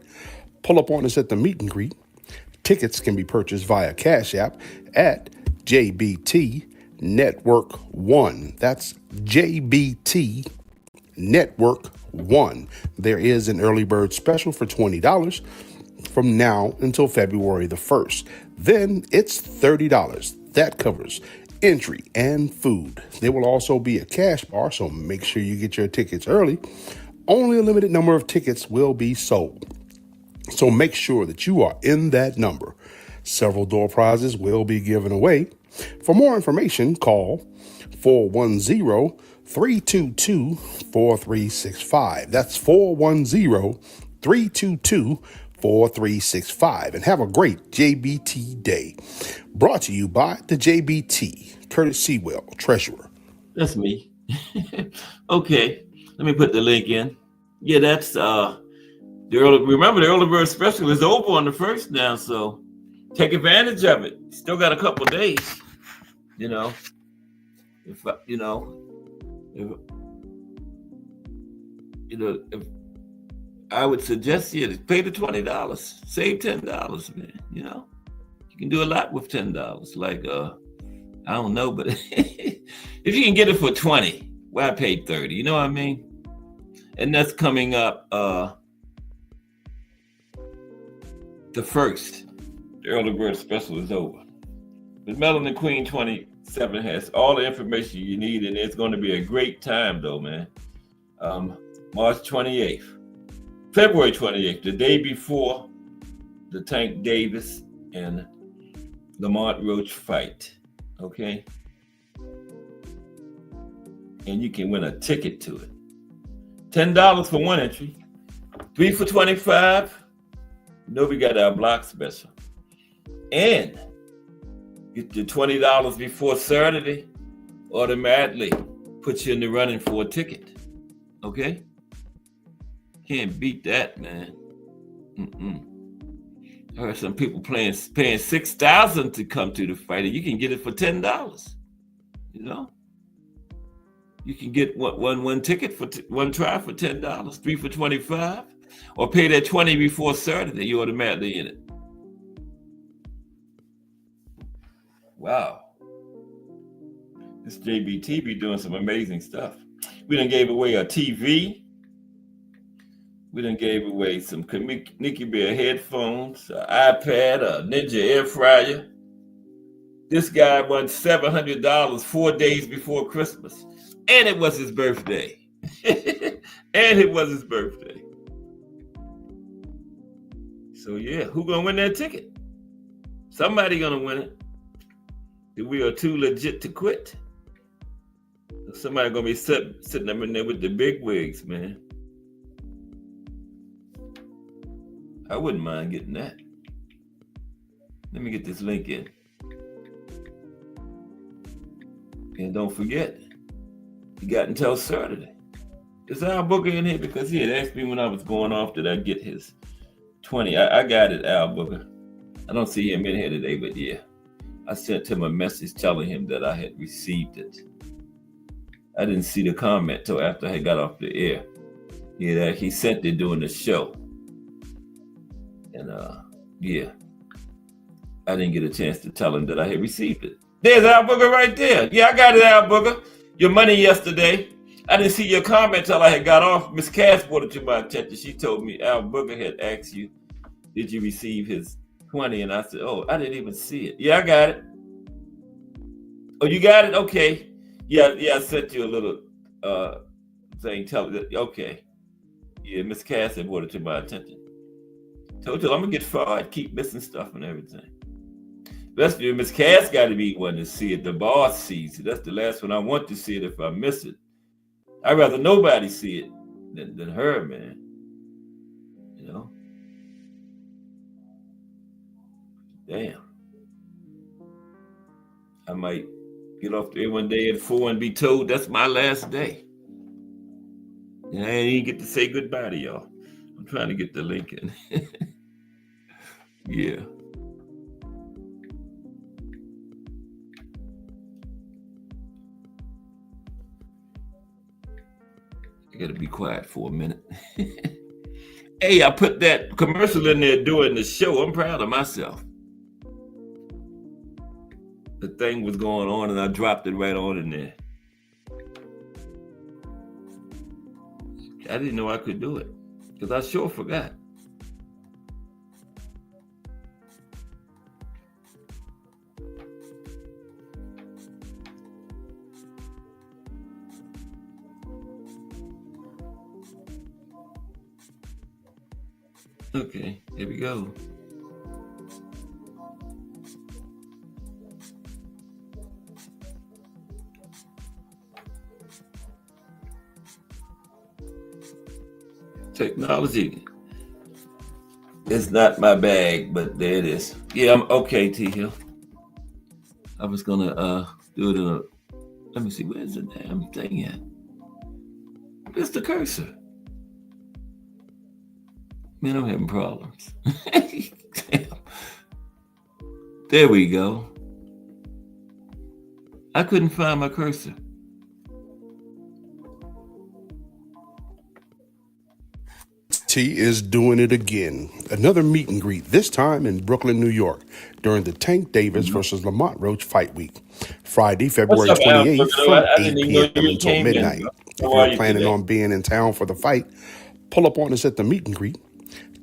Speaker 3: pull up on us at the meet and greet. Tickets can be purchased via Cash App at JBT Network 1. That's JBT Network One, there is an early bird special for $20 from now until February the 1st. Then it's $30. That covers entry and food. There will also be a cash bar, so make sure you get your tickets early. Only a limited number of tickets will be sold, so make sure that you are in that number. Several door prizes will be given away. For more information, call 410-322-4365. That's 410-322-4365. And have a great JBT day. Brought to you by the JBT, Curtis Sewell, Treasurer.
Speaker 2: That's me. Okay, let me put the link in. Yeah, that's remember the early bird special is over on the 1st now, so take advantage of it. Still got a couple days, you know. If I would suggest you to pay the $20, save $10, man. You know, you can do a lot with $10. Like I don't know, but if you can get it for $20, why pay $30? You know what I mean? And that's coming up the 1st. The early bird special is over. The Melanin Queen 27 has all the information you need, and it's going to be a great time, though, man. March 28th, February 28th, the day before the Tank Davis and Lamont Roach fight, okay? And you can win a ticket to it. $10 for one entry, 3 for $25. We got our block special. And get your $20 before Saturday, automatically put you in the running for a ticket. Okay? Can't beat that, man. I heard some people paying $6,000 to come to the fight, and you can get it for $10. You know? You can get one ticket for one try for $10, 3 for $25, or pay that $20 before Saturday. You automatically in it. Wow. This JBT be doing some amazing stuff. We done gave away a TV. We done gave away some Nikki Bear headphones, an iPad, a Ninja air fryer. This guy won $700 4 days before Christmas. And it was his birthday. So yeah, who gonna win that ticket? Somebody gonna win it. We are too legit to quit. Somebody gonna be sitting up in there with the big wigs, man. I wouldn't mind getting that. Let me get this link in. And don't forget, you got until Saturday. Is Al Booker in here? Because he had asked me when I was going off, did I get his 20? I got it, Al Booker. I don't see him in here today, but yeah. I sent him a message telling him that I had received it. I didn't see the comment till after I got off the air. Yeah, he sent it during the show. And yeah, I didn't get a chance to tell him that I had received it. There's Al Booker right there. Yeah, I got it, Al Booker. Your money yesterday. I didn't see your comment till I had got off. Miss Cass brought it to my attention. She told me Al Booker had asked you, did you receive his 20? And I said, oh, I didn't even see it. Yeah, I got it. Oh, you got it? Okay. Yeah, I sent you a little thing. Okay. Yeah, Miss Cass had brought it to my attention. Told you I'm gonna get fired, keep missing stuff and everything. Especially Miss Cass got to be one to see it. The boss sees it. That's the last one I want to see it if I miss it. I'd rather nobody see it than her, man. You know? Damn. I might get off there one day at 4 and be told that's my last day. And I ain't even get to say goodbye to y'all. I'm trying to get the link in. Yeah. I gotta be quiet for a minute. Hey, I put that commercial in there during the show. I'm proud of myself. The thing was going on and I dropped it right on in there. I didn't know I could do it because I sure forgot. Okay, here we go. Technology is not my bag, but there it is. Yeah, I'm okay, T Hill. I was gonna do it in a. Let me see, where's the damn thing at? Where's the cursor? Man, I'm having problems. Damn. There we go. I couldn't find my cursor.
Speaker 3: T is doing it again. Another meet and greet, this time in Brooklyn, New York, during the Tank Davis versus Lamont Roach fight week. Friday, February 28th from 8 p.m. until midnight. If you're planning on being in town for the fight, pull up on us at the meet and greet.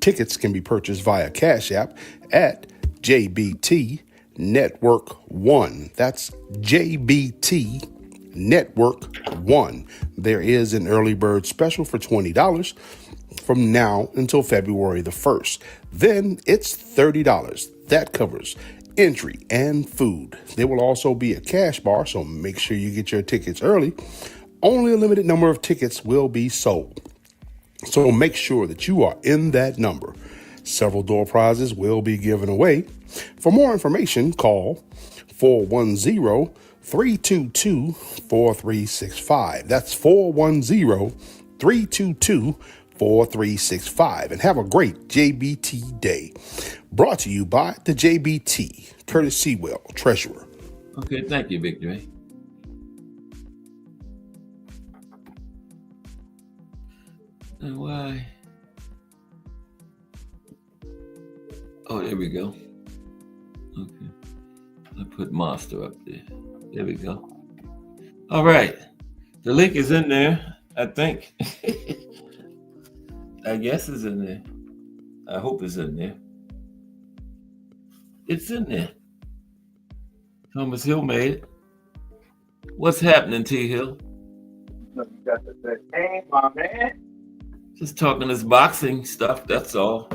Speaker 3: Tickets can be purchased via Cash App at JBT Network 1. That's JBT Network 1. There is an early bird special for $20 from now until February the 1st. Then it's $30. That covers entry and food. There will also be a cash bar, so make sure you get your tickets early. Only a limited number of tickets will be sold, so make sure that you are in that number. Several door prizes will be given away. For more information, call 410-322-4365. That's 410-322-4365. And have a great JBT day. Brought to you by the JBT, Curtis Sewell, Treasurer.
Speaker 2: Okay, thank you, Victory. And why? Oh, there we go. Okay. I put Monster up there. There we go. All right. The link is in there, I think. I guess it's in there. I hope it's in there. It's in there. Thomas Hill made it. What's happening, T Hill?
Speaker 1: You got the game, my man.
Speaker 2: Just talking this boxing stuff, that's all.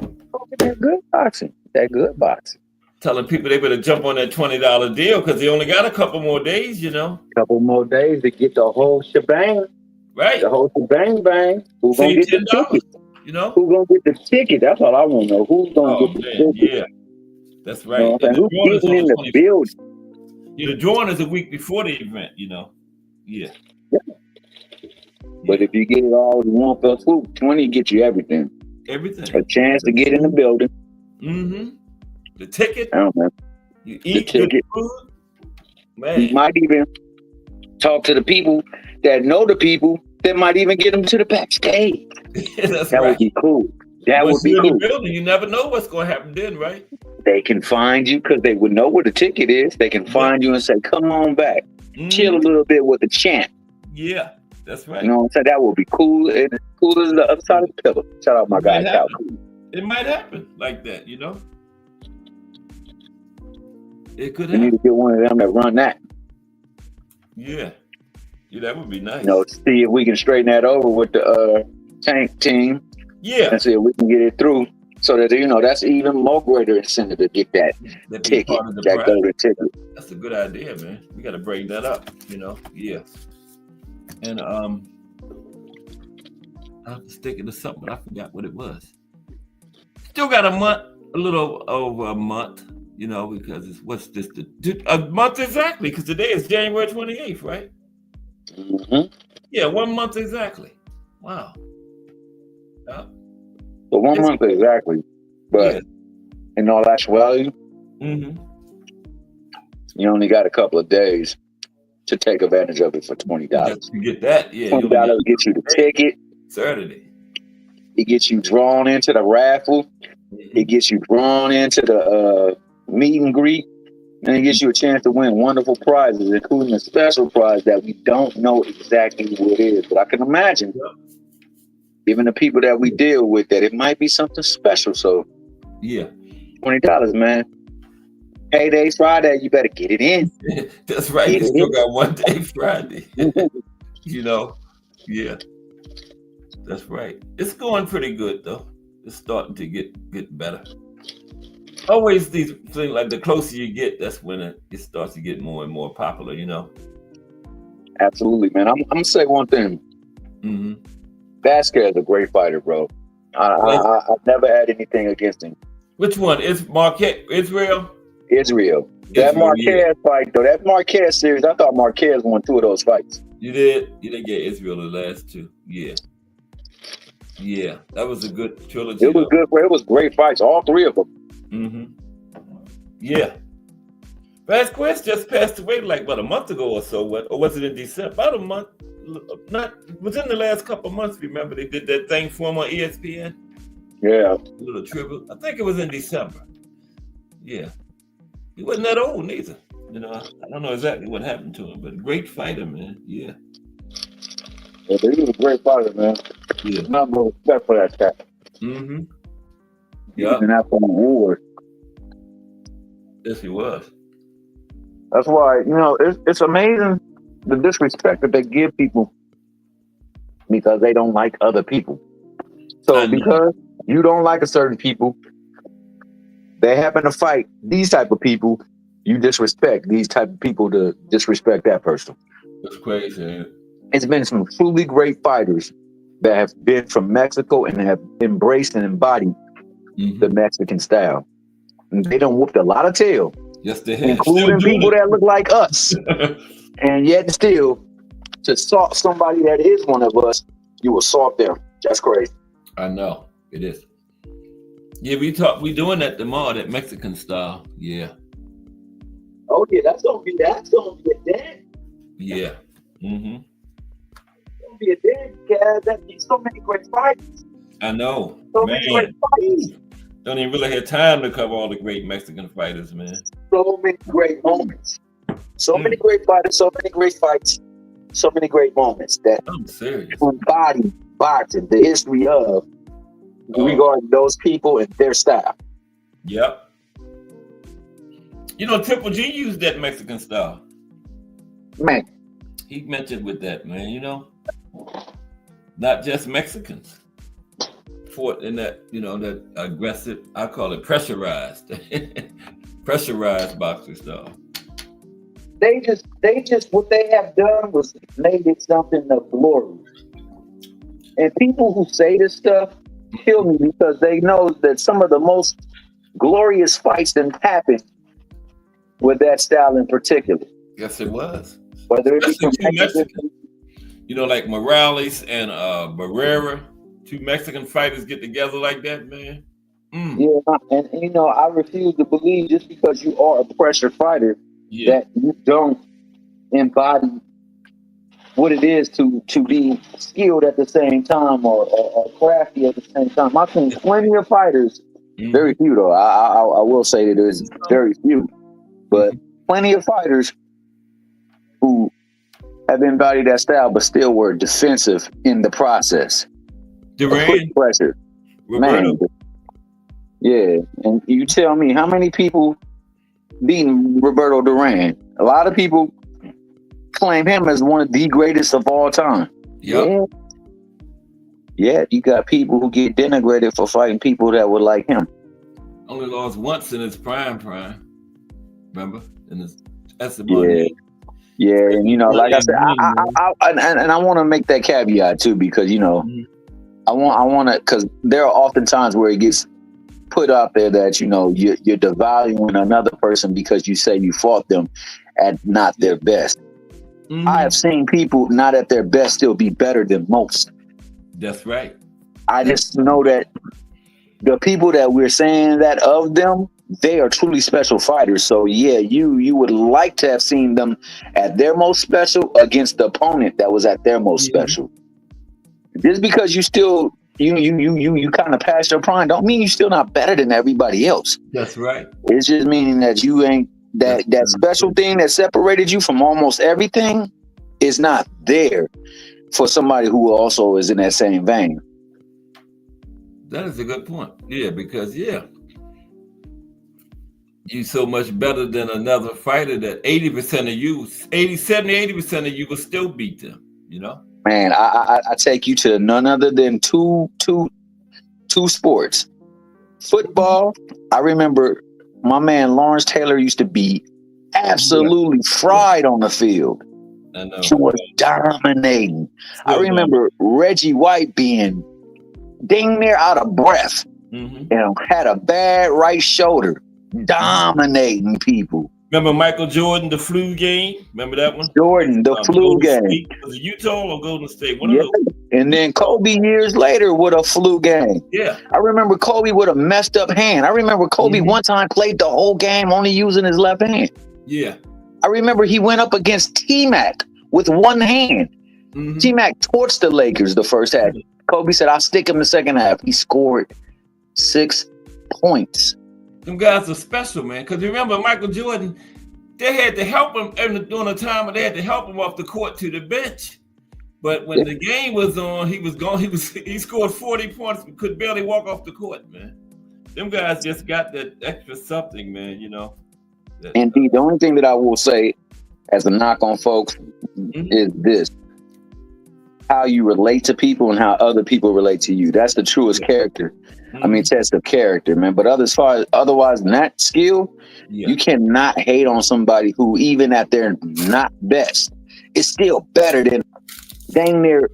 Speaker 4: That good boxing. That good boxing.
Speaker 2: Telling people they better jump on that $20 deal because they only got a couple more days, you know.
Speaker 4: Couple more days to get the whole shebang.
Speaker 2: Right.
Speaker 4: The whole shebang bang. Who's gonna get the ticket?
Speaker 2: You know?
Speaker 4: Who's gonna get the ticket? That's all I want to know. Who's gonna get the ticket?
Speaker 2: Yeah. That's right.
Speaker 4: You know, who's getting in the building?
Speaker 2: Yeah, the drawing is a week before the event, you know. Yeah.
Speaker 4: But if you get it all in one fell swoop, 20 gets you everything.
Speaker 2: Everything.
Speaker 4: A chance to get in the building.
Speaker 2: Mm-hmm. The ticket.
Speaker 4: I don't know.
Speaker 2: You eat good food. Man.
Speaker 4: You might even talk to the people that know the people that might even get them to the backstage. That would be cool. That would be cool.
Speaker 2: Building, you never know what's going to happen then, right?
Speaker 4: They can find you because they would know where the ticket is. They can find you and say, come on back. Chill a little bit with the champ.
Speaker 2: Yeah, that's right.
Speaker 4: You know what I'm saying? That would be cool. And cool as the other side of the pillar. Shout out my guy, Cal.
Speaker 2: It might happen like that, you know? It could
Speaker 4: You
Speaker 2: happen.
Speaker 4: need to get one of them that run that.
Speaker 2: Yeah. Yeah, that would be nice.
Speaker 4: You know, see if we can straighten that over with the tank team.
Speaker 2: Yeah.
Speaker 4: And see if we can get it through so that, you know, that's even more greater incentive to get that ticket, that golden ticket.
Speaker 2: That's a good idea, man. We got to bring that up, you know? Yeah. And I was thinking of something, but I forgot what it was. Still got a little over a month, you know, because it's, what's this? A month exactly, because today is January 28th, right?
Speaker 4: Mm-hmm.
Speaker 2: Yeah, 1 month exactly. Wow. Yeah.
Speaker 4: So 1 month exactly. But in all actuality, you only got a couple of days to take advantage of it for $20.
Speaker 2: You get that, yeah.
Speaker 4: $20 gets you the ticket.
Speaker 2: Saturday.
Speaker 4: It gets you drawn into the raffle. It gets you drawn into the meet and greet. And it gives you a chance to win wonderful prizes, including a special prize that we don't know exactly what it is. But I can imagine giving the people that we deal with that it might be something special. So
Speaker 2: Yeah.
Speaker 4: $20, man. Payday Friday, you better get it in.
Speaker 2: That's right.
Speaker 4: Get
Speaker 2: You
Speaker 4: it
Speaker 2: still
Speaker 4: in.
Speaker 2: got one day Friday. You know? Yeah. That's right. It's going pretty good though. It's starting to get better. Always these things like the closer you get, that's when it starts to get more and more popular, you know?
Speaker 4: Absolutely, man. I'm gonna say one thing.
Speaker 2: Mm-hmm.
Speaker 4: Vasquez is a great fighter, bro. I've never had anything against him.
Speaker 2: Which one? Is Marquette Israel?
Speaker 4: Israel. That Marquez fight, though, that Marquez series, I thought Marquez won 2 of those fights.
Speaker 2: You did? You didn't get Israel the last 2. Yeah. Yeah. That was a good trilogy.
Speaker 4: It was good. It was great fights, all 3 of them.
Speaker 2: Mm-hmm. Yeah. Vasquez just passed away like about a month ago or so. Or was it in December? About a month. Within the last couple of months, remember they did that thing for him on ESPN?
Speaker 4: Yeah.
Speaker 2: A little tribute. I think it was in December. Yeah. He wasn't that old neither. You know, I don't know exactly what happened to him, but great fighter, man. Yeah.
Speaker 4: Yeah, he was a great fighter, man.
Speaker 2: Yeah.
Speaker 4: Not more respect for that cat.
Speaker 2: Mm-hmm.
Speaker 4: Yeah. And that's on the award.
Speaker 2: Yes, he was.
Speaker 4: That's why, you know, it's amazing the disrespect that they give people because they don't like other people. So because you don't like a certain people, they happen to fight these type of people, you disrespect these type of people to disrespect that person.
Speaker 2: That's crazy. Man.
Speaker 4: It's been some truly great fighters that have been from Mexico and have embraced and embodied the Mexican style. And they done whooped a lot of tail.
Speaker 2: Yes, they have.
Speaker 4: Including people that look like us. And yet still, to assault somebody that is one of us, you assault them. That's crazy.
Speaker 2: I know. It is. Yeah, we doing that tomorrow, that Mexican style. Yeah.
Speaker 4: Oh yeah, that's gonna be a dance.
Speaker 2: Yeah. Mm-hmm.
Speaker 4: It's gonna be a dance, guys. That'd be so many great fights.
Speaker 2: I know.
Speaker 4: So many great fights.
Speaker 2: Don't even really have time to cover all the great Mexican fighters, man.
Speaker 4: So many great moments. So many great fighters, so many great fights, so many great moments that embody boxing, the history of regarding those people and their style.
Speaker 2: Yep. You know, Triple G used that Mexican style.
Speaker 4: Man.
Speaker 2: He mentioned with that, man, you know. Not just Mexicans. Fought in that, you know, that aggressive, I call it pressurized. Pressurized boxing style.
Speaker 4: They just what they have done was made it something of glory. And people who say this stuff kill me because they know that some of the most glorious fights that happened with that style in particular.
Speaker 2: Yes, it was.
Speaker 4: Whether it be from
Speaker 2: Mexican, you know, like Morales and Barrera, 2 Mexican fighters get together like that, man.
Speaker 4: Yeah, and you know, I refuse to believe just because you are a pressure fighter that you don't embody what it is to be skilled at the same time or crafty at the same time. I've seen plenty of fighters, very few though. I will say that there's very few, but plenty of fighters who have embodied that style, but still were defensive in the process.
Speaker 2: Duran,
Speaker 4: pressure, man. Yeah, and you tell me how many people beating Roberto Duran? A lot of people claim him as one of the greatest of all time.
Speaker 2: Yep.
Speaker 4: Yeah, you got people who get denigrated for fighting people that were like him.
Speaker 2: Only lost once in his prime. Remember? That's the
Speaker 4: money. Yeah, and you know, like I said, I want to make that caveat too, because you know, I want to, because there are often times where it gets put out there that, you know, you're devaluing another person because you say you fought them at not their best. I have seen people not at their best still be better than most.
Speaker 2: That's right.
Speaker 4: I just know that the people that we're saying that of them, they are truly special fighters. So yeah, you would like to have seen them at their most special against the opponent that was at their most special. Just because you still you kind of past your prime don't mean you're still not better than everybody else.
Speaker 2: That's right.
Speaker 4: It's just meaning that you ain't that special thing that separated you from almost everything is not there for somebody who also is in that same vein.
Speaker 2: That is a good point. Yeah, because you so much better than another fighter that 80% of you, 80% of you will still beat them, you know?
Speaker 4: Man, I take you to none other than two sports. Football, I remember my man Lawrence Taylor used to be absolutely fried on the field.
Speaker 2: I know.
Speaker 4: He was dominating. I
Speaker 2: Still
Speaker 4: remember Reggie White being dang near out of breath and had a bad right shoulder, dominating people.
Speaker 2: Remember Michael Jordan, the flu game? Remember that one?
Speaker 4: Jordan, the flu
Speaker 2: Golden
Speaker 4: game.
Speaker 2: State. Was it Utah or Golden State? One
Speaker 4: Yeah.
Speaker 2: of those.
Speaker 4: And then Kobe years later with a flu game.
Speaker 2: Yeah.
Speaker 4: I remember Kobe with a messed up hand. I remember Kobe one time played the whole game only using his left hand.
Speaker 2: Yeah.
Speaker 4: I remember he went up against T-Mac with one hand. T-Mac torched the Lakers the first half. Kobe said, I'll stick him the second half. He scored 6 points.
Speaker 2: Them guys are special, man. Because remember, Michael Jordan, they had to help him during the time when they had to help him off the court to the bench. But when the game was on, he was gone. He scored 40 points, but could barely walk off the court, man. Them guys just got that extra something, man, you know.
Speaker 4: Indeed, the only thing that I will say as a knock on folks is this. How you relate to people and how other people relate to you. That's the truest character. I mean, test of character, man. But otherwise than that skill, you cannot hate on somebody who, even at their not best, is still better than dang near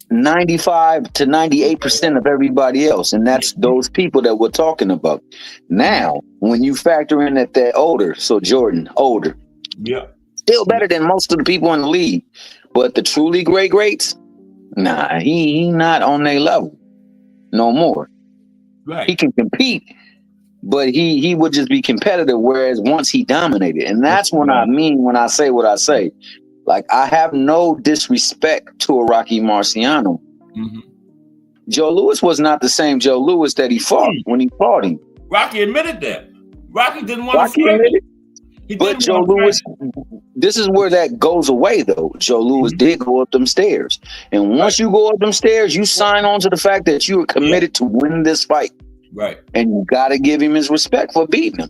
Speaker 4: 95 to 98% of everybody else. And that's those people that we're talking about. Now, when you factor in that they're older, so Jordan, older.
Speaker 2: Yeah.
Speaker 4: Still better than most of the people in the league. But the truly greats, nah, he not on their level no more.
Speaker 2: Right.
Speaker 4: He can compete, but he would just be competitive, whereas once he dominated. And that's what I mean when I say what I say. Like, I have no disrespect to a Rocky Marciano. Joe Louis was not the same Joe Louis that he fought when he fought him.
Speaker 2: Rocky admitted that. Rocky didn't want to fight him.
Speaker 4: But Joe Louis, this is where that goes away, though. Joe Louis did go up them stairs. And once you go up them stairs, you sign on to the fact that you are committed to win this fight.
Speaker 2: Right.
Speaker 4: And you got to give him his respect for beating him.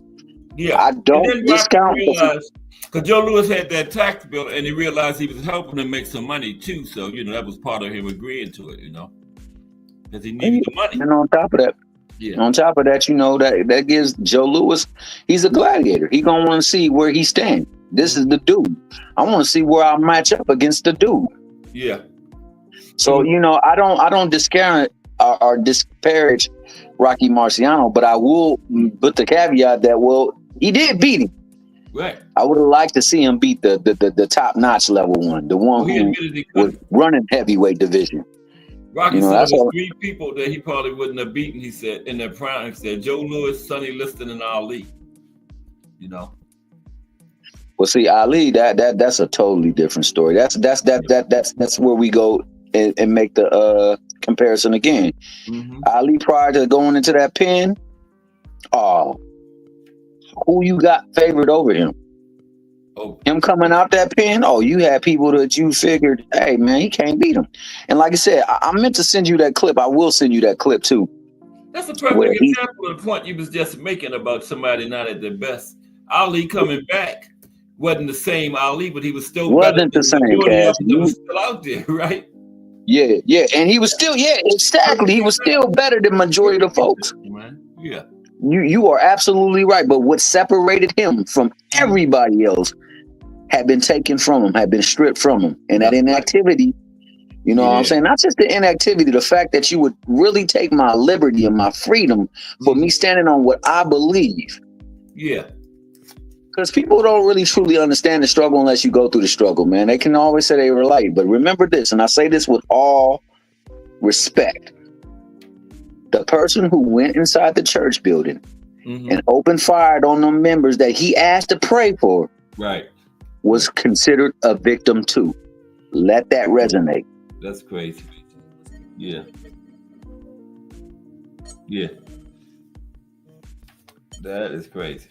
Speaker 2: Yeah.
Speaker 4: I don't discount.
Speaker 2: Because Joe Louis had that tax bill, and he realized he was helping him make some money, too. So, you know, that was part of him agreeing to it, you know, because he needed the money.
Speaker 4: And on top of that, you know, that gives Joe Louis, he's a gladiator. He gonna want to see where he stands. This is the dude. I want to see where I match up against the dude.
Speaker 2: Yeah.
Speaker 4: So, you know, I don't discount or disparage Rocky Marciano, but I will put the caveat that, well, he did beat him.
Speaker 2: Right.
Speaker 4: I would have liked to see him beat the top notch level one, the one who was running heavyweight division.
Speaker 2: Rocky said there were 3 people that he probably wouldn't have beaten. He said in their prime, he said Joe Louis, Sonny Liston, and Ali. You know.
Speaker 4: Well, see, Ali, that's a totally different story. That's where we go and make the comparison again. Ali, prior to going into that pen, who you got favored over him? Him coming out that pen, you had people that you figured, hey, man, he can't beat him. And like I said, I meant to send you that clip. I will send you that clip, too.
Speaker 2: That's a perfect example of the point you was just making about somebody not at their best. Ali coming back wasn't the same Ali, but he was still
Speaker 4: wasn't the same.
Speaker 2: He was still out there, right?
Speaker 4: Yeah. And he was still, exactly. He was still better than majority of the folks.
Speaker 2: Yeah.
Speaker 4: You are absolutely right. But what separated him from everybody else had been taken from him, had been stripped from him. And that inactivity, you know what I'm saying? Not just the inactivity, the fact that you would really take my liberty and my freedom for me standing on what I believe.
Speaker 2: Yeah.
Speaker 4: Because people don't really truly understand the struggle unless you go through the struggle, man. They can always say they relate. But remember this, and I say this with all respect. The person who went inside the church building and opened fire on them members that he asked to pray for was considered a victim too. Let that resonate.
Speaker 2: That's crazy. Yeah. That is crazy.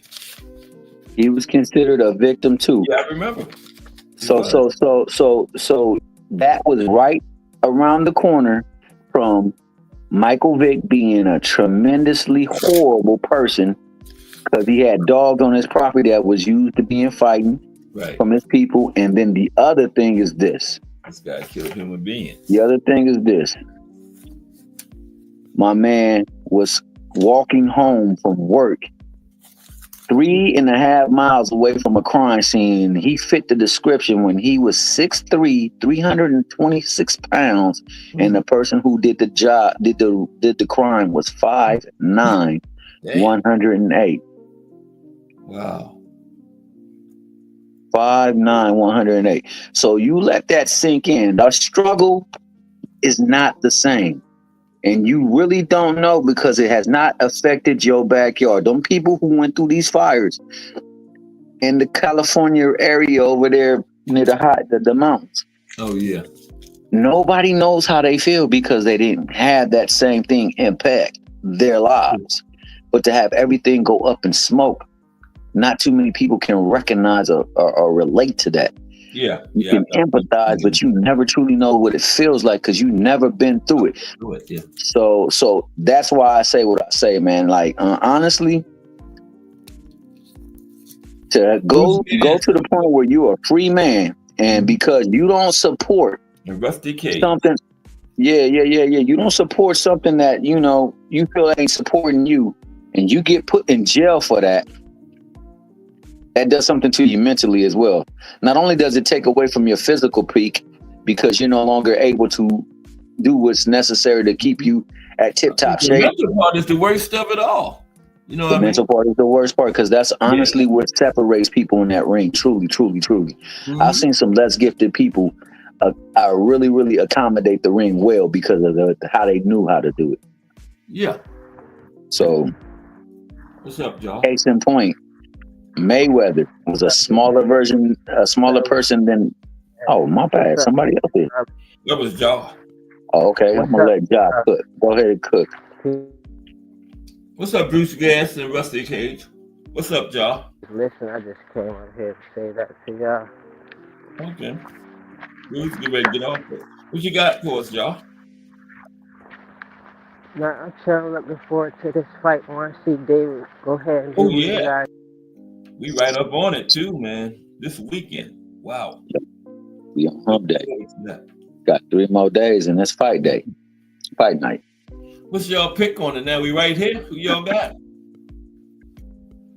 Speaker 4: He was considered a victim too.
Speaker 2: Yeah, I remember.
Speaker 4: So that was right around the corner from Michael Vick being a tremendously horrible person because he had dogs on his property that was used to be in fighting
Speaker 2: Right.
Speaker 4: from his people. And then the other thing is this.
Speaker 2: This guy killed human beings.
Speaker 4: The other thing is this. My man was walking home from work 3.5 miles away from a crime scene. He fit the description when he was 6'3", 326 pounds, and the person who did the job, did the crime was 5'9", 108.
Speaker 2: Wow.
Speaker 4: 5'9", 108. So you let that sink in. The struggle is not the same. And you really don't know because it has not affected your backyard. Them people who went through these fires in the California area over there near the mountains.
Speaker 2: Oh, yeah.
Speaker 4: Nobody knows how they feel because they didn't have that same thing impact their lives. But to have everything go up in smoke, not too many people can recognize or relate to that.
Speaker 2: Yeah.
Speaker 4: You can empathize, but you never truly know what it feels like because you've never been through it.
Speaker 2: Yeah.
Speaker 4: So that's why I say what I say, man. Like, honestly, to go to the point where you're a free man and because you don't support something. Yeah. You don't support something that, you feel ain't supporting you and you get put in jail for that. That does something to you mentally as well. Not only does it take away from your physical peak because you're no longer able to do what's necessary to keep you at tip-top shape.
Speaker 2: The mental part is the worst of it all. You know what I mean?
Speaker 4: The mental part is the worst part because that's honestly what separates people in that ring. Truly, truly, truly. Mm-hmm. I've seen some less gifted people really, really accommodate the ring well because of how they knew how to do it.
Speaker 2: Yeah.
Speaker 4: So,
Speaker 2: what's up, y'all?
Speaker 4: Case in point, Mayweather was a smaller person than. Oh, my bad. Somebody else did.
Speaker 2: That was Jaw.
Speaker 4: Oh, okay. I'm gonna let Jaw cook. Go ahead and cook.
Speaker 2: What's up, Bruce Gas and Rusty Cage? What's up, Jaw?
Speaker 5: Listen, I just came out here to say that to y'all.
Speaker 2: Okay. Bruce, get ready to get off it. What you got for us, Jaw?
Speaker 5: Now, I'm sure looking forward to this fight. I want to see David go ahead and do
Speaker 2: you guys. We right up on it too, man. This weekend. Wow.
Speaker 4: We on hump day. Got 3 more days and it's fight day. Fight night.
Speaker 2: What's y'all pick on it now? We right here? Who y'all got?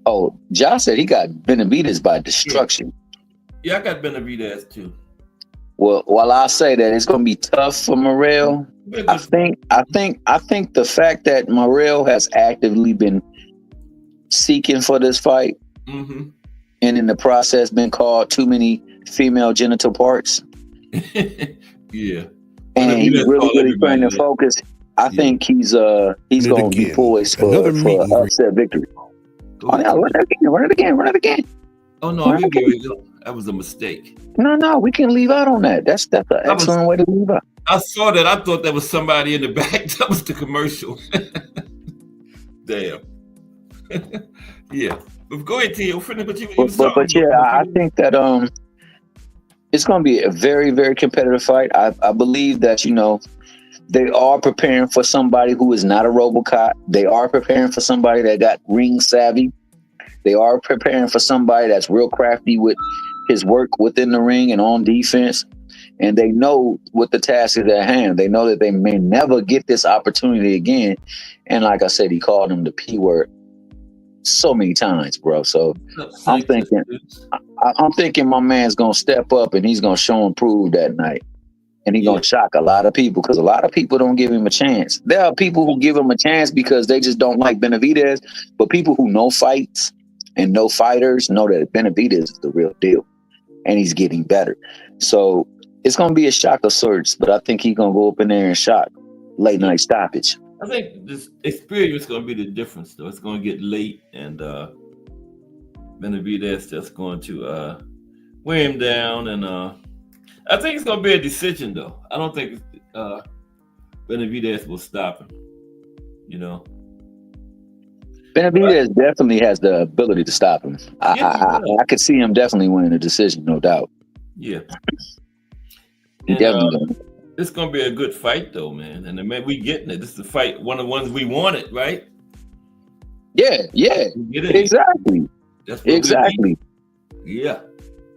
Speaker 4: Oh, Josh said he got Benavidez by destruction.
Speaker 2: Yeah, I got Benavidez too.
Speaker 4: Well, while I say that it's gonna be tough for Morrell, I think the fact that Morrell has actively been seeking for this fight,
Speaker 2: mm-hmm.
Speaker 4: and in the process been called too many female genital parts.
Speaker 2: Yeah.
Speaker 4: And he's really trying to focus. I think he's going to be poised for upset victory. Run it again.
Speaker 2: Oh no, that was a mistake.
Speaker 4: No, we can leave out on that. That's an excellent way to leave out.
Speaker 2: I saw that. I thought there was somebody in the back. That was the commercial. Damn. Yeah. But go ahead, T.
Speaker 4: But yeah, I think that it's going to be a very, very competitive fight. I believe that, they are preparing for somebody who is not a RoboCop. They are preparing for somebody that got ring savvy. They are preparing for somebody that's real crafty with his work within the ring and on defense. And they know what the task is at hand. They know that they may never get this opportunity again. And like I said, he called him the P word so many times, bro. So I'm thinking my man's going to step up and he's going to show and prove that night. And he's going to shock a lot of people because a lot of people don't give him a chance. There are people who give him a chance because they just don't like Benavidez. But people who know fights and know fighters know that Benavidez is the real deal. And he's getting better. So it's going to be a shock of sorts. But I think he's going to go up in there and shock. Late night stoppage.
Speaker 2: I think this experience is going to be the difference, though. It's going to get late. And Benavidez just going to weigh him down. And I think it's going to be a decision, though. I don't think Benavidez will stop him,
Speaker 4: Benavidez definitely has the ability to stop him. I could see him definitely winning a decision, no doubt.
Speaker 2: Yeah.
Speaker 4: He definitely
Speaker 2: It's gonna be a good fight, though, man. And man, we getting it. This is the fight, one of the ones we wanted, right?
Speaker 4: Yeah,
Speaker 2: We get it.
Speaker 4: exactly,
Speaker 2: That's what
Speaker 4: exactly.
Speaker 2: Yeah.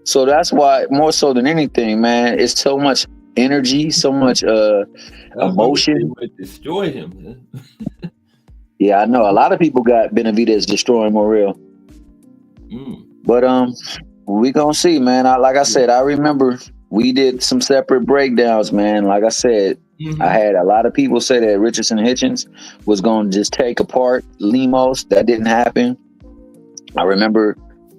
Speaker 4: So that's why, more so than anything, man, it's so much energy, so much emotion.
Speaker 2: Might destroy him, man.
Speaker 4: Yeah, I know a lot of people got Benavidez destroying Morrell, but we gonna see, man. Like I said, I remember we did some separate breakdowns, man. Like I said, I had a lot of people say that Richardson Hitchens was gonna just take apart Lemos. That didn't happen. I remember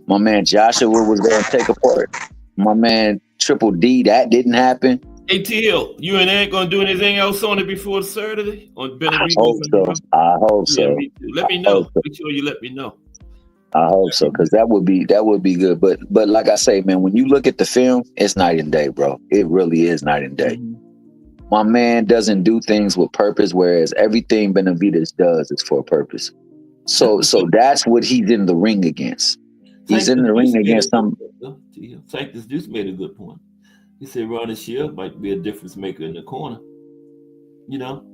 Speaker 4: my man Joshua was gonna take apart my man Triple D. That didn't happen.
Speaker 2: Hey, TL, you and Ed gonna do anything else on it before Saturday? On
Speaker 4: I hope so. I hope so.
Speaker 2: Yeah, me too. Let me know. Make sure you let me know.
Speaker 4: I hope so, because that would be good. But like I say, man, when you look at the film, it's night and day, bro. It really is night and day. My man doesn't do things with purpose, whereas everything Benavidez does is for a purpose. So that's what he's in the ring against. He's in the ring against some.
Speaker 2: Sanctus Deuce made a good point. He said Ronnie Shield might be a difference maker in the corner. You know.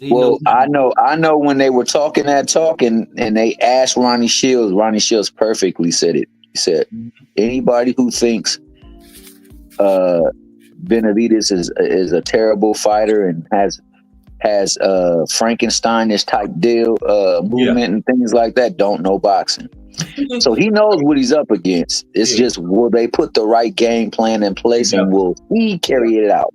Speaker 4: Well, I know when they were talking that talk and they asked Ronnie Shields perfectly said it. He said, anybody who thinks Benavidez is a terrible fighter and has Frankenstein-ish type deal movement and things like that don't know boxing. So he knows what he's up against. It's just, will they put the right game plan in place and will he carry it out?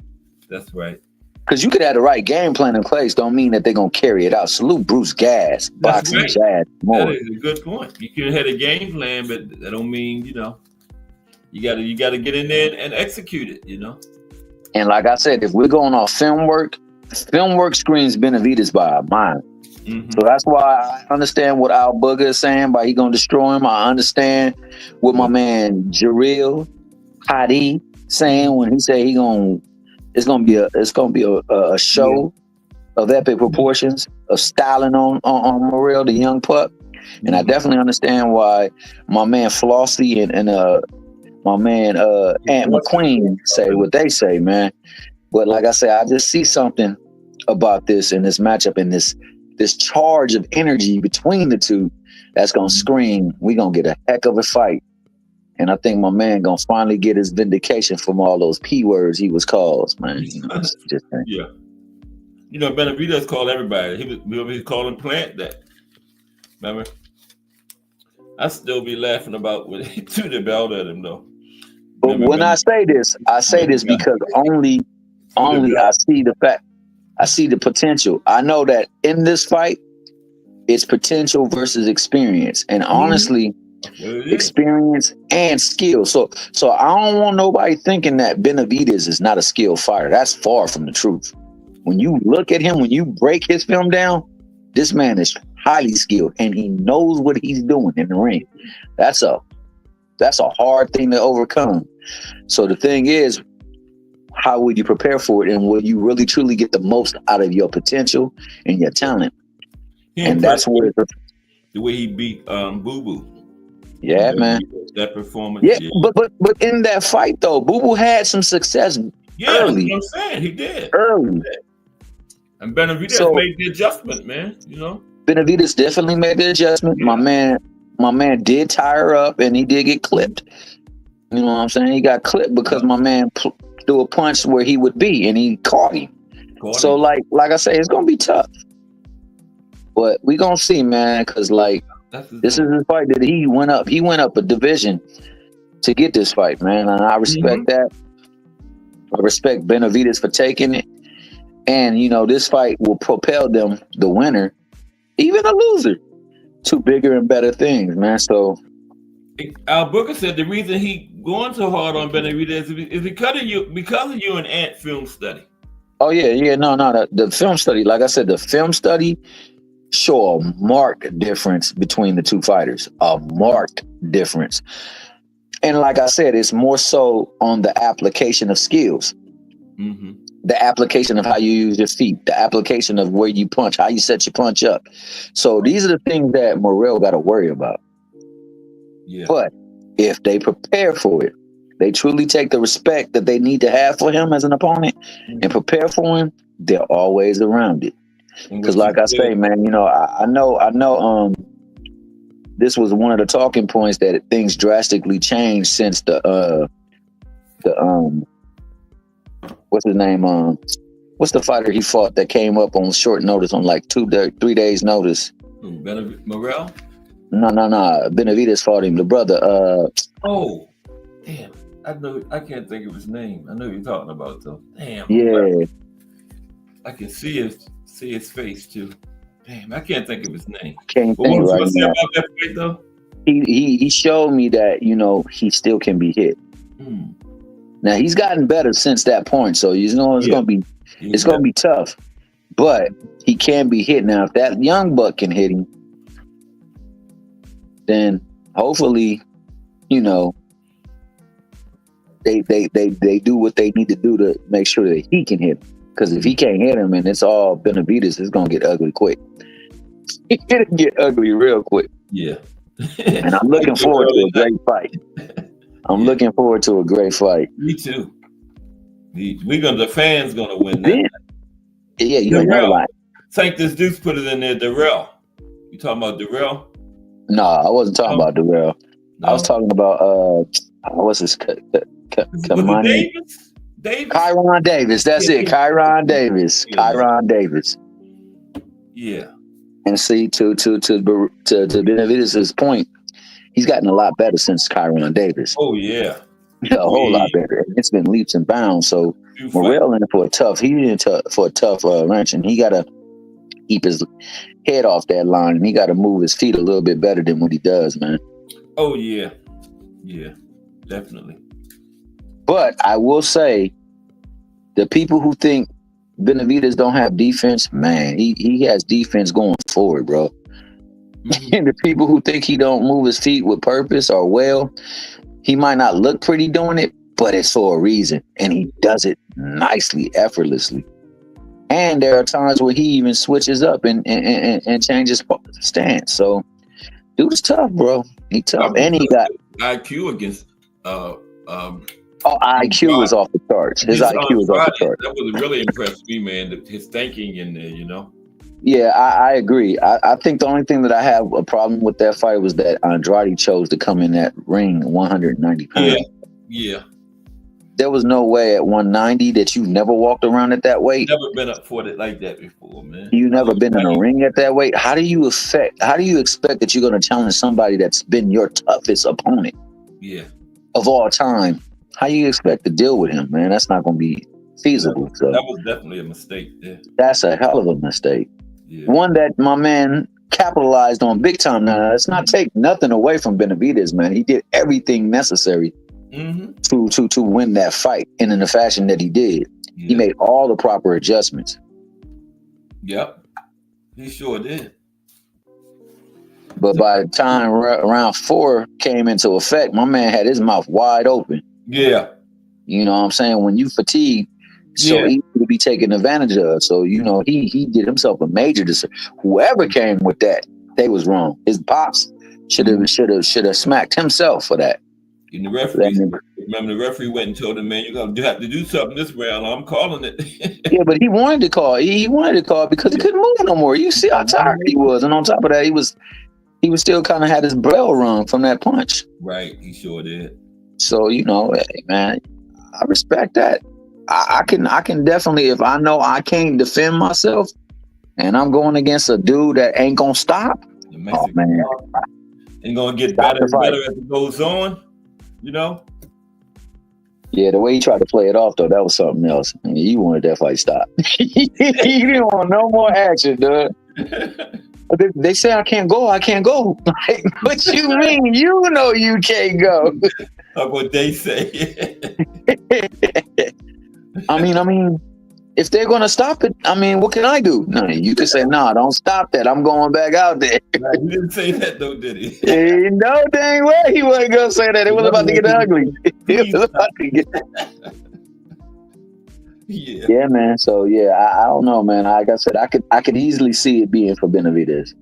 Speaker 2: That's right.
Speaker 4: Because you could have the right game plan in place, don't mean that they're gonna carry it out. Salute Bruce Gas, boxing jazz.
Speaker 2: That is a good point. You can have a game plan, but that don't mean, you gotta get in there and execute it,
Speaker 4: And like I said, if we're going off film work screens Benavidez by a mile. So that's why I understand what Al Booger is saying by he gonna destroy him. I understand what my man Jareel Hadi saying when he say it's gonna be a show of epic proportions of styling on Morrell, the young pup. And I definitely understand why my man Flossie and my man Ant McQueen say what they say, man. But like I say, I just see something about this in this matchup and this charge of energy between the two that's gonna scream, we gonna get a heck of a fight. And I think my man gonna finally get his vindication from all those P words he was called, man.
Speaker 2: Yeah. Benavidez called everybody. He was calling Plant that. Remember? I still be laughing about when he threw the belt at him, though.
Speaker 4: But when I say this because only I see the fact. I see the potential. I know that in this fight, it's potential versus experience. And honestly, experience and skill. So I don't want nobody thinking that Benavidez is not a skilled fighter. That's far from the truth. When you look at him, when you break his film down, this man is highly skilled and he knows what he's doing in the ring. That's a hard thing to overcome. So the thing is, how would you prepare for it, and will you really truly get the most out of your potential and your talent? And that's where
Speaker 2: the way he beat Boo Boo.
Speaker 4: Yeah, man.
Speaker 2: That performance.
Speaker 4: Yeah, but in that fight though, Boo Boo had some success early.
Speaker 2: That's what I'm saying. He did
Speaker 4: early.
Speaker 2: And Benavidez made the adjustment, man.
Speaker 4: Benavidez definitely made the adjustment. Yeah. My man did tire up and he did get clipped. You know what I'm saying? He got clipped because my man threw a punch where he would be, and he caught him. So like I say, it's gonna be tough, but we gonna see, man. Because this is his fight that he went up. He went up a division to get this fight, man, and I respect that. I respect Benavidez for taking it, and this fight will propel them, the winner, even the loser, to bigger and better things, man. So.
Speaker 2: Al Booker said the reason he going so hard on Benavidez is because of you and Ant film study. Oh
Speaker 4: yeah, no. The film study, like I said, the film study show a marked difference between the two fighters. A marked difference, and like I said, it's more so on the application of skills, the application of how you use your feet, the application of where you punch, how you set your punch up. So these are the things that Morrell got to worry about. Yeah. But if they prepare for it, they truly take the respect that they need to have for him as an opponent and prepare for him, they're always around it. Because, like I say, man, you know, I know. This was one of the talking points that things drastically changed since the what's his name? What's the fighter he fought that came up on short notice, on like 3 days notice?
Speaker 2: Morel?
Speaker 4: No. Benavidez fought him. The brother.
Speaker 2: Oh, damn! I can't think of his name. I know who you're talking about though. Damn.
Speaker 4: Yeah.
Speaker 2: Morel. I can see his face too. Damn, I can't think of his name.
Speaker 4: Can't
Speaker 2: What
Speaker 4: think
Speaker 2: was
Speaker 4: right
Speaker 2: you say
Speaker 4: now.
Speaker 2: about that fight though?
Speaker 4: He showed me that, you know, he still can be hit. Now he's gotten better since that point, so you know it's gonna be tough, but he can be hit. Now if that young buck can hit him, then hopefully, you know, they do what they need to do to make sure that he can hit him. Because if he can't hit him and it's all Benavidez, it's gonna get ugly quick. It'll get ugly real quick.
Speaker 2: Yeah.
Speaker 4: And I'm looking forward to a great fight. I'm looking forward to a great fight.
Speaker 2: Me too. The fans gonna win that.
Speaker 4: Yeah, you ain't never lying.
Speaker 2: Saint this Deuce put it in there, Darrell. You talking about Darrell?
Speaker 4: No, I wasn't talking about Darrell. No. I was talking about what's his
Speaker 2: Davis?
Speaker 4: Kyron Davis. That's it. Kyron Davis. Yeah. Kyron Davis.
Speaker 2: Yeah.
Speaker 4: And see, to Benavidez's point, he's gotten a lot better since Kyron Davis.
Speaker 2: Oh yeah.
Speaker 4: A whole lot better. It's been leaps and bounds. So Morel in for a tough wrench, and he gotta keep his head off that line, and he gotta move his feet a little bit better than what he does, man.
Speaker 2: Oh yeah. Yeah, definitely.
Speaker 4: But I will say, the people who think Benavidez don't have defense, man, he has defense going forward, bro. Mm-hmm. And the people who think he don't move his feet with purpose or well, he might not look pretty doing it, but it's for a reason. And he does it nicely, effortlessly. And there are times where he even switches up and changes stance. So, dude is tough, bro. He tough. And he got
Speaker 2: IQ against
Speaker 4: IQ is off the charts. His IQ is off the charts.
Speaker 2: That was really impressed me, man. His thinking in there, you know.
Speaker 4: Yeah, I agree. I think the only thing that I have a problem with that fight was that Andrade chose to come in that ring 190 pounds.
Speaker 2: Yeah.
Speaker 4: There was no way at 190 that you never walked around at that weight.
Speaker 2: Never been up for it like that before, man.
Speaker 4: You never been in a ring at that weight. How do you expect that you're going to challenge somebody that's been your toughest opponent?
Speaker 2: Yeah. Of
Speaker 4: all time? How you expect to deal with him, man? That's not going to be feasible. So
Speaker 2: that was definitely a mistake. Yeah.
Speaker 4: That's a hell of a mistake.
Speaker 2: Yeah.
Speaker 4: One that my man capitalized on big time. Now, let's not take nothing away from Benavidez, man. He did everything necessary to win that fight, and in the fashion that he did. Yeah. He made all the proper adjustments.
Speaker 2: Yep, he sure did.
Speaker 4: But by the time round 4 came into effect, my man had his mouth wide open.
Speaker 2: Yeah.
Speaker 4: You know what I'm saying? When you fatigue, so easy to be taken advantage of. So, you know, he did himself a major disservice. Whoever came with that, they was wrong. His pops should have smacked himself for that.
Speaker 2: And the referee, remember the referee went and told him, man, you have to do something this round. I'm calling it.
Speaker 4: Yeah, but he wanted to call. He wanted to call because he couldn't move no more. You see how tired he was. And on top of that, he was still kind of had his bell rung from that punch.
Speaker 2: Right, he sure did.
Speaker 4: So, you know, hey, man, I respect that. I can definitely, if I know I can't defend myself and I'm going against a dude that ain't gonna stop, oh man,
Speaker 2: ain't gonna get better and better as it goes on, you know?
Speaker 4: Yeah, the way he tried to play it off though, that was something else. I mean, you wanted that fight stop. You didn't want no more action, dude. They say I can't go. Like, what you mean? You know you can't go.
Speaker 2: That's what they say.
Speaker 4: I mean, if they're gonna stop it, I mean, what can I do? No, you can say, "No, don't stop that. I'm going back out there."
Speaker 2: Right, he didn't say that though, did he?
Speaker 4: No dang way he wasn't gonna say that. It was about to get ugly. It was about to get. Yeah, man. So I don't know, man. Like I said, I could easily see it being for Benavidez.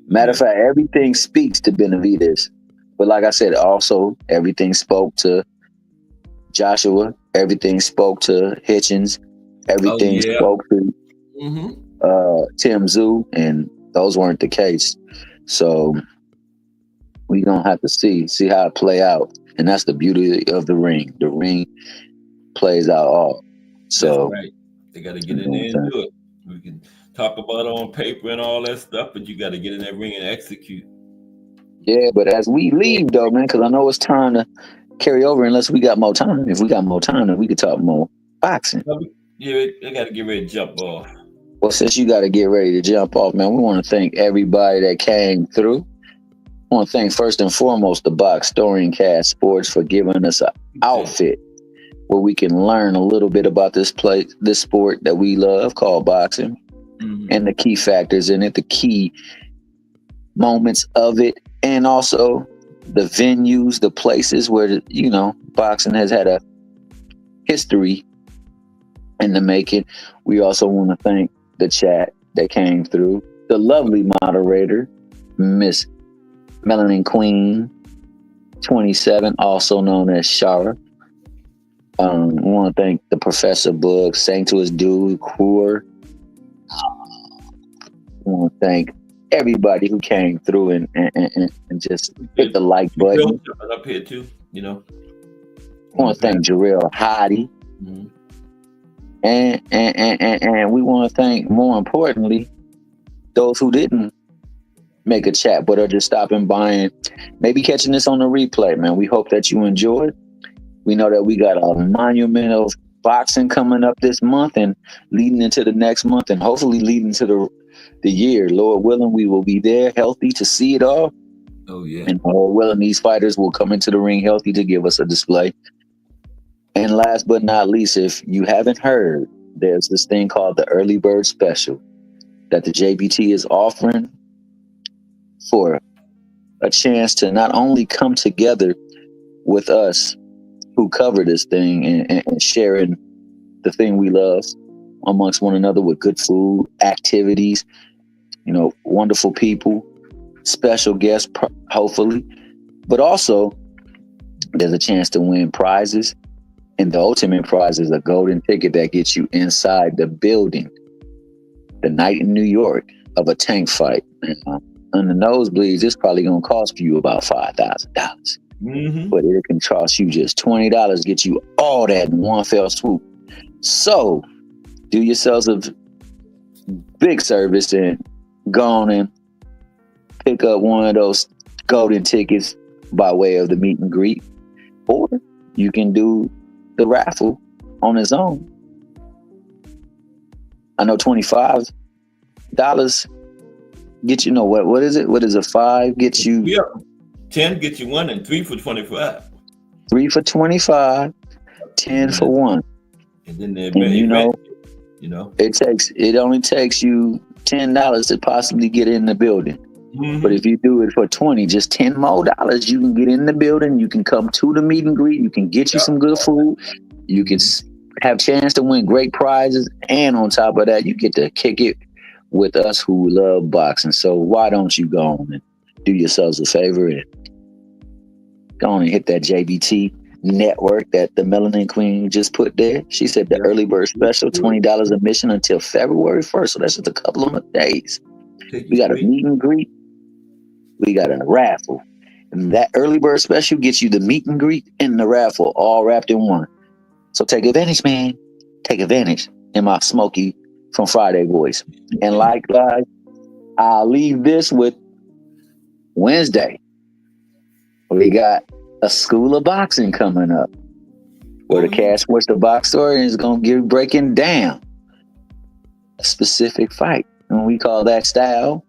Speaker 4: Matter of fact, everything speaks to Benavidez, but like I said, also everything spoke to Joshua. Everything spoke to Hitchens. Everything spoke to Tim Zoo, and those weren't the case. So we gonna have to see how it play out, and that's the beauty of the ring. The ring plays out all. So
Speaker 2: that's right. They got to get in there and do it. We can talk about it on paper and all that stuff, but you got to get in that ring and execute.
Speaker 4: Yeah, but as we leave though, man, because I know it's time to carry over unless we got more time. If we got more time, then we could talk more boxing.
Speaker 2: Yeah, they got to get ready to jump off.
Speaker 4: Well, since you got to get ready to jump off, man, we want to thank everybody that came through. I want to thank first and foremost the Box Story and Cast Sports for giving us an outfit where we can learn a little bit about this sport that we love called boxing, and the key factors in it, the key moments of it, and also the venues, the places where, you know, boxing has had a history in the making. We also want to thank the chat that came through, the lovely moderator, Miss Melanin Queen 27, also known as Shara. We want to thank the Professor Book, Sanctuous Dude, Core. We want to thank everybody who came through and just hit the like button.
Speaker 2: Up here too, you know.
Speaker 4: I want to thank Jarrell Hottie. And we want to thank, more importantly, those who didn't make a chat but are just stopping by and maybe catching this on the replay, man. We hope that you enjoyed. We know that we got a monument of boxing coming up this month and leading into the next month, and hopefully leading to the year. Lord willing, we will be there healthy to see it all.
Speaker 2: Oh yeah.
Speaker 4: And Lord willing, these fighters will come into the ring healthy to give us a display. And last but not least, if you haven't heard, there's this thing called the Early Bird Special that the JBT is offering for a chance to not only come together with us who cover this thing and sharing the thing we love amongst one another with good food, activities, you know, wonderful people, special guests, hopefully, but also there's a chance to win prizes. And the ultimate prize is a golden ticket that gets you inside the building the night in New York of a tank fight. On the nosebleeds, it's probably going to cost you about $5,000. But it can cost you just $20, get you all that in one fell swoop. So do yourselves a big service and go on and pick up one of those golden tickets by way of the meet and greet. Or you can do the raffle on its own. I know $25 get you, know what is it? What is a 5 get you?
Speaker 2: Yeah. 10 get you 1 and 3 for 25.
Speaker 4: 3 for 25, 10 for 1.
Speaker 2: And then
Speaker 4: you know, it only takes you $10 to possibly get in the building. But if you do it for 20, just $10 more, you can get in the building. You can come to the meet and greet. You can get you some good food. You can have a chance to win great prizes. And on top of that, you get to kick it with us who love boxing. So why don't you go on and do yourselves a favor and go on and hit that JBT network that the Melanin Queen just put there. She said the early bird special, $20 admission until February 1st. So that's just a couple of days. We got a meet and greet. We got a raffle. And that early bird special gets you the meet and greet and the raffle all wrapped in one. So take advantage, man. Take advantage in my Smokey from Friday voice. And likewise, I'll leave this with Wednesday. We got a School of Boxing coming up where the Cash Sports the Box Story is going to give breaking down a specific fight. And we call that style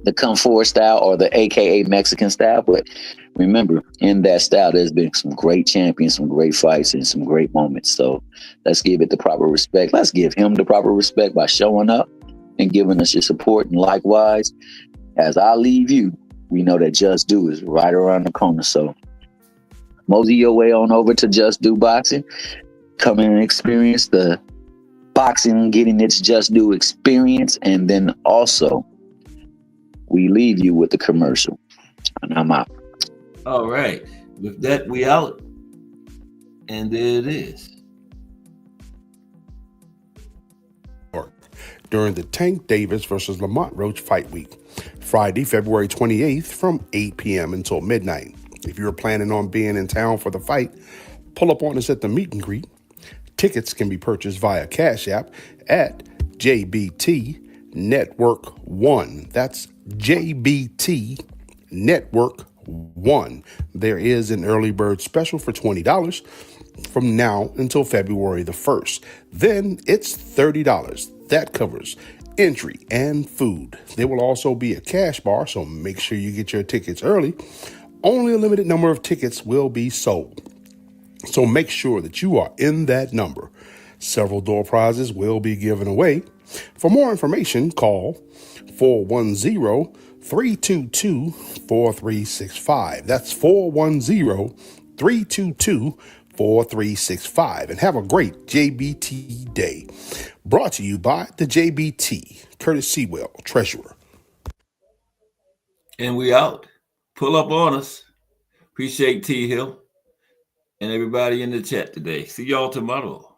Speaker 4: the Come Forward style, or the AKA Mexican style. But remember, in that style, there's been some great champions, some great fights, and some great moments. So let's give it the proper respect. Let's give him the proper respect by showing up and giving us your support. And likewise, as I leave you, we know that Just Do is right around the corner. So mosey your way on over to Just Do Boxing. Come in and experience the boxing, getting its Just Do experience. And then also, we leave you with the commercial. And I'm out.
Speaker 2: All right. With that, we out. And there it is.
Speaker 3: During the Tank Davis versus Lamont Roach fight week, Friday, February 28th from 8 p.m. until midnight. If you're planning on being in town for the fight, pull up on us at the meet and greet. Tickets can be purchased via Cash App at JBT Network 1. That's JBT Network 1. There is an early bird special for $20 from now until February the 1st. Then it's $30. That covers entry and food. There will also be a cash bar, so make sure you get your tickets early. Only a limited number of tickets will be sold, so make sure that you are in that number. Several door prizes will be given away. For more information, call 410-322-4365. That's 410-322-4365. And have a great JBT day. Brought to you by the JBT, Curtis Sewell, Treasurer.
Speaker 2: And we out. Pull up on us. Appreciate T Hill and everybody in the chat today. See y'all tomorrow.